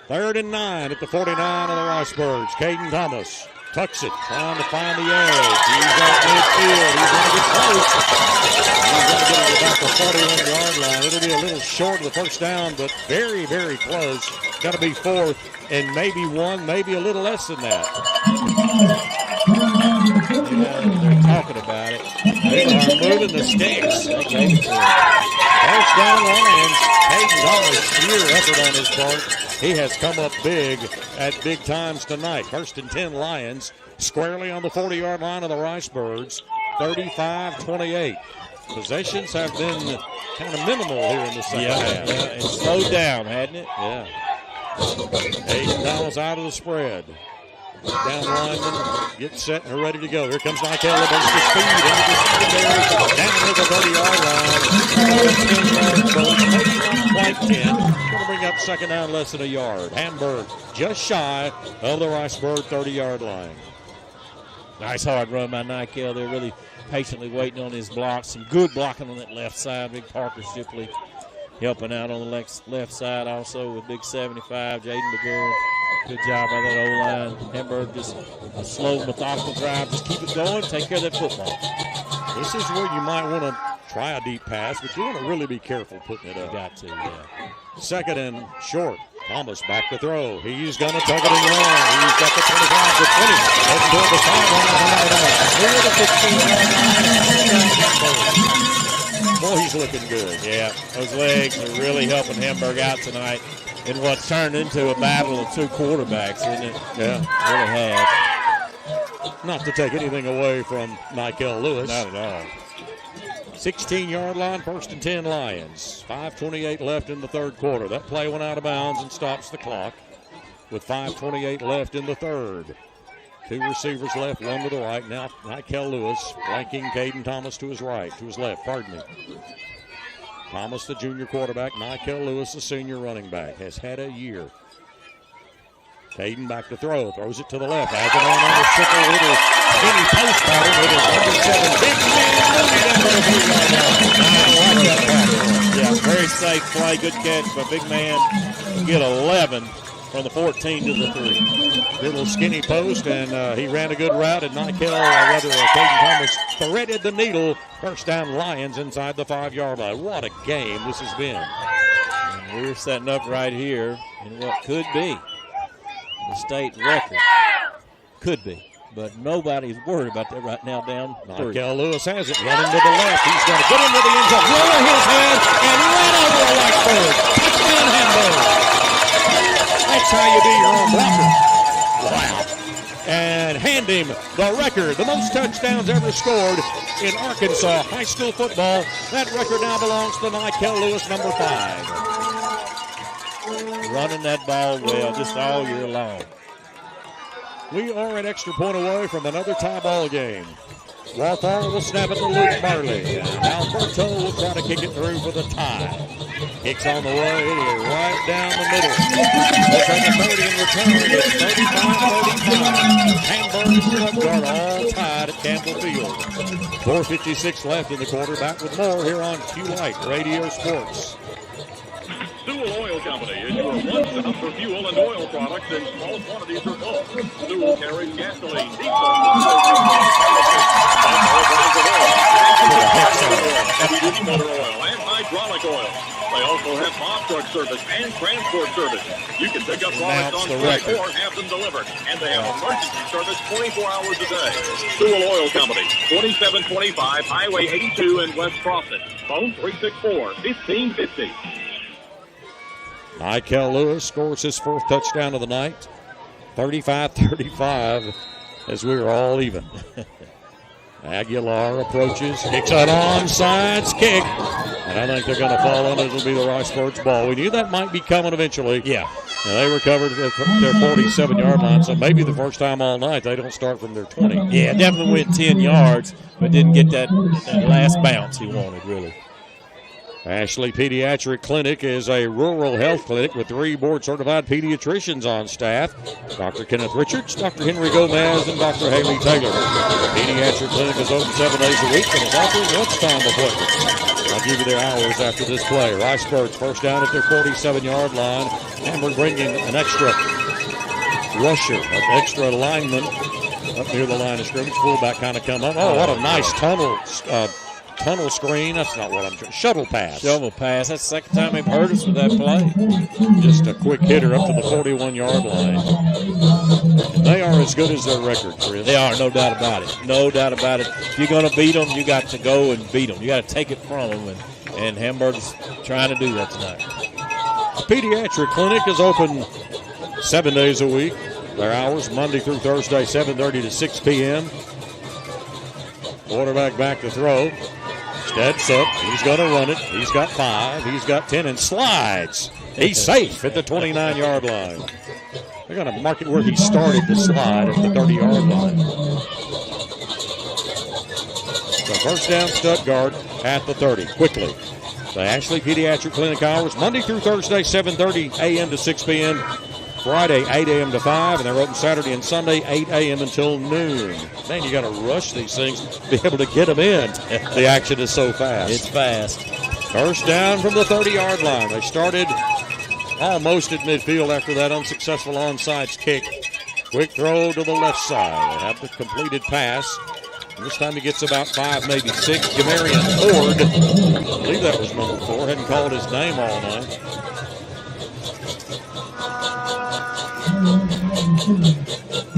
3rd and 9 at the 49 of the Ricebirds. Caden Thomas tucks it, trying to find the edge. He's at midfield. He's going to get close. He's going to get it about the 41-yard line. It'll be a little short of the first down, but very, very close. Got to be 4th and maybe 1, maybe a little less than that. They're talking about it. They are moving the sticks. First down Lions. Caden Thomas, sheer effort on his part. He has come up big at big times tonight. 1st and 10 Lions, squarely on the 40-yard line of the Ricebirds, 35-28. Possessions have been kind of minimal here in the second half. Yeah, it slowed down, hadn't it? Yeah. Caden Thomas out of the spread. Down lineman, get set and ready to go. Here comes Michael with the speed into the secondary, down to the 30-yard line. 10 yards, maybe not quite 10. Going to bring up second down less than a yard. Hamburg just shy of the Ricebird 30-yard line. Nice hard run by Nykel. They're really patiently waiting on his blocks. Some good blocking on that left side. Big Parker Shipley helping out on the left side also with big 75, Jaden McGurn. Good job by that O-line. Hamburg just a slow, methodical drive. Just keep it going. Take care of that football. This is where you might want to try a deep pass, but you want to really be careful putting it up. You got to, yeah. 2nd and short. Thomas back to throw. He's going to tug it and run. He's got the 25 to 20. Heading toward the sideline. Boy, he's looking good. Yeah, those legs are really helping Hamburg out tonight in what's turned into a battle of two quarterbacks, isn't it? Yeah. Really has. Not to take anything away from Nykel Lewis. Not at all. 16-yard line, 1st and 10 Lions. 5:28 left in the third quarter. That play went out of bounds and stops the clock with 5:28 left in the third. 2 receivers left, 1 to the right. Now Nykel Lewis flanking Caden Thomas to his right, to his left, pardon me. Thomas, the junior quarterback. Nykel Lewis, the senior running back, has had a year. Caden back to throw. Throws it to the left. Has it on a simple little skinny post pattern. It is number 7. Big man. Yeah, very safe play. Good catch by big man. Get 11 from the 14 to the 3. Little skinny post, and he ran a good route, and Caden Thomas threaded the needle. First down Lions inside the 5-yard line. What a game this has been. And we're setting up right here in what could be the state record. Could be. But nobody's worried about that right now down 3. Nykel Lewis has it, running to the left. He's going to get into the end zone, lower his head, and run over a Ricebird. Touchdown Hamburg. That's how you do your own blocker. Wow. And hand him the record, the most touchdowns ever scored in Arkansas high school football. That record now belongs to Nykel Lewis, number 5. Running that ball well just all year long. We are an extra point away from another tie ball game. Walthall will snap it to Luke Marley. Alberto will try to kick it through for the tie. Kicks on the way. It is right down the middle. We'll take a 30 in return. It's 35-35. Hamburg and Stuttgart all tied at Campbell Field. 4:56 left in the quarter. Back with more here on Q-Light Radio Sports. Sewell Oil Company is your one-stop for fuel and oil products in small quantities or bulk. Sewell carries gasoline, diesel, heavy-duty motor oil, and hydraulic oil. They also have pop truck service and transport service. You can pick up products on site or have them delivered. And they have emergency service 24 hours a day. Sewell Oil Company, 2725 Highway 82 in West Crossan. Phone 364-1550. Nykel Lewis scores his 4th touchdown of the night. 35-35 as we're all even. Aguilar approaches, kicks an onside kick. And I think they're going to fall on it. It'll be the Ricebirds' ball. We knew that might be coming eventually. Yeah. And they recovered at their 47-yard line, so maybe the first time all night they don't start from their 20. Yeah, definitely went 10 yards, but didn't get that last bounce he wanted, really. Ashley Pediatric Clinic is a rural health clinic with 3 board-certified pediatricians on staff. Dr. Kenneth Richards, Dr. Henry Gomez, and Dr. Haley Taylor. The Pediatric Clinic is open 7 days a week and is offering lunchtime appointments. I'll give you their hours after this play. Riceburg's first down at their 47-yard line. Hamburg bringing an extra rusher, an extra lineman up near the line of scrimmage. Fullback kind of come up. Oh, what a nice tunnel screen. That's not what I'm trying. Shovel pass. Shovel pass. That's the second time they've heard us with that play. Just a quick hitter up to the 41-yard line. And they are as good as their record, Chris. They are, no doubt about it. No doubt about it. If you're going to beat them, you got to go and beat them. You got to take it from them, and Hamburg's trying to do that tonight. The pediatric clinic is open 7 days a week. Their hours, Monday through Thursday, 7:30 to 6 p.m. Quarterback back to throw. Steps up. He's going to run it. He's got 5. He's got 10 and slides. He's safe at the 29-yard line. They're going to mark it where he started to slide at the 30-yard line. So first down, Stuttgart at the 30. Quickly. The Ashley Pediatric Clinic hours, Monday through Thursday, 7:30 a.m. to 6 p.m. Friday, 8 a.m. to 5, and they're open Saturday and Sunday, 8 a.m. until noon. Man, you got to rush these things to be able to get them in. The action is so fast. It's fast. First down from the 30-yard line. They started almost at midfield after that unsuccessful onside kick. Quick throw to the left side. They have the completed pass. And this time he gets about 5, maybe 6. Gamarian Ford, I believe that was number 4, hadn't called his name all night.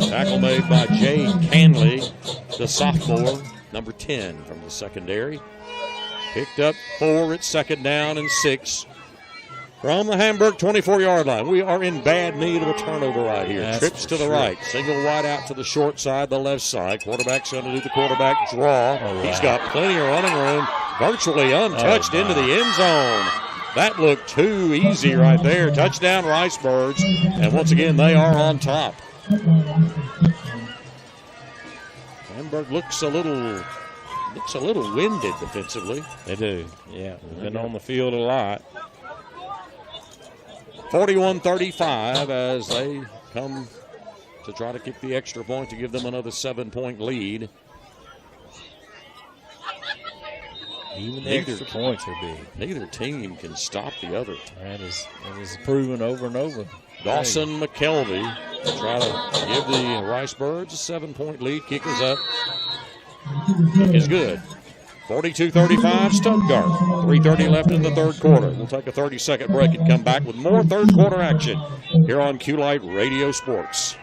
Tackle made by Jay Canley, the sophomore, number 10 from the secondary. Picked up 4 at second down and 6 from the Hamburg 24-yard line. We are in bad need of a turnover right here. That's Trips to the sure. right. Single wide out to the short side, the left side. Quarterback's going to do the quarterback draw. Wow. He's got plenty of running room. Virtually untouched into the end zone. That looked too easy right there. Touchdown, Ricebirds. And once again, they are on top. Hamburg looks a little winded defensively. They do, yeah. They've been on the field a lot. 41-35 as they come to try to kick the extra point to give them another 7-point lead. Even the extra points are big. Neither team can stop the other. That is proven over and over. Dawson McKelvey try to give the Ricebirds a 7-point lead. Kick is up. Kick is good. 42-35 Stuttgart. 3:30 left in the third quarter. We'll take a 30-second break and come back with more third quarter action here on Q-Lite Radio Sports.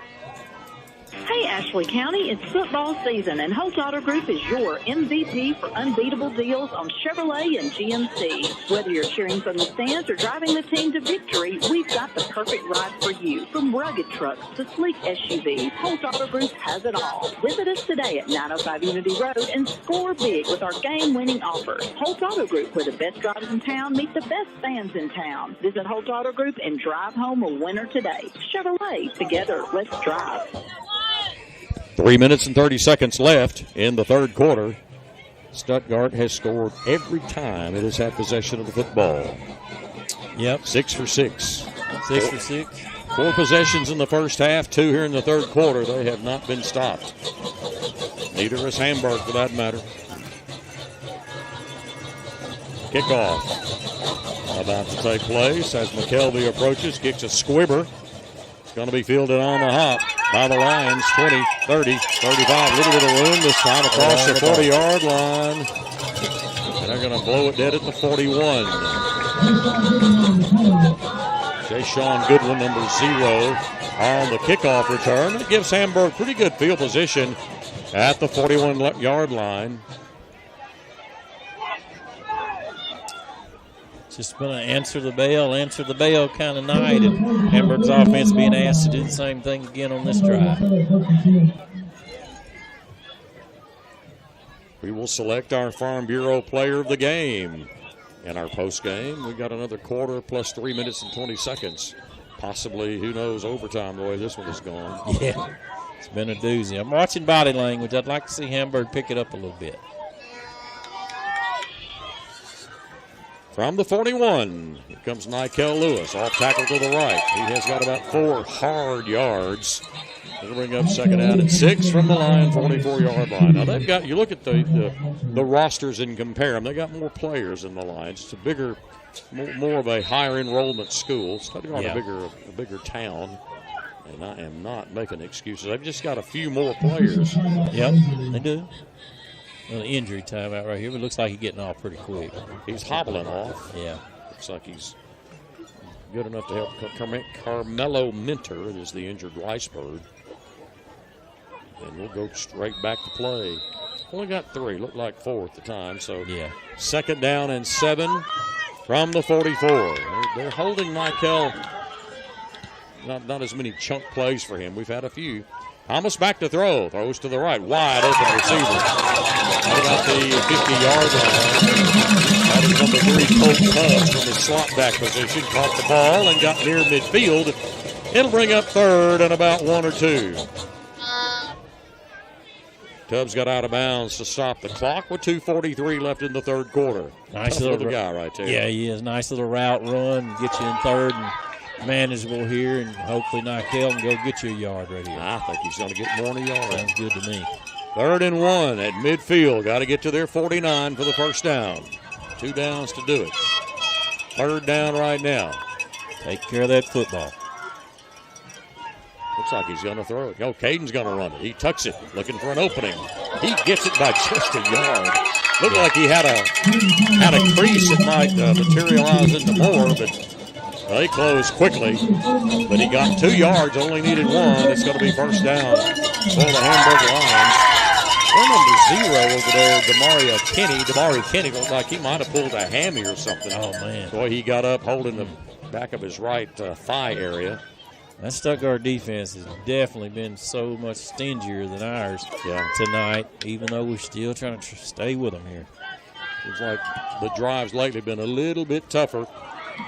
Hey, Ashley County, it's football season, and Holt Auto Group is your MVP for unbeatable deals on Chevrolet and GMC. Whether you're cheering from the stands or driving the team to victory, we've got the perfect ride for you. From rugged trucks to sleek SUVs, Holt Auto Group has it all. Visit us today at 905 Unity Road and score big with our game-winning offers. Holt Auto Group, where the best drivers in town meet the best fans in town. Visit Holt Auto Group and drive home a winner today. Chevrolet, together, let's drive. 3 minutes and 30 seconds left in the third quarter. Stuttgart has scored every time it has had possession of the football. Yep. 6 for 6. 6 for 6. 4 possessions in the first half, 2 here in the third quarter. They have not been stopped. Neither has Hamburg, for that matter. Kickoff about to take place as McKelvey approaches, kicks a squibber. It's going to be fielded on the hop by the Lions. 20, 30, 35. A little bit of room this time across the 40-yard line. And they're going to blow it dead at the 41. Jay-Sean Goodwin, number 0, on the kickoff return. It gives Hamburg pretty good field position at the 41-yard line. Just been an answer the bell kind of night, and Hamburg's offense being asked to do the same thing again on this drive. We will select our Farm Bureau player of the game. In our post game, we got another quarter plus 3 minutes and 20 seconds. Possibly, who knows, overtime the way this one is going. Yeah, it's been a doozy. I'm watching body language. I'd like to see Hamburg pick it up a little bit. From the 41, here comes Nikel Lewis, off tackle to the right. He has got about 4 hard yards. It'll bring up second down and 6 from the Lion 44-yard line. Now they've got, you look at the rosters and compare them, they got more players than the Lions. It's a bigger, more of a higher enrollment school. Stuttgart, a bigger town. And I am not making excuses. They've just got a few more players. Yep, they do. Well, injury time out right here, but it looks like he's getting off pretty quick. He's hobbling off. Yeah. Looks like he's good enough to help Carmelo Minter, is the injured Weisberg. And we'll go straight back to play. Only got 3, looked like 4 at the time. So second down and 7 from the 44. They're holding Michael. Not as many chunk plays for him. We've had a few. Thomas back to throw. Throws to the right. Wide open receiver. Right about the 50-yard line. That is number 3, Colt Tubbs from the slot back position. Caught the ball and got near midfield. It'll bring up third and about 1 or 2. Tubbs got out of bounds to stop the clock with 2:43 left in the third quarter. Nice little guy right there. Yeah, he is. Nice little route run. Get you in third and manageable here, and hopefully Nykel can go get you a yard right here. I think he's going to get more than a yard. Sounds good to me. 3rd and 1 at midfield. Got to get to their 49 for the first down. 2 downs to do it. 3rd down right now. Take care of that football. Looks like he's going to throw it. Caden's going to run it. He tucks it, looking for an opening. He gets it by just a yard. Looked like he had a crease that might materialize into more, but they closed quickly. But he got 2 yards, only needed 1. It's going to be first down for the Hamburg Lions. Their number 0 over there, Damari Kenny looked like he might have pulled a hammy or something. Oh, man. Boy, he got up holding the back of his right thigh area. That Stuttgart defense has definitely been so much stingier than ours tonight, even though we're still trying to stay with them here. Seems like the drives lately have been a little bit tougher.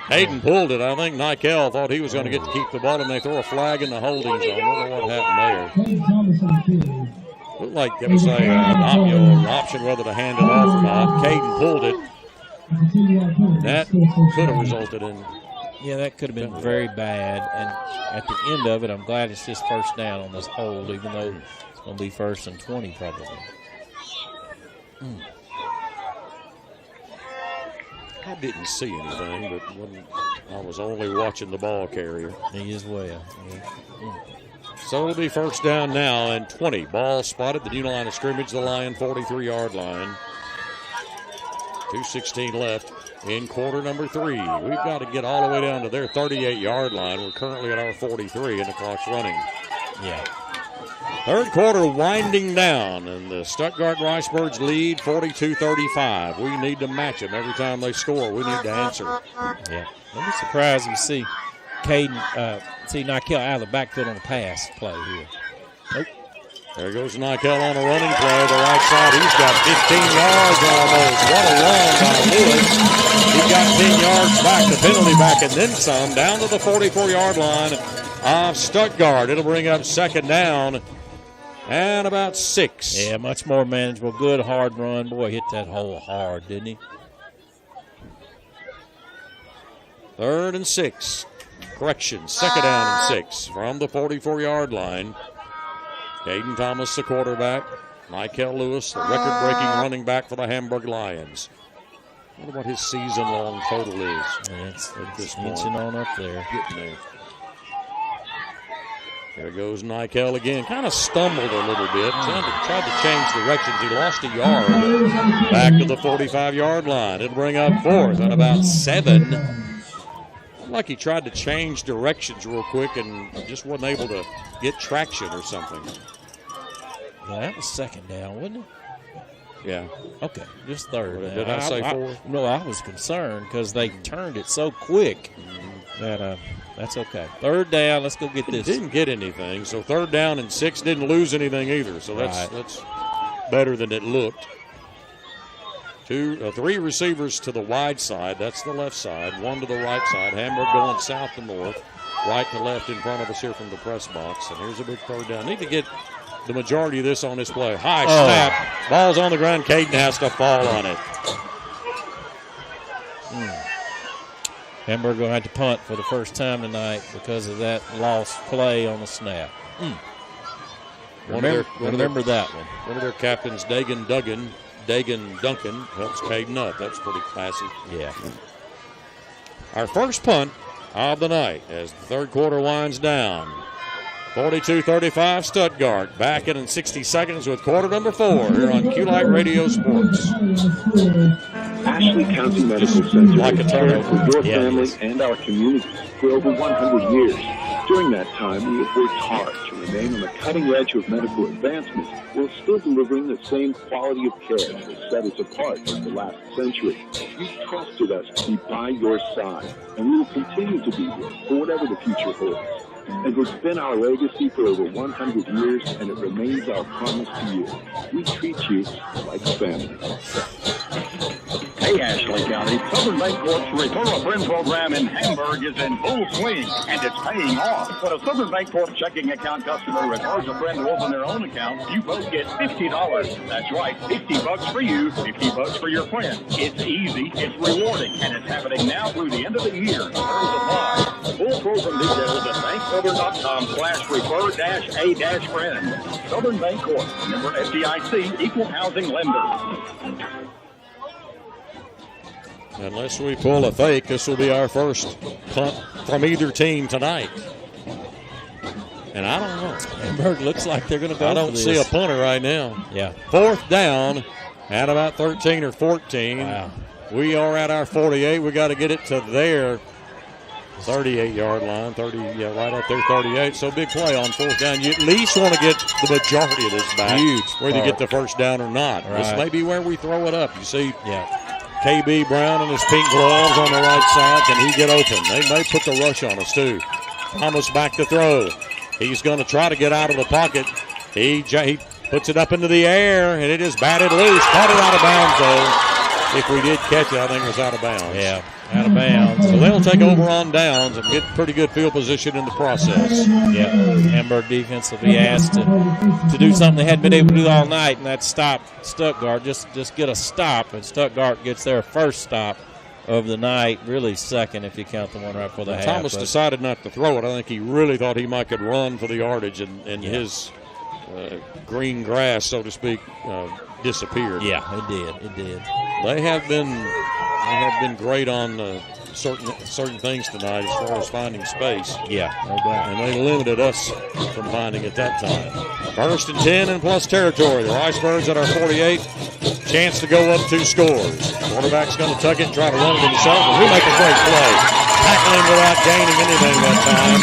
Hayden pulled it. I think Nykel thought he was going to get to keep the ball, and they throw a flag in the holding zone. I don't know what happened there. Looked like it was an option whether to hand it off or not. Caden pulled it. That could have resulted in... Yeah, that could have been very bad. And at the end of it, I'm glad it's just first down on this hold, even though it's going to be 1st and 20 probably. I didn't see anything, but when I was only watching the ball carrier. He is well. So it'll be first down now and 20. Ball spotted the new line of scrimmage, the Lion 43-yard line. 2:16 left in quarter number 3. We've got to get all the way down to their 38-yard line. We're currently at our 43, and the clock's running. Yeah. Third quarter winding down, and the Stuttgart Riceburgs lead 42-35. We need to match them every time they score. We need to answer. Yeah. Don't be surprised if you see Caden, Nykel out of the backfield on a pass play here. Nope. There goes Nykel on a running play. The right side, he's got 15 yards almost. What a run by Lewis. He got 10 yards back, the penalty back, and then some, down to the 44-yard line of Stuttgart. It'll bring up second down and about 6. Yeah, much more manageable. Good hard run. Boy, hit that hole hard, didn't he? 3rd and 6. Correction, second down and 6 from the 44-yard line. Caden Thomas, the quarterback. Nykel Lewis, the record-breaking running back for the Hamburg Lions. I wonder what his season-long total is. It's inching on up there. Getting there. There goes Nykel again. Kind of stumbled a little bit. Tried to change directions. He lost a yard. Back to the 45-yard line. It'll bring up 4th and about 7. Like he tried to change directions real quick and just wasn't able to get traction or something. Yeah, that was second down, wasn't it? Yeah. Okay, just third. Did I say 4th? No, I was concerned because they turned it so quick that that's okay. Third down, let's go get this. Didn't get anything, so 3rd down and 6, didn't lose anything either. So that's better than it looked. 3 receivers to the wide side. That's the left side. 1 to the right side. Hamburg going south to north. Right to left in front of us here from the press box. And here's a big 3rd down. Need to get the majority of this on this play. High snap. Ball's on the ground. Caden has to fall on it. Hamburg going to have to punt for the first time tonight because of that lost play on the snap. Remember that one. One of their captains, Dagan Duncan, helps Caden up. That's pretty classy. Yeah. Our first punt of the night as the third quarter winds down. 42-35 Stuttgart. Back in 60 seconds with quarter number 4 here on Q-Lite Radio Sports. Ashley County Medical Center like a cared for your Yeah, family and our community for over 100 years. During that time, we have worked hard to remain on the cutting edge of medical advancements while still delivering the same quality of care that set us apart over the last century. You trusted us to be by your side, and we will continue to be here for whatever the future holds. As it's been our legacy for over 100 years, and it remains our promise to you. We treat you like family. Hey, Ashley County, Southern Bancorp's Refer a Friend program in Hamburg is in full swing, and it's paying off. When a Southern Bancorp checking account customer refers a friend to open their own account, you both get $50. That's right, $50 for you, $50 for your friend. It's easy, it's rewarding, and it's happening now through the end of the year. Terms apply. Full program details at banksouthern.com/refer-a-friend. Southern Bancorp, member FDIC, equal housing lender. Unless we pull a fake, this will be our first punt from either team tonight. And I don't know. Hamburg looks like they're going to go I don't see a punter right now. Yeah. Fourth down at about 13 or 14. Wow. We are at our 48. We got to get it to their 38-yard line. Right up there, 38. So big play on fourth down. You at least want to get the majority of this back. Huge. Whether you get the first down or not. Right. This may be where we throw it up. You see. Yeah. KB Brown and his pink gloves on the right side. Can he get open? They may put the rush on us, too. Thomas back to throw. He's going to try to get out of the pocket. He puts it up into the air, and it is batted loose. Caught it out of bounds, though. If we did catch it, I think it was out of bounds. Yeah, out of bounds. So they'll take over on downs and get pretty good field position in the process. Yeah, Hamburg defense will be asked to do something they hadn't been able to do all night, and that's stop Stuttgart. Just get a stop, and Stuttgart gets their first stop of the night, really second if you count the one right before the half. Thomas decided not to throw it. I think he really thought he might could run for the yardage, and his green grass, so to speak, disappeared. Yeah, it did. They have been great on certain things tonight as far as finding space. Yeah, no doubt. And they limited us from finding it that time. First and 10 in plus territory. The Icebergs at our 48. Chance to go up 2 scores. Quarterback's going to tuck it and try to run it himself, and we make a great play. Tackling without gaining anything that time.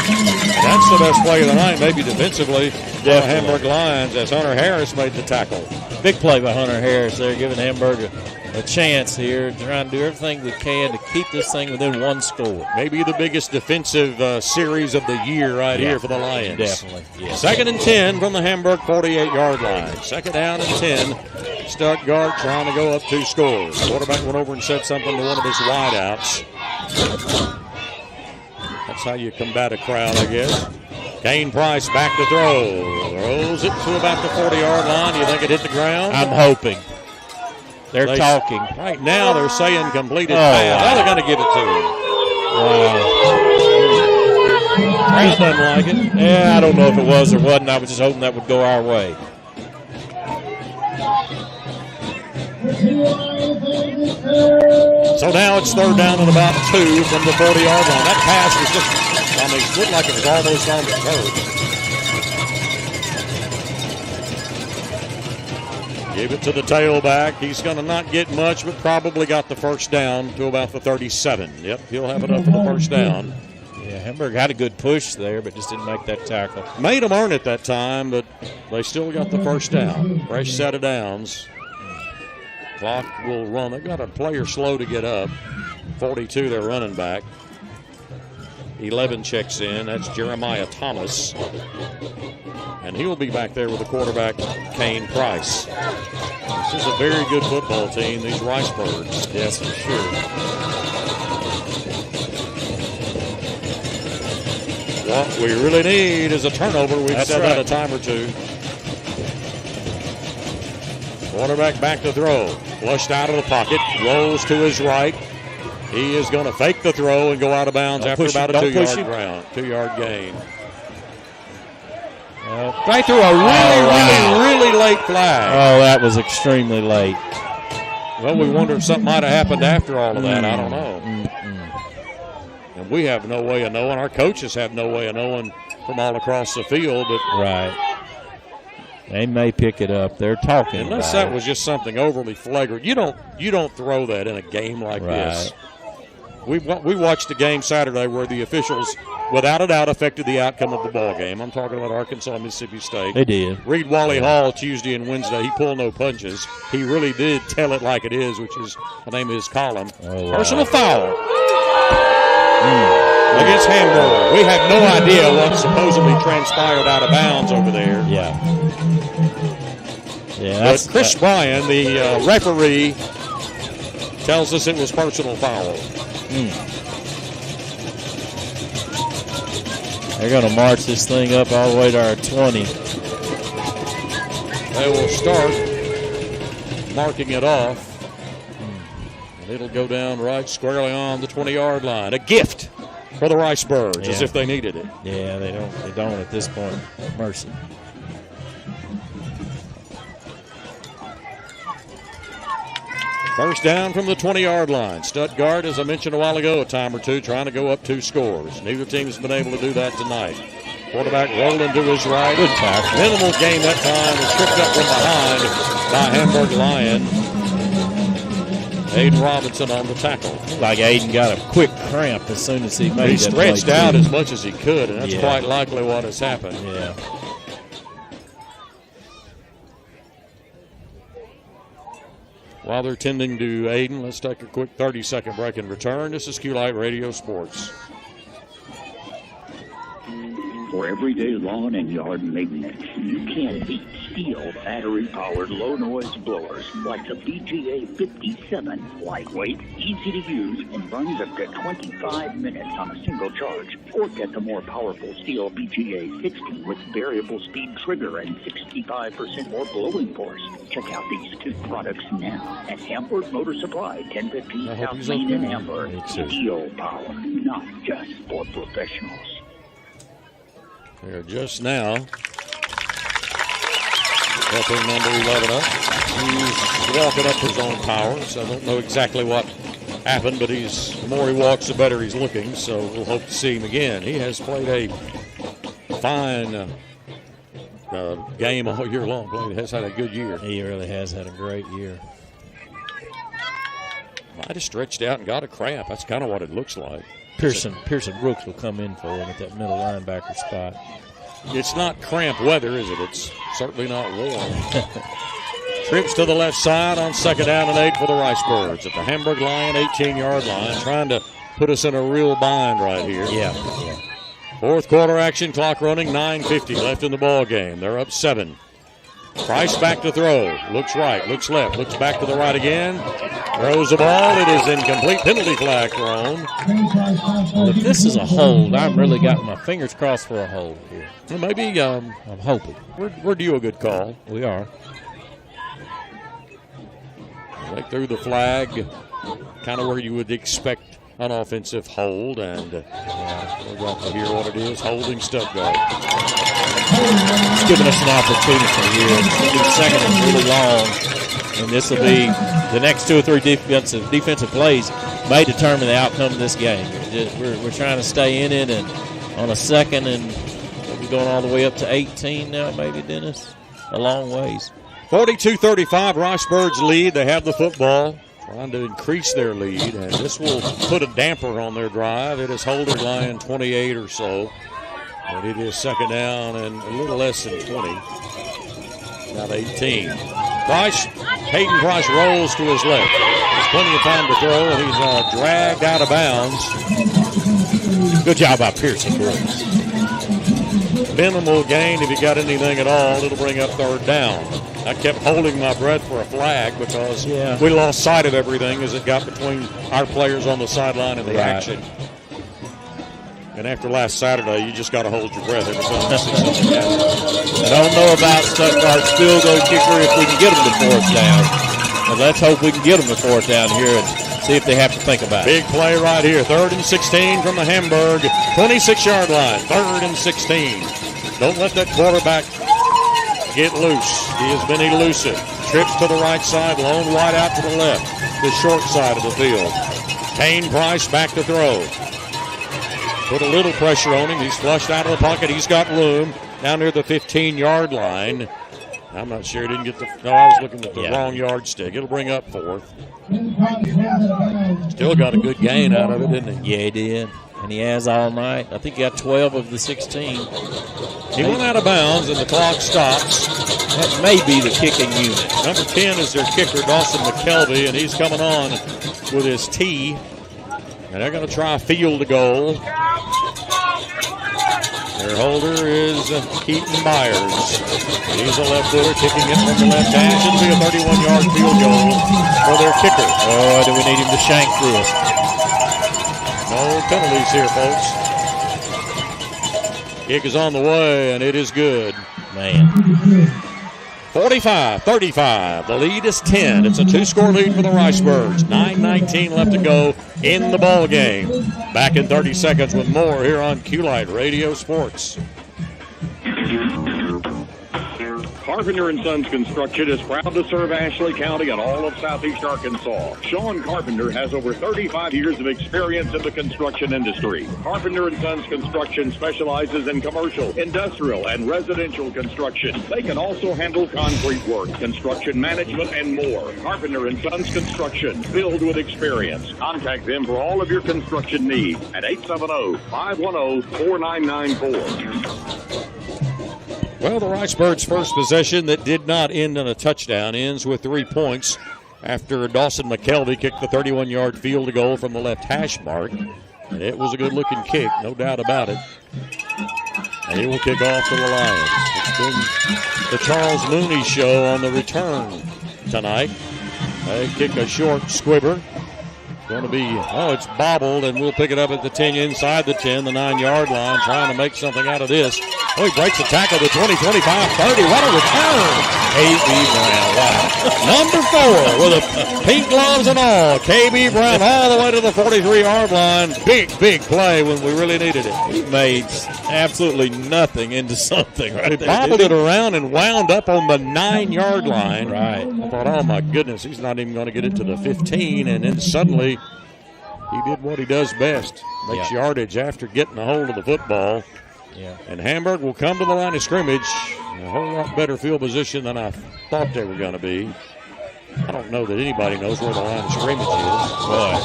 That's the best play of the night, maybe defensively, for the Hamburg Lions, as Hunter Harris made the tackle. Big play by Hunter Harris there, giving Hamburg a chance here, trying to do everything we can to keep this thing within 1 score. Maybe the biggest defensive series of the year here for the Lions. Definitely. Yeah. Second and 10 from the Hamburg 48-yard line. Second down and 10. Stuttgart trying to go up 2 scores. Quarterback went over and said something to one of his wideouts. That's how you combat a crowd, I guess. Kane Price back to throw. Throws it to about the 40-yard line. Do you think it hit the ground? I'm hoping. They're talking. Right now they're saying completed pass. Now they're going to give it to him. Wow. Crowd doesn't like it. Yeah, I don't know if it was or wasn't. I was just hoping that would go our way. So now it's third down and about 2 from the 40-yard line. That pass was just, it looked like it was almost on the curve. Give it to the tailback. He's going to not get much, but probably got the first down to about the 37. Yep, he'll have enough for the first down. Yeah, Hamburg had a good push there, but just didn't make that tackle. Made them earn it that time, but they still got the first down. Fresh set of downs. Clock will run. They've got a player slow to get up. 42, their running back. 11 checks in. That's Jeremiah Thomas. And he'll be back there with the quarterback, Kane Price. This is a very good football team, these Ricebirds. Yes, for sure. What we really need is a turnover. We've said that a time or two. Quarterback back to throw. Flushed out of the pocket. Rolls to his right. He is going to fake the throw and go out of bounds after about a 2-yard gain. They threw a really late flag. Oh, that was extremely late. Well, we wonder if something might have happened after all of that. I don't know. And we have no way of knowing. Our coaches have no way of knowing from all across the field. But right. They may pick it up. They're talking. Unless that was just something overly flagrant. You don't throw that in a game like this. We watched a game Saturday where the officials, without a doubt, affected the outcome of the ball game. I'm talking about Arkansas, Mississippi State. They did. Reed Wally Hall Tuesday and Wednesday. He pulled no punches. He really did tell it like it is, which is the name of his column. Personal foul against Hamburg. We have no idea what supposedly transpired out of bounds over there. Yeah. But Chris Bryan, the referee, tells us it was personal foul. They're going to march this thing up all the way to our 20. They will start marking it off. And it'll go down right squarely on the 20-yard line. A gift for the Ricebirds, as if they needed it. Yeah, they don't at this point. Mercy. First down from the 20-yard line. Stuttgart, as I mentioned a while ago, a time or two, trying to go up 2 scores. Neither team has been able to do that tonight. Quarterback rolling to his right. Good tackle. Minimal gain that time. Was tripped up from behind by Hamburg Lion. Aiden Robinson on the tackle. Like Aiden got a quick cramp as soon as he made He stretched out as much as he could, and that's Yeah. quite likely what has happened. Yeah. While they're tending to Aiden, let's take a quick 30-second break and return. This is Q-Lite Radio Sports. For everyday lawn and yard maintenance, you can't beat Steel battery-powered low-noise blowers like the BGA 57. Lightweight, easy to use, and runs up to 25 minutes on a single charge. Or get the more powerful Steel BGA 60 with variable speed trigger and 65% more blowing force. Check out these 2 products now at Hamburg Motor Supply, 1015 South Main in Hamburg. Steel power, not just for professionals. They're just now helping number 11 up. He's walking up his own power, so I don't know exactly what happened, but the more he walks, the better he's looking, so we'll hope to see him again. He has played a fine game all year long. He has had a good year. He really has had a great year. Might have stretched out and got a cramp. That's kind of what it looks like. Pearson Brooks will come in for him at that middle linebacker spot. It's not cramp weather, is it? It's certainly not warm. Trips to the left side on 2nd down and 8 for the Ricebirds at the Hamburg Lion 18-yard line, trying to put us in a real bind right here. Yeah. Fourth quarter action, clock running, 9:50 left in the ball game. They're up 7. Price back to throw. Looks right, looks left, looks back to the right again. Throws the ball. It is incomplete. Penalty flag thrown. Well, if this is a hold, I've really got my fingers crossed for a hold here. Well, maybe I'm hoping. We're due a good call. We are. They threw the flag kind of where you would expect an offensive hold, and we're about to hear what it is. Holding Stuttgart. It's giving us an opportunity here. The second is really long, and this will be the next 2 or 3 defensive plays may determine the outcome of this game. We're trying to stay in it, and on a second, and we're going all the way up to 18 now, maybe, Dennis. A long ways. 42-35, Ricebirds lead. They have the football, trying to increase their lead, and this will put a damper on their drive. It is Hamburg Lion 28 or so, but it is 2nd down and a little less than 20, about 18. Hayden Price rolls to his left. There's plenty of time to throw, and he's dragged out of bounds. Good job by Pearson Brooks. Minimal gain if you got anything at all. It'll bring up 3rd down. I kept holding my breath for a flag because we lost sight of everything as it got between our players on the sideline and the action. And after last Saturday, you just got to hold your breath every time you see something happen. I don't know about Stuttgart's field goal kicker if we can get them to 4th down. But let's hope we can get them to 4th down here and see if they have to think about it. Big play right here. 3rd and 16 from the Hamburg 26-yard line. 3rd and 16. Don't let that quarterback get loose. He has been elusive. Trips to the right side, lone wide out to the left, the short side of the field. Kane Price back to throw. Put a little pressure on him. He's flushed out of the pocket. He's got room down near the 15-yard line. I'm not sure he didn't get the. No, I was looking at the wrong yardstick. It'll bring up 4th. Still got a good gain out of it, didn't he? Yeah, he did. And he has all night. I think he got 12 of the 16. He went out of bounds, and the clock stops. That may be the kicking unit. Number 10 is their kicker, Dawson McKelvey, and he's coming on with his tee. And they're going to try field goal. Their holder is Keaton Myers. He's a left footer, kicking it from the left hash. It'll be a 31-yard field goal for their kicker. Oh, do we need him to shank this? No penalties here, folks. Kick is on the way, and it is good. Man. 45-35. The lead is 10. It's a 2-score lead for the Ricebirds. 9:19 left to go in the ball game. Back in 30 seconds with more here on Q-Lite Radio Sports. Carpenter & Sons Construction is proud to serve Ashley County and all of southeast Arkansas. Sean Carpenter has over 35 years of experience in the construction industry. Carpenter & Sons Construction specializes in commercial, industrial, and residential construction. They can also handle concrete work, construction management, and more. Carpenter & Sons Construction, filled with experience. Contact them for all of your construction needs at 870-510-4994. Well, the Ricebirds' first possession that did not end in a touchdown ends with 3 points after Dawson McKelvey kicked the 31-yard field goal from the left hash mark. And it was a good-looking kick, no doubt about it. And he will kick off to the Lions. It's been the Charles Mooney show on the return tonight. They kick a short squibber. Going to be, it's bobbled, and we'll pick it up at the 10, inside the 10, the 9-yard line, trying to make something out of this. Oh, he breaks the tackle, the 20, 25, 30. What a return. KB Brown, wow. Number 4 with a pink gloves and all. KB Brown all the way to the 43-yard line. Big play when we really needed it. He made absolutely nothing into something right He there. bobbled it around and wound up on the 9-yard line. Right. I thought, oh, my goodness, he's not even going to get it to the 15, and then suddenly he did what he does best, makes yardage after getting a hold of the football. Yeah. And Hamburg will come to the line of scrimmage in a whole lot better field position than I thought they were going to be. I don't know that anybody knows where the line of scrimmage is. Boy,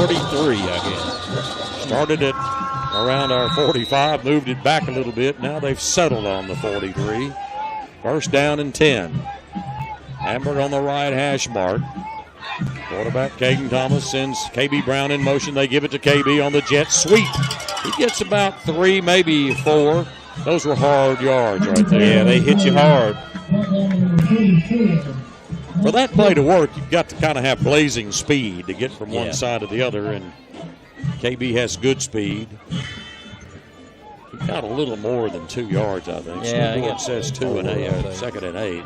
43, I guess. Started it around our 45, moved it back a little bit. Now they've settled on the 43. First down and 10. Hamburg on the right hash mark. Quarterback Caden Thomas sends KB Brown in motion. They give it to KB on the jet sweep. He gets about 3, maybe 4. Those were hard yards right there. Yeah, they hit you hard. For that play to work, you've got to kind of have blazing speed to get from one side to the other, and KB has good speed. He got a little more than 2 yards, I think. Yeah, it says 2 and 8, second and 8.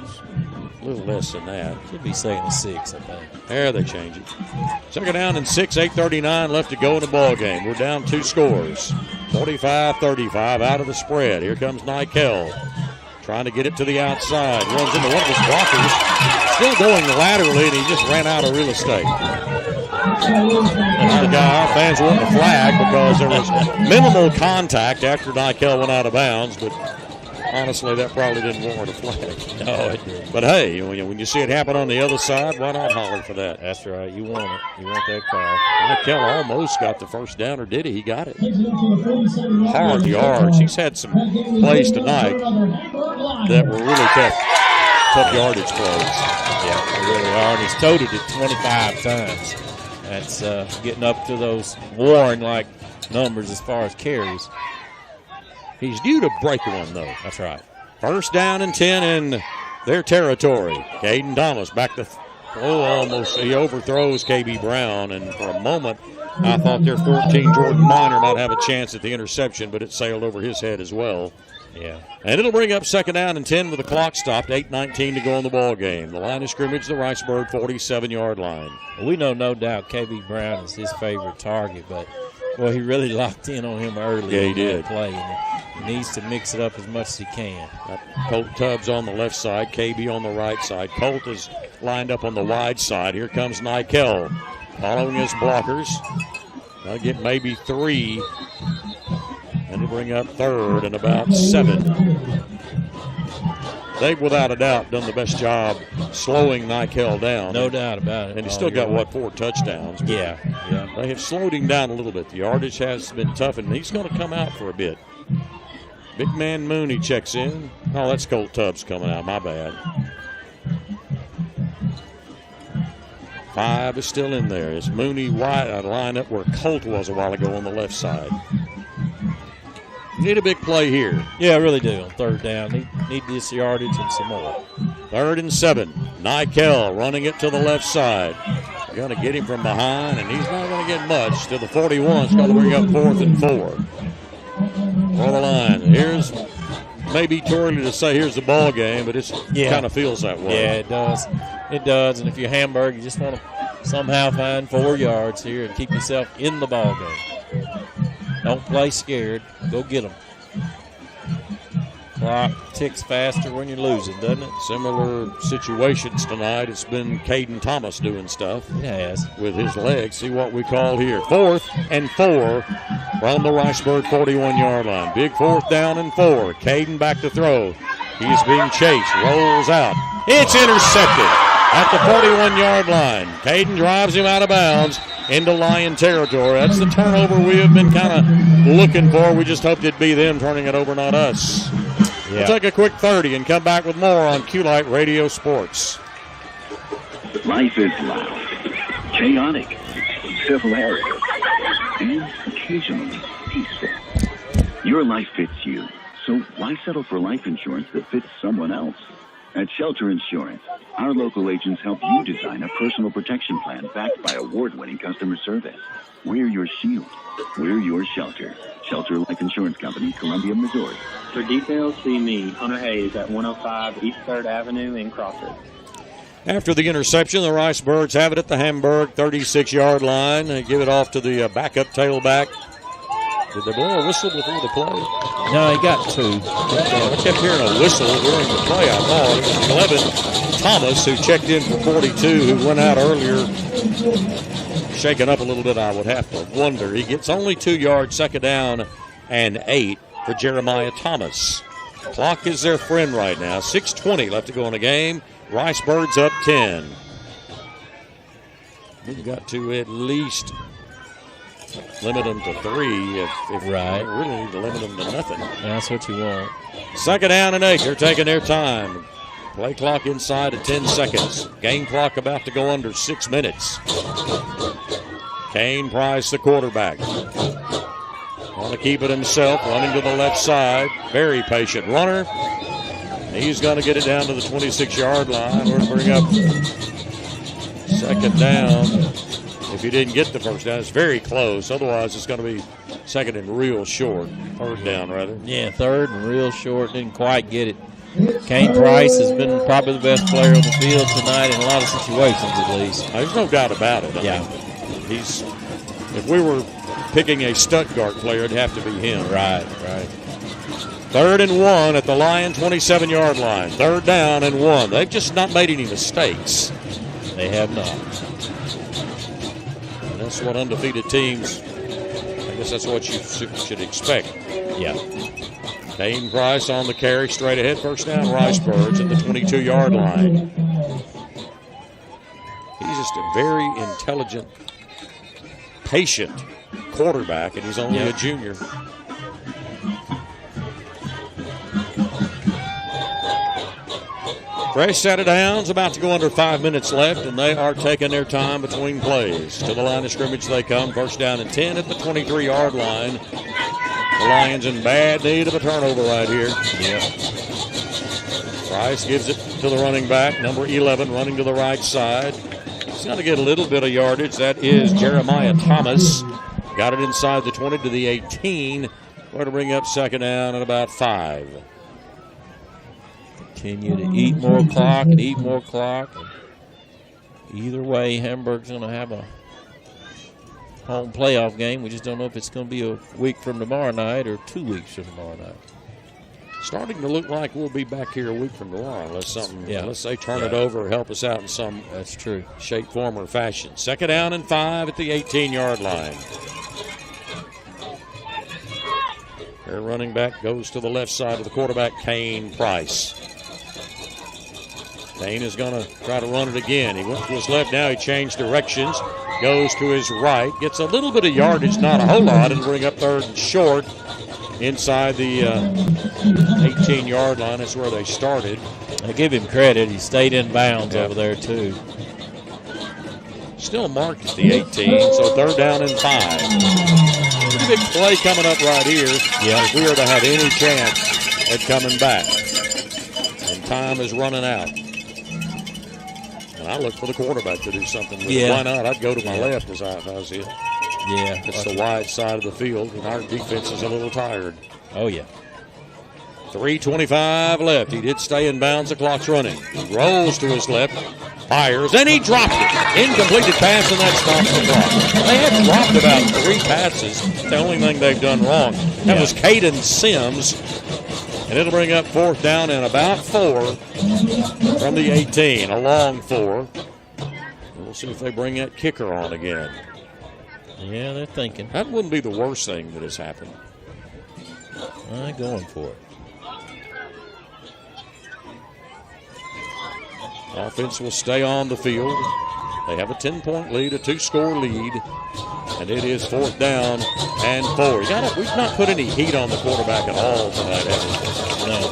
A little less than that. Should be second and 6, I think. There, they change it. Second down and 6, 8:39 left to go in the ball game. We're down 2 scores. 45-35 out of the spread. Here comes Nikel. Trying to get it to the outside. Runs into one of his blockers. Still going laterally, and he just ran out of real estate. Our fans want a flag because there was minimal contact after Nikel went out of bounds, but honestly, that probably didn't warrant a flag. No, it didn't. But hey, when you see it happen on the other side, why not holler for that? That's right. You want it. You want that call. Nikel almost got the first down, or did he? He got it. Hard yards. He's had some plays tonight that were really tough yardage plays. Yeah, they really are. And he's toted it 25 times. That's getting up to those Warren-like numbers as far as carries. He's due to break one, though. That's right. First down and 10 in their territory. Caden Thomas back to almost. He overthrows KB Brown, and for a moment I thought their 14, Jordan Minor, might have a chance at the interception, but it sailed over his head as well. Yeah. And it'll bring up second down and 10 with the clock stopped. 8:19 to go in the ball game. The line of scrimmage, the Ricebird 47-yard line. We know no doubt KB Brown is his favorite target, but Well, he really locked in on him early. Yeah, he in did. That play, and he needs to mix it up as much as he can. Colt Tubbs on the left side, KB on the right side. Colt is lined up on the wide side. Here comes Nikel following his blockers. That'll get maybe 3. And to bring up third and about 7. They've, without a doubt, done the best job slowing Nikel down. No doubt about it. And he's still got, 4 touchdowns? Yeah. They have slowed him down a little bit. The yardage has been tough, and he's going to come out for a bit. Big man Mooney checks in. Oh, that's Colt Tubbs coming out. My bad. 5 is still in there. It's Mooney wide line up where Colt was a while ago on the left side. Need a big play here. Yeah, I really do on third down. Need this yardage and some more. 3rd and 7. Nikel running it to the left side. Going to get him from behind, and he's not going to get much. To the 41. It's going to bring up 4th and 4. For the line. Here's maybe too early to say here's the ball game, but it kind of feels that way. Yeah, it does. It does. And if you're Hamburg, you just want to somehow find 4 yards here and keep yourself in the ball game. Don't play scared. Go get them. Clock ticks faster when you're losing, doesn't it? Similar situations tonight. It's been Caden Thomas doing stuff. It has. With his legs. See what we call here. 4th and 4 from the Riceburg 41-yard line. Big 4th down and 4. Caden back to throw. He's being chased. Rolls out. It's intercepted at the 41-yard line. Caden drives him out of bounds into Lion territory. That's the turnover we have been kind of looking for. We just hoped it'd be them turning it over, not us. Yeah. We'll take a quick 30 and come back with more on Q-Lite Radio Sports. Life is loud, chaotic, hilarious, and occasionally peaceful. Your life fits you, so why settle for life insurance that fits someone else? At Shelter Insurance, our local agents help you design a personal protection plan backed by award-winning customer service. We're your shield. We're your shelter. Shelter Life Insurance Company, Columbia, Missouri. For details, see me, Hunter Hayes, at 105 East 3rd Avenue in Crawford. After the interception, the Ricebirds have it at the Hamburg 36-yard line. They give it off to the backup tailback. Did they blow a whistle before the play? No, he got 2. I kept hearing a whistle during the play, I thought. It was Clevin Thomas, who checked in for 42, who went out earlier. Shaken up a little bit, I would have to wonder. He gets only 2 yards, 2nd down and 8 for Jeremiah Thomas. Clock is their friend right now. 6:20 left to go in the game. Ricebirds up 10. We've got to at least limit them to 3 if right. We really need to limit them to nothing. That's what you want. 2nd down and 8. They're taking their time. Play clock inside of 10 seconds. Game clock about to go under 6 minutes. Kane Price, the quarterback. Want to keep it himself, running to the left side. Very patient runner. He's going to get it down to the 26-yard line. We're going to bring up 2nd down. If he didn't get the 1st down, it's very close. Otherwise, it's going to be 2nd and real short. 3rd down, rather. Yeah, 3rd and real short. Didn't quite get it. Kane Price has been probably the best player on the field tonight in a lot of situations, at least. There's no doubt about it. I mean, if we were picking a Stuttgart player, it'd have to be him. Right. 3rd and 1 at the Lion 27-yard line. 3rd down and 1. They've just not made any mistakes. They have not. And that's what undefeated teams, I guess that's what you should expect. Yeah. Kane Price on the carry, straight ahead. 1st down, Ricebirds at the 22-yard line. He's just a very intelligent, patient quarterback, and he's only a junior. Fresh set of downs, about to go under 5 minutes left, and they are taking their time between plays. To the line of scrimmage they come. 1st down and 10 at the 23-yard line. The Lions in bad need of a turnover right here. Price gives it to the running back, number 11, running to the right side. He's going to get a little bit of yardage. That is Jeremiah Thomas. Got it inside the 20 to the 18. We're going to bring up 2nd down at about 5. Continue to eat more clock and eat more clock. Either way, Hamburg's going to have a home playoff game. We just don't know if it's going to be a week from tomorrow night or 2 weeks from tomorrow night. Starting to look like we'll be back here a week from tomorrow unless they turn it over or help us out in some shape, form, or fashion. 2nd down and 5 at the 18-yard line. Their running back goes to the left side of the quarterback, Kane Price. Kane is going to try to run it again. He went to his left, now he changed directions, goes to his right, gets a little bit of yardage, not a whole lot, and bring up 3rd and short inside the 18-yard line. That's where they started. I give him credit. He stayed in bounds over there, too. Still marked at the 18, so 3rd down and 5. Pretty big play coming up right here. If we are to have any chance at coming back. And time is running out. And I look for the quarterback to do something with it. Why not? I'd go to my left if I was it. Yeah. It's the wide side of the field, and our defense is a little tired. Oh, yeah. 3:25 left. He did stay in bounds. The clock's running. He rolls to his left, fires, and he dropped it. Incompleted pass, and that stops the clock. They have dropped about 3 passes. The only thing they've done wrong. That was Caden Sims, and it'll bring up 4th down and about 4 from the 18, a long 4. We'll see if they bring that kicker on again. Yeah, they're thinking. That wouldn't be the worst thing that has happened. They're going for it. Offense will stay on the field. They have a 10-point lead, a 2-score lead, and it is 4th down and 4. We've not put any heat on the quarterback at all tonight, have we? No.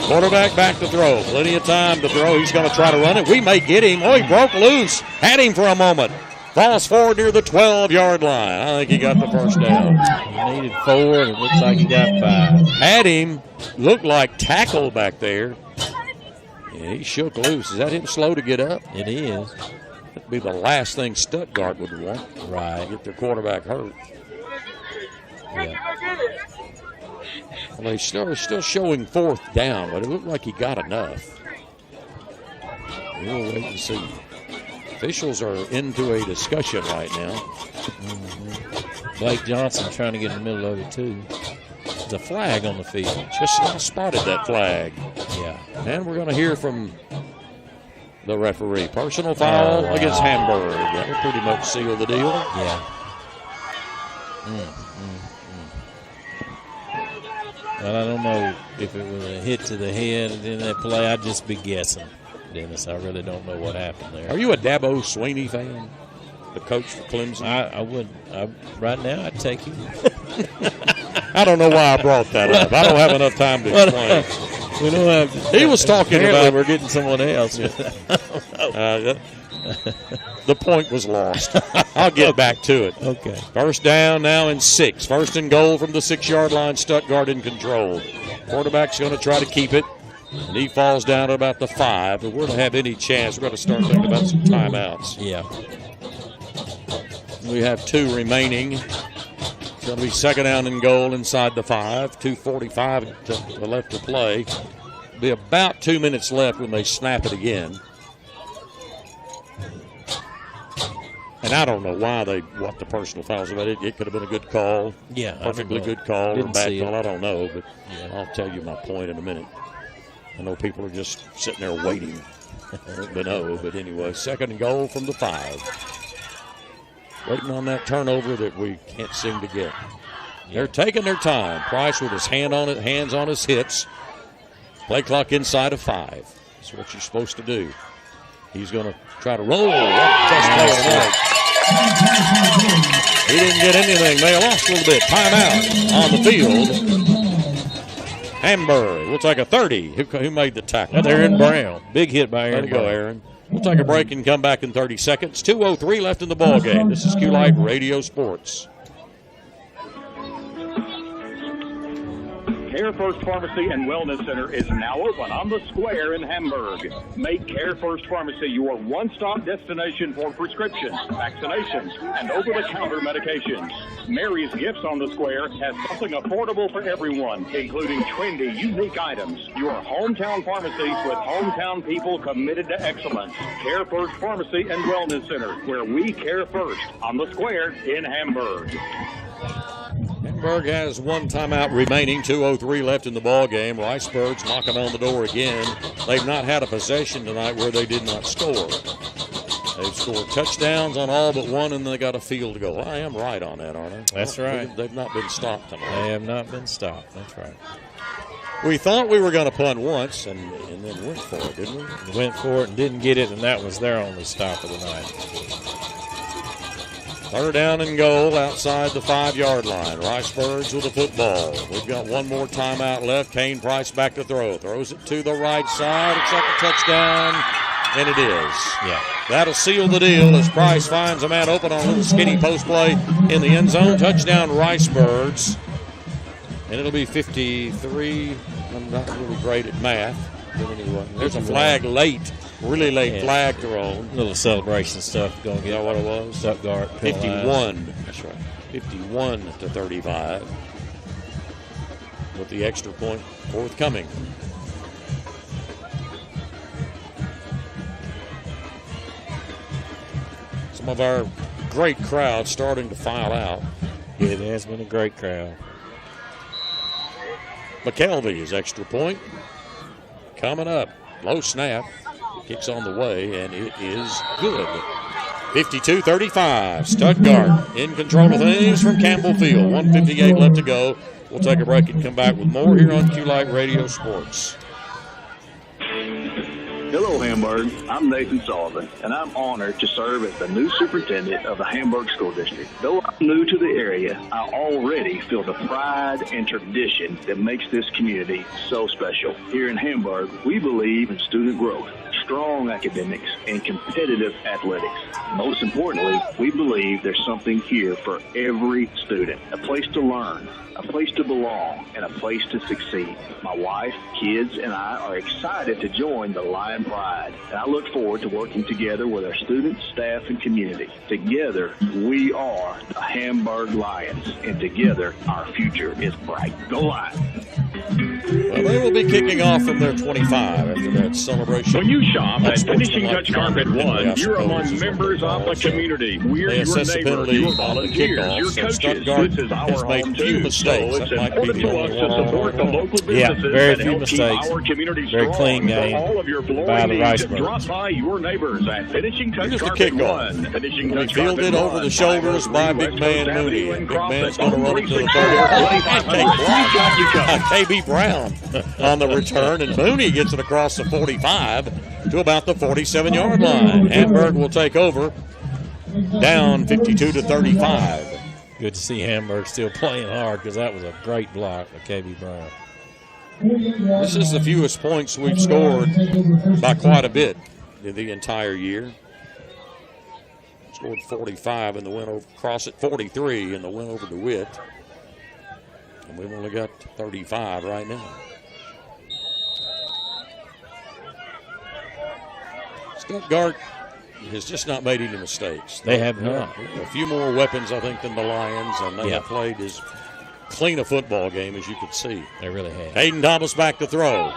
Quarterback back to throw. Plenty of time to throw. He's going to try to run it. We may get him. Oh, he broke loose. Had him for a moment. Falls forward near the 12-yard line. I think he got the 1st down. He needed 4, and it looks like he got 5. Had him. Looked like tackle back there. Yeah, he shook loose. Is that him slow to get up? It is. That'd be the last thing Stuttgart would want. Right. Get their quarterback hurt. Yeah. Well, they're still showing 4th down, but it looked like he got enough. We'll wait and see. Officials are into a discussion right now. Mm-hmm. Blake Johnson trying to get in the middle of it, too. There's a flag on the field. Just spotted that flag. Yeah. And we're going to hear from the referee. Personal foul against Hamburg. That would pretty much seal the deal. Yeah. Well, I don't know if it was a hit to the head in that play. I'd just be guessing, Dennis. I really don't know what happened there. Are you a Dabo Swinney fan? The coach for Clemson? I wouldn't. Right now, I'd take him. I don't know why I brought that up. I don't have enough time to explain. We don't have. He was talking about. We're getting someone else. The point was lost. I'll get back to it. Okay. 1st down now and 6. 1st and goal from the 6-yard line. Stuttgart in control. Quarterback's going to try to keep it. And he falls down at about the 5. If we're going to have any chance, we're going to start thinking about some timeouts. Yeah. We have 2 remaining. It's going to be 2nd down and goal inside the 5. 2:45 to left to play. Be about 2 minutes left when they snap it again. And I don't know why what the personal fouls about it. It could have been a good call. Yeah. Perfectly good call or Didn't bad see call. it. I don't know, but I'll tell you my point in a minute. I know people are just sitting there waiting. I don't know, but anyway, 2nd and goal from the 5. Waiting on that turnover that we can't seem to get. They're taking their time. Price with his hands on his hips. Play clock inside of 5. That's what you're supposed to do. He's going to try to roll. Best play of the night. He didn't get anything. They lost a little bit. Timeout on the field. Hamburg will take a 30. Who made the tackle? Aaron Brown. Big hit by Aaron. There you go, Aaron. We'll take a break and come back in 30 seconds. 2:03 left in the ball game. This is Q-Light Radio Sports. Care First Pharmacy and Wellness Center is now open on the square in Hamburg. Make Care First Pharmacy your one-stop destination for prescriptions, vaccinations, and over-the-counter medications. Mary's Gifts on the Square has something affordable for everyone, including trendy, unique items. Your hometown pharmacy with hometown people committed to excellence. Care First Pharmacy and Wellness Center, where we care first, on the square in Hamburg. Hamburg has one timeout remaining, 2:03 left in the ball game. Riceburg's knocking on the door again. They've not had a possession tonight where they did not score. They've scored touchdowns on all but one, and they got a field goal. I am right on that, aren't I? That's right. They've not been stopped tonight. They have not been stopped. That's right. We thought we were going to punt once and then went for it, didn't we? Went for it and didn't get it, and that was their only stop of the night. 3rd down and goal outside the 5-yard line. Riceburgs with the football. We've got one more timeout left. Kane Price back to throw. Throws it to the right side. It's like a touchdown, and it is. Yeah. That'll seal the deal as Price finds a man open on a little skinny post play in the end zone. Touchdown Riceburgs. And it'll be 53. I'm not really great at math. But anyway, there's a flag late. Really late flag thrown. Little celebration stuff going to get. Is that what it was? Stuttgart. 51. That's right. 51-35. With the extra point forthcoming. Some of our great crowd starting to file out. It has been a great crowd. McKelvey's extra point coming up. Low snap. Kicks on the way, and it is good. 52-35. Stuttgart in control of things from Campbell Field. 1:58 left to go. We'll take a break and come back with more here on Q-Light Radio Sports. Hello, Hamburg. I'm Nathan Sullivan, and I'm honored to serve as the new superintendent of the Hamburg School District. Though I'm new to the area, I already feel the pride and tradition that makes this community so special. Here in Hamburg, we believe in student growth, strong academics, and competitive athletics. Most importantly, we believe there's something here for every student, a place to learn, a place to belong, and a place to succeed. My wife, kids, and I are excited to join the Lion Pride, and I look forward to working together with our students, staff, and community. Together, we are the Hamburg Lions, and together, our future is bright. Go Lions! Well, they will be kicking off from their 25 after that celebration. When you shop at Finishing Touch Carpet One, you're among members of the community. We're your neighbors, your volunteers, your coaches. This is our home too. So it's important to us to support the local businesses very that few help mistakes. keep our community Very strong. clean game For all of your by flooring the needs, Riceburgs. drop by your neighbors at Finishing Touch Here's the Carpet kickoff. One. Finishing We Touch fielded Carpet over One, the shoulders by 503 Big Man West Mooney. Avenue Big in Crawford. Man's going to run it to the 30. KB Brown on the return, and Mooney gets it across the 45 to about the 47-yard line. Hamburg will take over, down 52-35. Good to see Hamburg still playing hard because that was a great block of KB Brown. This is the fewest points we've scored by quite a bit in the entire year. Scored 45 in the win over Cross at 43 in the win over DeWitt. And we've only got 35 right now. Stuttgart has just not made any mistakes. They have not. A few more weapons, I think, than the Lions, and they have played as clean a football game as you could see. They really have. Hayden Thomas back to throw.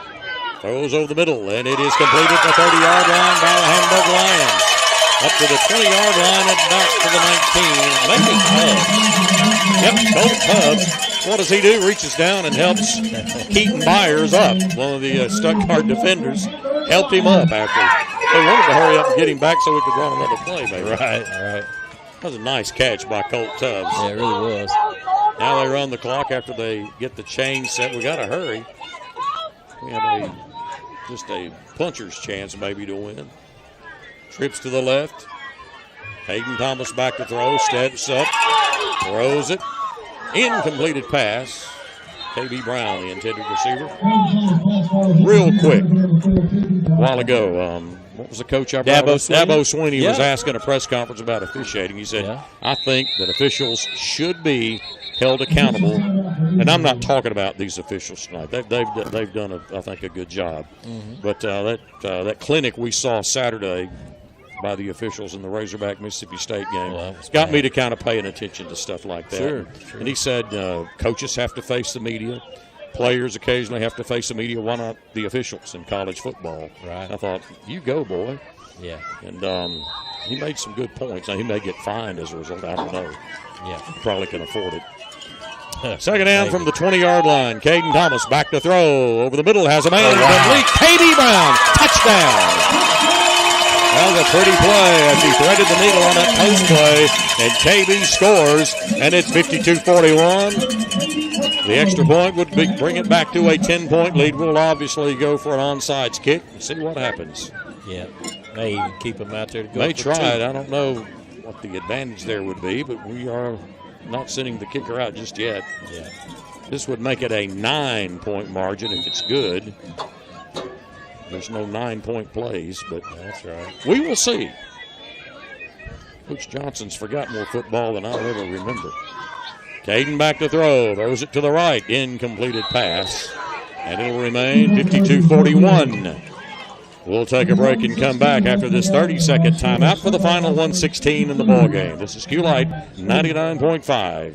Throws over the middle, and it is completed at the 30-yard line by the Hamburg Lions. Up to the 20-yard line and back to the 19. Maybe Tubbs. Yep, Colt Tubbs. What does he do? Reaches down and helps Keaton Byers up. One of the Stuttgart defenders helped him up after they wanted to hurry up and get him back so we could run another play, maybe. Right. That was a nice catch by Colt Tubbs. Yeah, it really was. Now they run the clock after they get the chain set. We got to hurry. We have just a puncher's chance maybe to win. Trips to the left. Hayden Thomas back to throw. Steps up. Throws it. Incompleted pass. KB Brown, the intended receiver. Real quick. A while ago, what was the coach I brought up? Dabo Sweeney was asked in a press conference about officiating. He said, I think that officials should be held accountable. And I'm not talking about these officials tonight. They've done, I think, a good job. But that clinic we saw Saturday by the officials in the Razorback Mississippi State game got me to kind of paying attention to stuff like that. Sure. And he said coaches have to face the media. Players occasionally have to face the media. Why not the officials in college football? Right. I thought, you go, boy. Yeah. And he made some good points. Now, he may get fined as a result. I don't know. Yeah. He probably can afford it. Second down from the 20-yard line. Caden Thomas back to throw. Over the middle has a man. Complete. K.D. Brown. Touchdown. That was a pretty play as he threaded the needle on that post play. And KB scores. And it's 52-41. The extra point would bring it back to a 10-point lead. We'll obviously go for an onside kick and see what happens. Yeah. May even keep him out there to go. May for try two. it. I don't know what the advantage there would be, but we are not sending the kicker out just yet. Yeah. This would make it a 9-point margin if it's good. There's no 9-point plays, but that's right. We will see. Coach Johnson's forgot more football than I'll ever remember. Caden back to throw. Throws it to the right. Incompleted pass. And it'll remain 52-41. We'll take a break and come back after this 30-second timeout for the final 1:16 in the ballgame. This is Q-Light 99.5.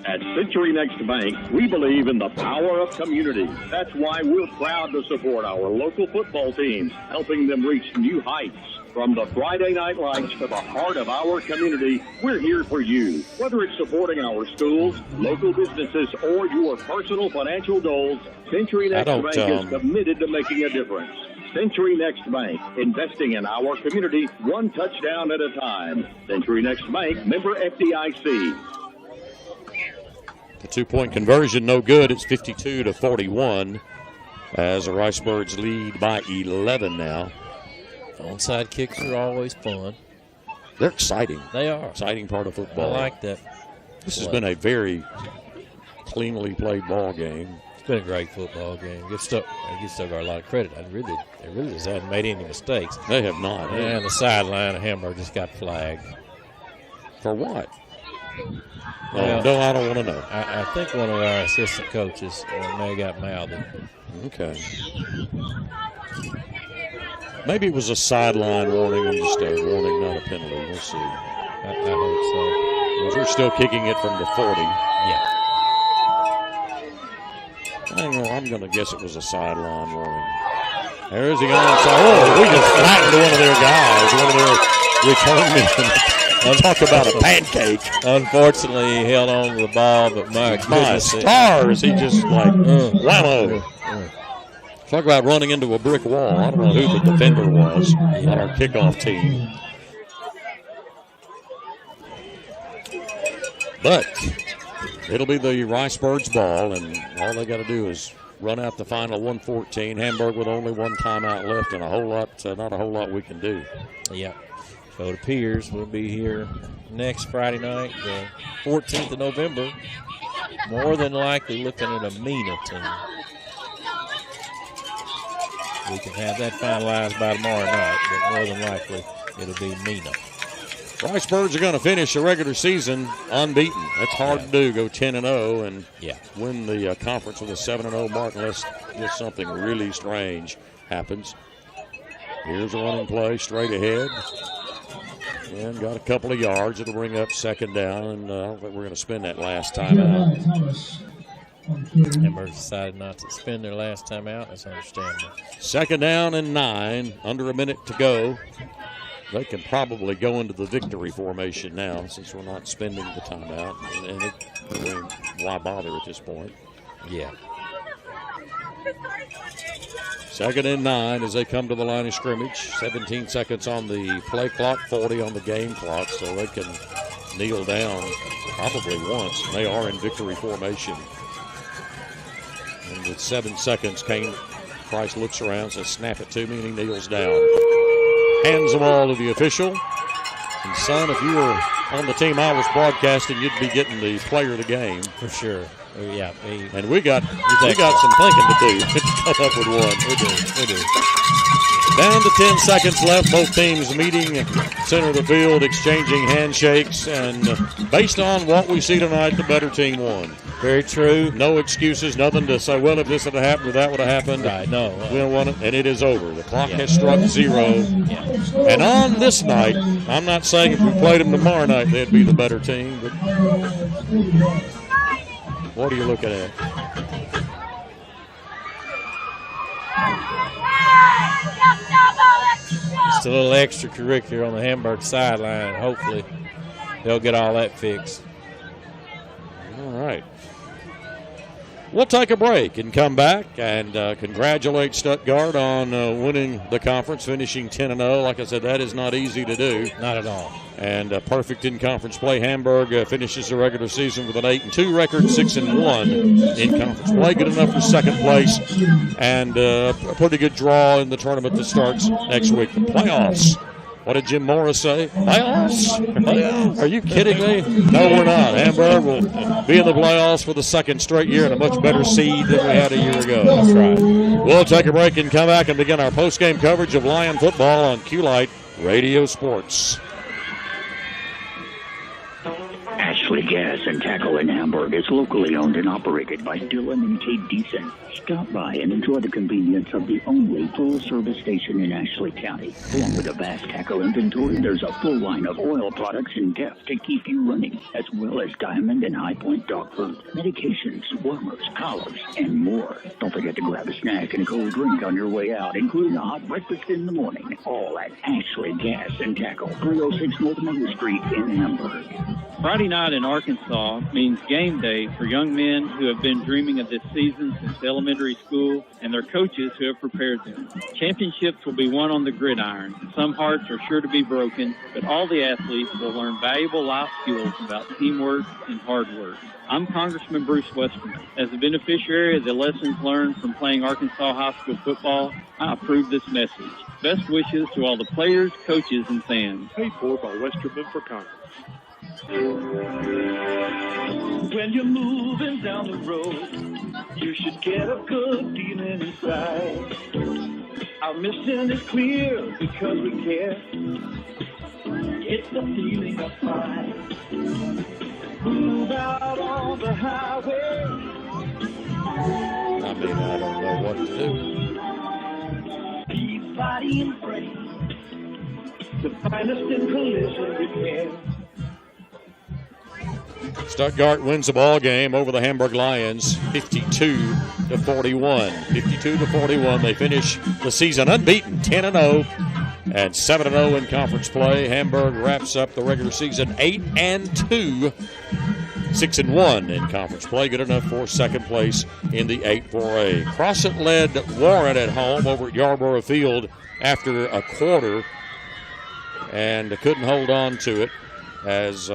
At Century Next Bank, we believe in the power of community. That's why we're proud to support our local football teams, helping them reach new heights. From the Friday night lights to the heart of our community, we're here for you. Whether it's supporting our schools, local businesses, or your personal financial goals, Century Next Bank is committed to making a difference. Century Next Bank, investing in our community one touchdown at a time. Century Next Bank, member FDIC. The 2-point conversion, no good. It's 52-41 as the Ricebirds lead by 11 now. Onside kicks are always fun. They're exciting. They are. Exciting part of football. I like that. This has been a very cleanly played ball game. It's been a great football game. Give Stuttgart a lot of credit. They really just haven't made any mistakes. They have not. And the sideline of Hamburg just got flagged. For what? Well, no, I don't want to know. I think one of our assistant coaches may have got mouthed. Okay. Maybe it was a sideline warning and just a warning, not a penalty. We'll see. I hope so. Well, we're still kicking it from the 40. Yeah. I'm going to guess it was a sideline warning. There's the onside. Oh, we just flattened one of their guys, one of their return men. Talk about a pancake. Unfortunately, he held on to the ball, but my stars, he just like, whammo. Talk about running into a brick wall. I don't know who the defender was on our kickoff team. But it'll be the Ricebirds ball, and all they got to do is run out the final 1:14. Hamburg with only one timeout left, and not a whole lot we can do. Yeah. So it appears we'll be here next Friday night, the 14th of November. More than likely looking at a MENA team. We can have that finalized by tomorrow night, but more than likely it'll be MENA. Ricebirds are going to finish the regular season unbeaten. That's hard to do, go 10-0 and win the conference with a 7-0 mark unless just something really strange happens. Here's a running play straight ahead. And got a couple of yards. It'll bring up second down, and I don't think we're going to spend that last time out. Hamburg decided not to spend their last time out. That's understandable. Second down and 9, under a minute to go. They can probably go into the victory formation now since we're not spending the timeout. And why bother at this point? Yeah. Second and 9 as they come to the line of scrimmage. 17 seconds on the play clock, 40 on the game clock, so they can kneel down probably once. They are in victory formation. And with 7 seconds, Price looks around, says, snap it to me, and he kneels down. Hands the ball to the official. And, son, if you were on the team I was broadcasting, you'd be getting the player of the game. For sure. Yeah. And we got some thinking to do to come up with one. We do. Down to 10 seconds left. Both teams meeting center of the field, exchanging handshakes. And based on what we see tonight, the better team won. Very true. No excuses, nothing to say, well, if this would have happened or that would have happened. Right, no. We won it, and it is over. The clock has struck 0. Yeah. And on this night, I'm not saying if we played them tomorrow night, they'd be the better team, but what are you looking at? Just a little extracurricular on the Hamburg sideline. Hopefully they'll get all that fixed. All right. We'll take a break and come back and congratulate Stuttgart on winning the conference, finishing 10-0. Like I said, that is not easy to do. Not at all. And perfect in conference play. Hamburg finishes the regular season with an 8-2 record, 6-1 in conference play. Good enough for second place. And a pretty good draw in the tournament that starts next week. The playoffs. What did Jim Morris say? Playoffs? Are you kidding me? No, we're not. Hamburg will be in the playoffs for the second straight year and a much better seed than we had a year ago. That's right. We'll take a break and come back and begin our post-game coverage of Lion football on Q-Lite Radio Sports. Ashley Gas and Tackle in Hamburg is locally owned and operated by Dylan and Kate Deason. Stop by and enjoy the convenience of the only full-service station in Ashley County. Along with a vast tackle inventory, there's a full line of oil products and gas to keep you running, as well as Diamond and High Point dog food, medications, warmers, collars, and more. Don't forget to grab a snack and a cold drink on your way out, including a hot breakfast in the morning. All at Ashley Gas and Tackle, 306 North Main Street in Hamburg. Friday night in Arkansas means game day for young men who have been dreaming of this season since elementary school and their coaches who have prepared them. Championships will be won on the gridiron. Some hearts are sure to be broken, but all the athletes will learn valuable life skills about teamwork and hard work. I'm Congressman Bruce Westerman. As a beneficiary of the lessons learned from playing Arkansas high school football, I approve this message. Best wishes to all the players, coaches, and fans. Paid for by Westerman for Congress. When you're moving down the road, you should get a good feeling inside. Our mission is clear because we care. It's the feeling of pride. Move out on the highway. I mean, I don't know what to do. Keep fighting brave. The finest in collision repair. Stuttgart wins the ball game over the Hamburg Lions, 52-41. 52-41. They finish the season unbeaten, 10-0 and 7-0 in conference play. Hamburg wraps up the regular season 8-2, 6-1 in conference play. Good enough for second place in the 8-4A. Crossett led Warren at home over at Yarborough Field after a quarter and couldn't hold on to it as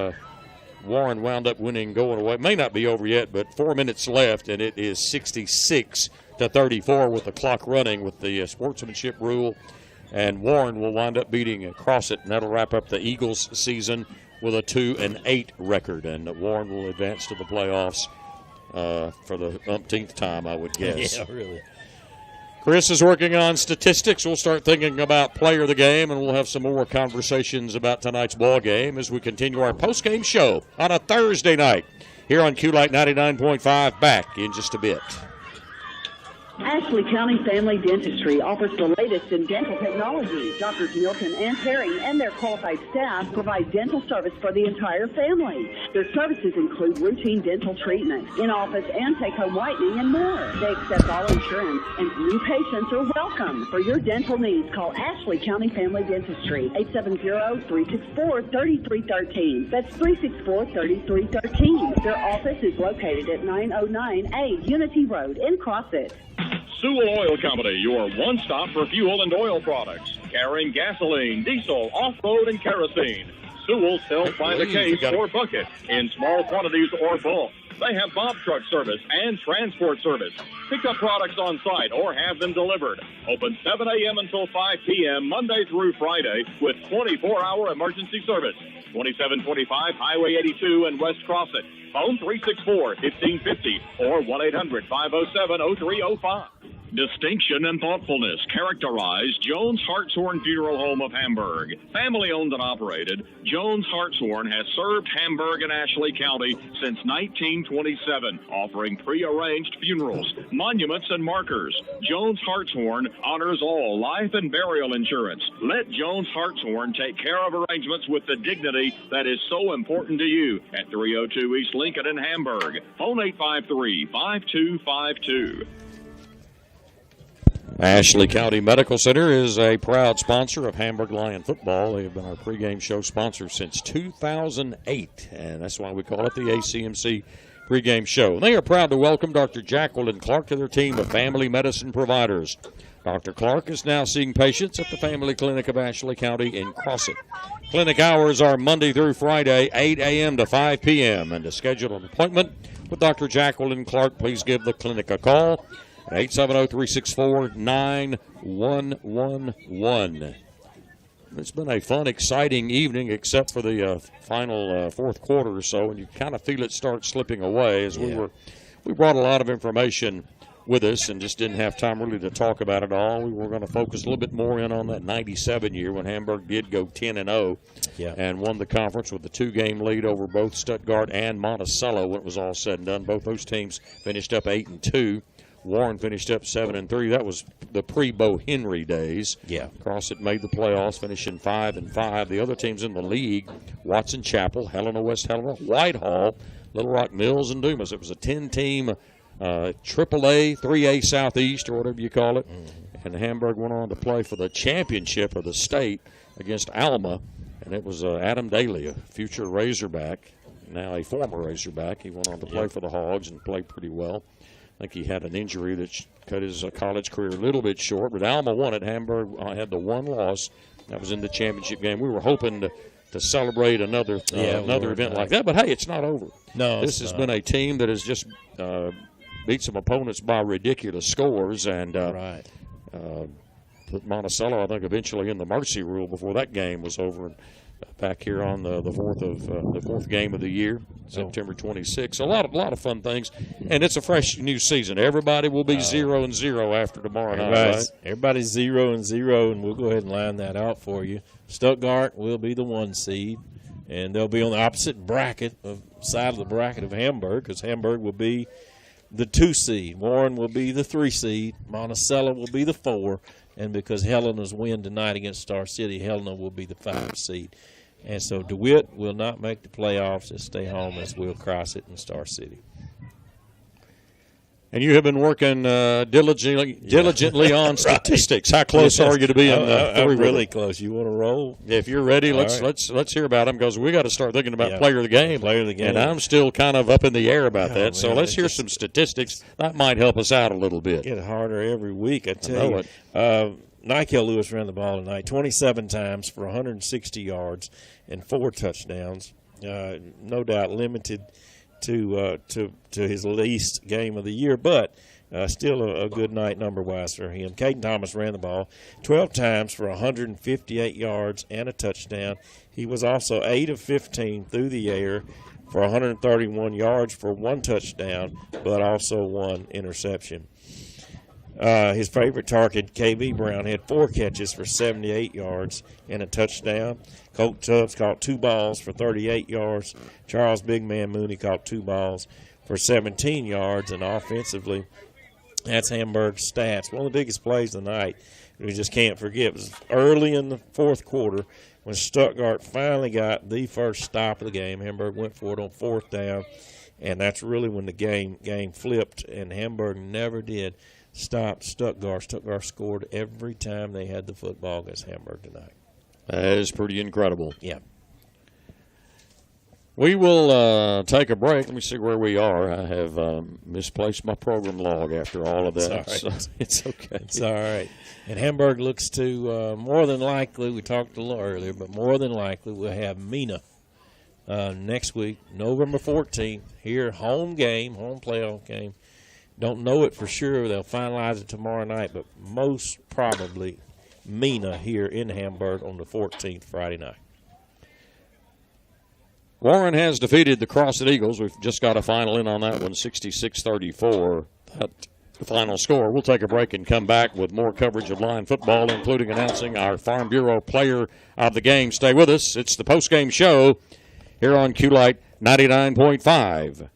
Warren wound up winning going away. May not be over yet, but 4 minutes left, and it is 66-34 with the clock running with the sportsmanship rule. And Warren will wind up beating Crossett, and that'll wrap up the Eagles' season with a 2-8 record. And Warren will advance to the playoffs for the umpteenth time, I would guess. Yeah, really. Chris is working on statistics. We'll start thinking about player of the game, and we'll have some more conversations about tonight's ball game as we continue our post-game show on a Thursday night here on Q-Lite 99.5. Back in just a bit. Ashley County Family Dentistry offers the latest in dental technology. Drs. Milton and Herring and their qualified staff provide dental service for the entire family. Their services include routine dental treatment, in-office and take-home whitening, and more. They accept all insurance, and new patients are welcome. For your dental needs, call Ashley County Family Dentistry, 870-364-3313. That's 364-3313. Their office is located at 909A Unity Road in Crossett. Sewell Oil Company, your one-stop for fuel and oil products, carrying gasoline, diesel, off-road, and kerosene. Sewell sells by the case or bucket in small quantities or bulk. They have Bob truck service and transport service. Pick up products on site or have them delivered. Open 7 a.m. until 5 p.m. Monday through Friday with 24-hour emergency service. 2725 Highway 82 in West Crossett. Phone 364-1550 or 1-800-507-0305. Distinction and thoughtfulness characterize Jones Hartshorn Funeral Home of Hamburg. Family-owned and operated, Jones Hartshorn has served Hamburg and Ashley County since 1927, offering pre-arranged funerals, monuments, and markers. Jones Hartshorn honors all life and burial insurance. Let Jones Hartshorn take care of arrangements with the dignity that is so important to you at 302 East Lincoln in Hamburg. Phone 853-5252. Ashley County Medical Center is a proud sponsor of Hamburg Lion football. They have been our pregame show sponsor since 2008, and that's why we call it the ACMC pregame show. They are proud to welcome Dr. Jacqueline Clark to their team of family medicine providers. Dr. Clark is now seeing patients at the Family Clinic of Ashley County in Crossett. Clinic hours are Monday through Friday, 8 a.m. to 5 p.m., and to schedule an appointment with Dr. Jacqueline Clark, please give the clinic a call at 870-364-9111. It's been a fun, exciting evening, except for the final fourth quarter or so, and you kind of feel it start slipping away as we brought a lot of information with us and just didn't have time really to talk about it all. We were going to focus a little bit more in on that 97 year when Hamburg did go 10-0 and won the conference with a 2-game lead over both Stuttgart and Monticello when it was all said and done. Both those teams finished up 8-2. Warren finished up 7-3. That was the pre-Bo Henry days. Yeah. Crossett made the playoffs, finishing 5-5. The other teams in the league, Watson Chapel, Helena West Helena, Whitehall, Little Rock Mills, and Dumas. It was a 10-team AAA, 3A Southeast, or whatever you call it. Mm-hmm. And Hamburg went on to play for the championship of the state against Alma. And it was Adam Daly, a future Razorback, now a former Razorback. He went on to play for the Hogs and played pretty well. I think he had an injury that cut his college career a little bit short, but Alma won it. Hamburg had the one loss. That was in the championship game. We were hoping to celebrate another event like that, but hey, it's not over. No, this has been a team that has just beat some opponents by ridiculous scores and put Monticello, I think, eventually in the mercy rule before that game was over. And back here on the fourth game of the year, September 26th. A lot of fun things, and it's a fresh new season. Everybody will be 0-0 after tomorrow night. Right? Everybody's 0-0, and we'll go ahead and line that out for you. Stuttgart will be the 1 seed, and they'll be on the opposite side of the bracket of Hamburg, because Hamburg will be the 2 seed. Warren will be the 3 seed. Monticello will be the 4. And because Helena's win tonight against Star City, Helena will be the 5 seed. And so DeWitt will not make the playoffs and stay home, as will Crossett and Star City. And you have been working diligently on statistics. How close are you to being I'm really close. You want to roll? If you're ready, let's hear about them, because we got to start thinking about player of the game. And I'm still kind of up in the air about that. So let's hear some statistics. That might help us out a little bit. Get harder every week, I tell you. Nikel Lewis ran the ball tonight 27 times for 160 yards and 4 touchdowns. No doubt limited to his least game of the year, but still a good night number-wise for him. Caden Thomas ran the ball 12 times for 158 yards and a touchdown. He was also 8 of 15 through the air for 131 yards for 1 touchdown, but also 1 interception. His favorite target, KB Brown, had 4 catches for 78 yards and a touchdown. Colt Tubbs caught 2 balls for 38 yards. Charles Big Man Mooney caught 2 balls for 17 yards. And offensively, that's Hamburg's stats. One of the biggest plays of the night we just can't forget was early in the fourth quarter when Stuttgart finally got the first stop of the game. Hamburg went for it on 4th down, and that's really when the game flipped, and Hamburg never did stop Stuttgart. Stuttgart scored every time they had the football against Hamburg tonight. That is pretty incredible. Yeah. We will take a break. Let me see where we are. I have misplaced my program log after all of that. It's all right. So it's okay. It's all right. And Hamburg looks to more than likely, we talked a little earlier, but more than likely we'll have Mina next week, November 14th, here, home playoff game. Don't know it for sure. They'll finalize it tomorrow night, but most probably Mina here in Hamburg on the 14th, Friday night. Warren has defeated the Crosset Eagles. We've just got a final in on that one, 66-34. That's the final score. We'll take a break and come back with more coverage of Lion football, including announcing our Farm Bureau player of the game. Stay with us. It's the post-game show here on Q-Lite 99.5.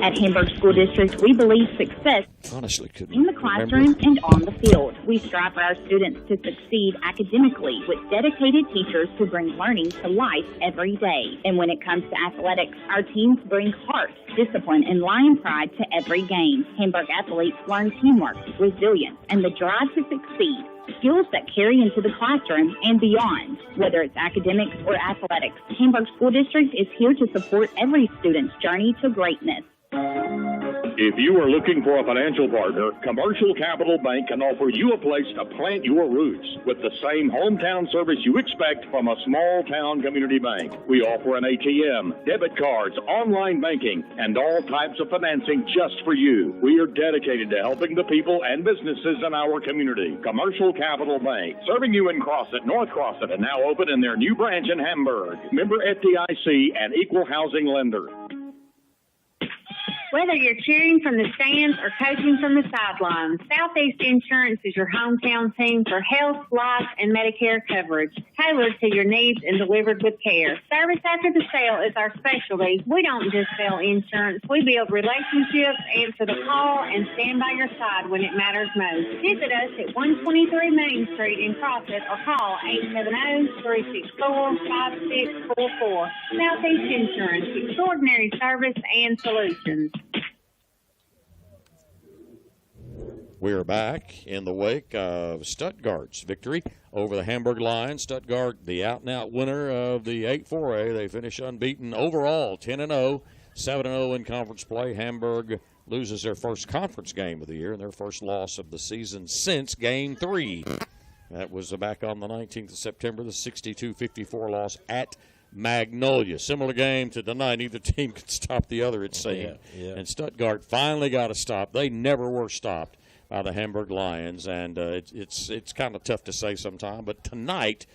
At Hamburg School District, we believe success honestly couldn't in the classroom and on the field. We strive for our students to succeed academically with dedicated teachers who bring learning to life every day. And when it comes to athletics, our teams bring heart, discipline, and lion pride to every game. Hamburg athletes learn teamwork, resilience, and the drive to succeed. Skills that carry into the classroom and beyond. Whether it's academics or athletics, Hamburg School District is here to support every student's journey to greatness. If you are looking for a financial partner, Commercial Capital Bank can offer you a place to plant your roots with the same hometown service you expect from a small town community bank. We offer an ATM, debit cards, online banking, and all types of financing just for you. We are dedicated to helping the people and businesses in our community. Commercial Capital Bank, serving you in Crosset, North Crosset, and now open in their new branch in Hamburg. Member FDIC and equal housing lender. Whether you're cheering from the stands or coaching from the sidelines, Southeast Insurance is your hometown team for health, life, and Medicare coverage, tailored to your needs and delivered with care. Service after the sale is our specialty. We don't just sell insurance. We build relationships, answer the call, and stand by your side when it matters most. Visit us at 123 Main Street in Crosset or call 870-364-5644. Southeast Insurance, extraordinary service and solutions. We're back in the wake of Stuttgart's victory over the Hamburg Lions. Stuttgart, the out-and-out winner of the 8-4A. They finish unbeaten overall, 10-0, 7-0 in conference play. Hamburg loses their first conference game of the year and their first loss of the season since Game 3. That was back on the 19th of September, the 62-54 loss at Magnolia. Similar game to tonight. Neither team could stop the other, it seemed. Yeah. And Stuttgart finally got a stop. They never were stopped by the Hamburg Lions, and it's kind of tough to say sometime. But tonight,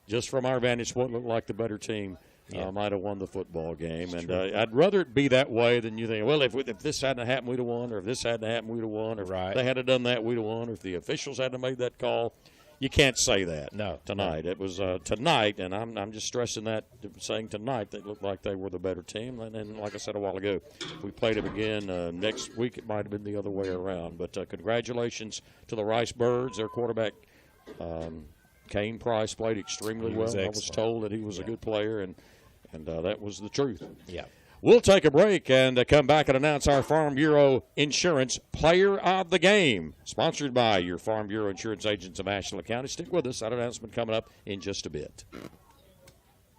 just from our vantage point, looked like the better team might have won the football game. And I'd rather it be that way than you think, well, if this hadn't happened, we'd have won, or if this hadn't happened, we'd have won, or if they had done that, we'd have won, or if the officials hadn't made that call. You can't say that. No. Tonight. It was tonight, and I'm just stressing that, saying tonight, they looked like they were the better team. And like I said a while ago, if we played them again next week, it might have been the other way around. But congratulations to the Rice Birds. Their quarterback, Kane Price, played extremely well. I was told that he was a good player, and that was the truth. Yeah. We'll take a break and come back and announce our Farm Bureau Insurance Player of the Game, sponsored by your Farm Bureau Insurance agents of Ashland County. Stick with us. That announcement coming up in just a bit.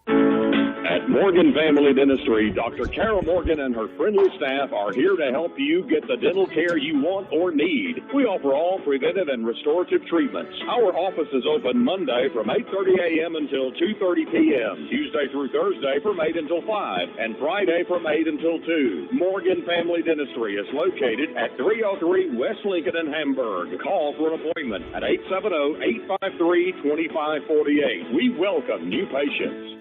At Morgan Family Dentistry, Dr. Carol Morgan and her friendly staff are here to help you get the dental care you want or need. We offer all preventive and restorative treatments. Our office is open Monday from 8:30 a.m. until 2:30 p.m., Tuesday through Thursday from 8 until 5, and Friday from 8 until 2. Morgan Family Dentistry is located at 303 West Lincoln in Hamburg. Call for an appointment at 870-853-2548. We welcome new patients.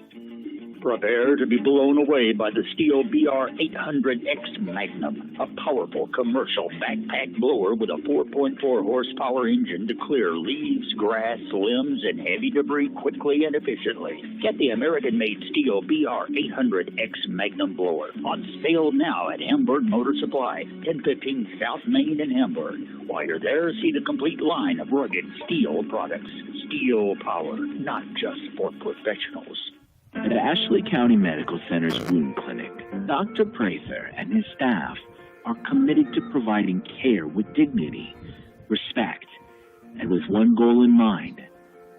Prepare to be blown away by the Steel BR800X Magnum, a powerful commercial backpack blower with a 4.4 horsepower engine to clear leaves, grass, limbs, and heavy debris quickly and efficiently. Get the American-made Steel BR800X Magnum blower on sale now at Hamburg Motor Supply, 1015 South Main in Hamburg. While you're there, see the complete line of rugged steel products. Steel power, not just for professionals. At Ashley County Medical Center's Wound Clinic, Dr. Prather and his staff are committed to providing care with dignity, respect, and with one goal in mind,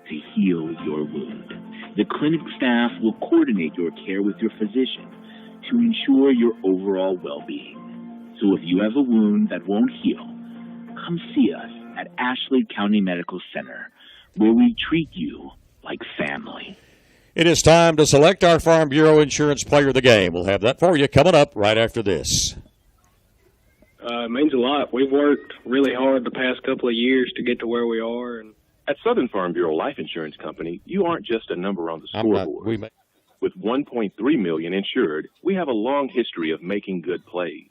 to heal your wound. The clinic staff will coordinate your care with your physician to ensure your overall well-being. So if you have a wound that won't heal, come see us at Ashley County Medical Center, where we treat you like family. It is time to select our Farm Bureau Insurance Player of the Game. We'll have that for you coming up right after this. It means a lot. We've worked really hard the past couple of years to get to where we are. And at Southern Farm Bureau Life Insurance Company, you aren't just a number on the scoreboard. With 1.3 million insured, we have a long history of making good plays.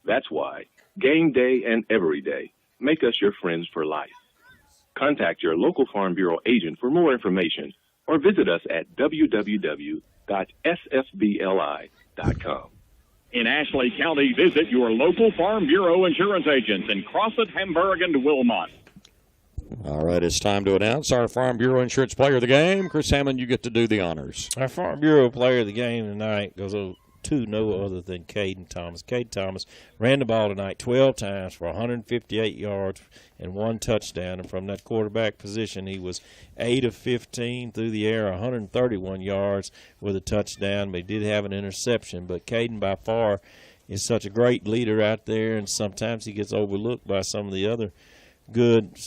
That's why game day and every day make us your friends for life. Contact your local Farm Bureau agent for more information or visit us at www.sfbli.com. In Ashley County, visit your local Farm Bureau insurance agents in Crossett, Hamburg, and Wilmot. All right, it's time to announce our Farm Bureau Insurance Player of the Game. Chris Hammond, you get to do the honors. Our Farm Bureau Player of the Game tonight goes to no other than Caden Thomas. Caden Thomas ran the ball tonight 12 times for 158 yards and 1 touchdown. And from that quarterback position, he was 8 of 15 through the air, 131 yards with a touchdown. But he did have an interception. But Caden, by far, is such a great leader out there, and sometimes he gets overlooked by some of the other good,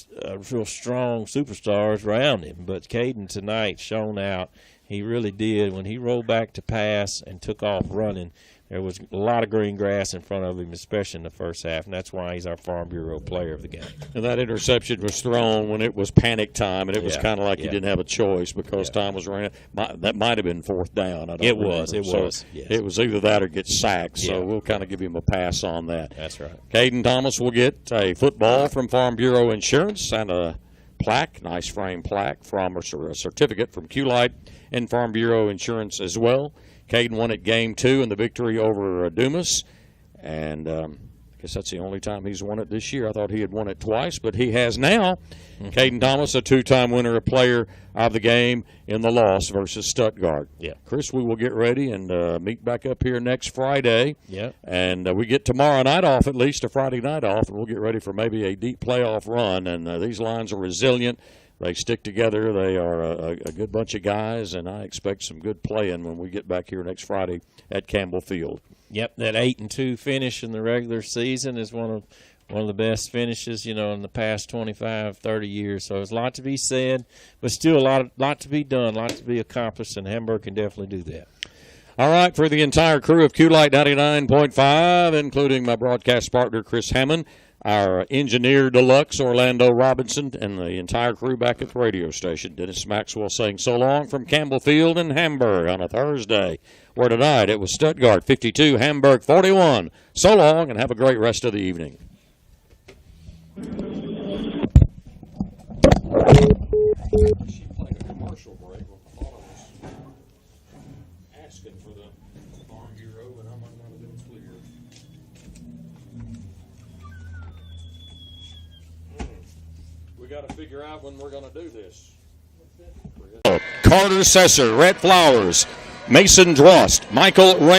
real strong superstars around him. But Caden tonight shone out. He really did. When he rolled back to pass and took off running, there was a lot of green grass in front of him, especially in the first half, and that's why he's our Farm Bureau Player of the Game. And that interception was thrown when it was panic time, and it was kind of like he didn't have a choice because time was running. That might have been 4th down. I don't remember. It was. Yes. It was either that or get sacked, so we'll kind of give him a pass on that. That's right. Caden Thomas will get a football from Farm Bureau Insurance and a plaque, nice frame plaque from a certificate from Q-Lite and Farm Bureau Insurance as well. Caden won at Game 2 in the victory over Dumas, and I guess that's the only time he's won it this year. I thought he had won it twice, but he has now. Caden Thomas, a 2-time winner, a player of the game in the loss versus Stuttgart. Yeah. Chris, we will get ready and meet back up here next Friday. Yeah. And we get tomorrow night off, at least a Friday night off, and we'll get ready for maybe a deep playoff run. And these lines are resilient. They stick together. They are a good bunch of guys, and I expect some good playing when we get back here next Friday at Campbell Field. Yep, that 8-2 finish in the regular season is one of the best finishes, in the past 25, 30 years. So there's a lot to be said, but still a lot to be done, a lot to be accomplished, and Hamburg can definitely do that. All right, for the entire crew of Q-Lite 99.5, including my broadcast partner Chris Hammond, our engineer deluxe Orlando Robinson, and the entire crew back at the radio station, Dennis Maxwell saying so long from Campbell Field in Hamburg on a Thursday, where tonight it was Stuttgart 52, Hamburg 41. So long, and have a great rest of the evening. She played a commercial break when I thought I was asking for the Farm Bureau, and I might not have been clear. We got to figure out when we're going to do this. Carter Sesser, Rhett Flowers, Mason Drost, Michael Ray.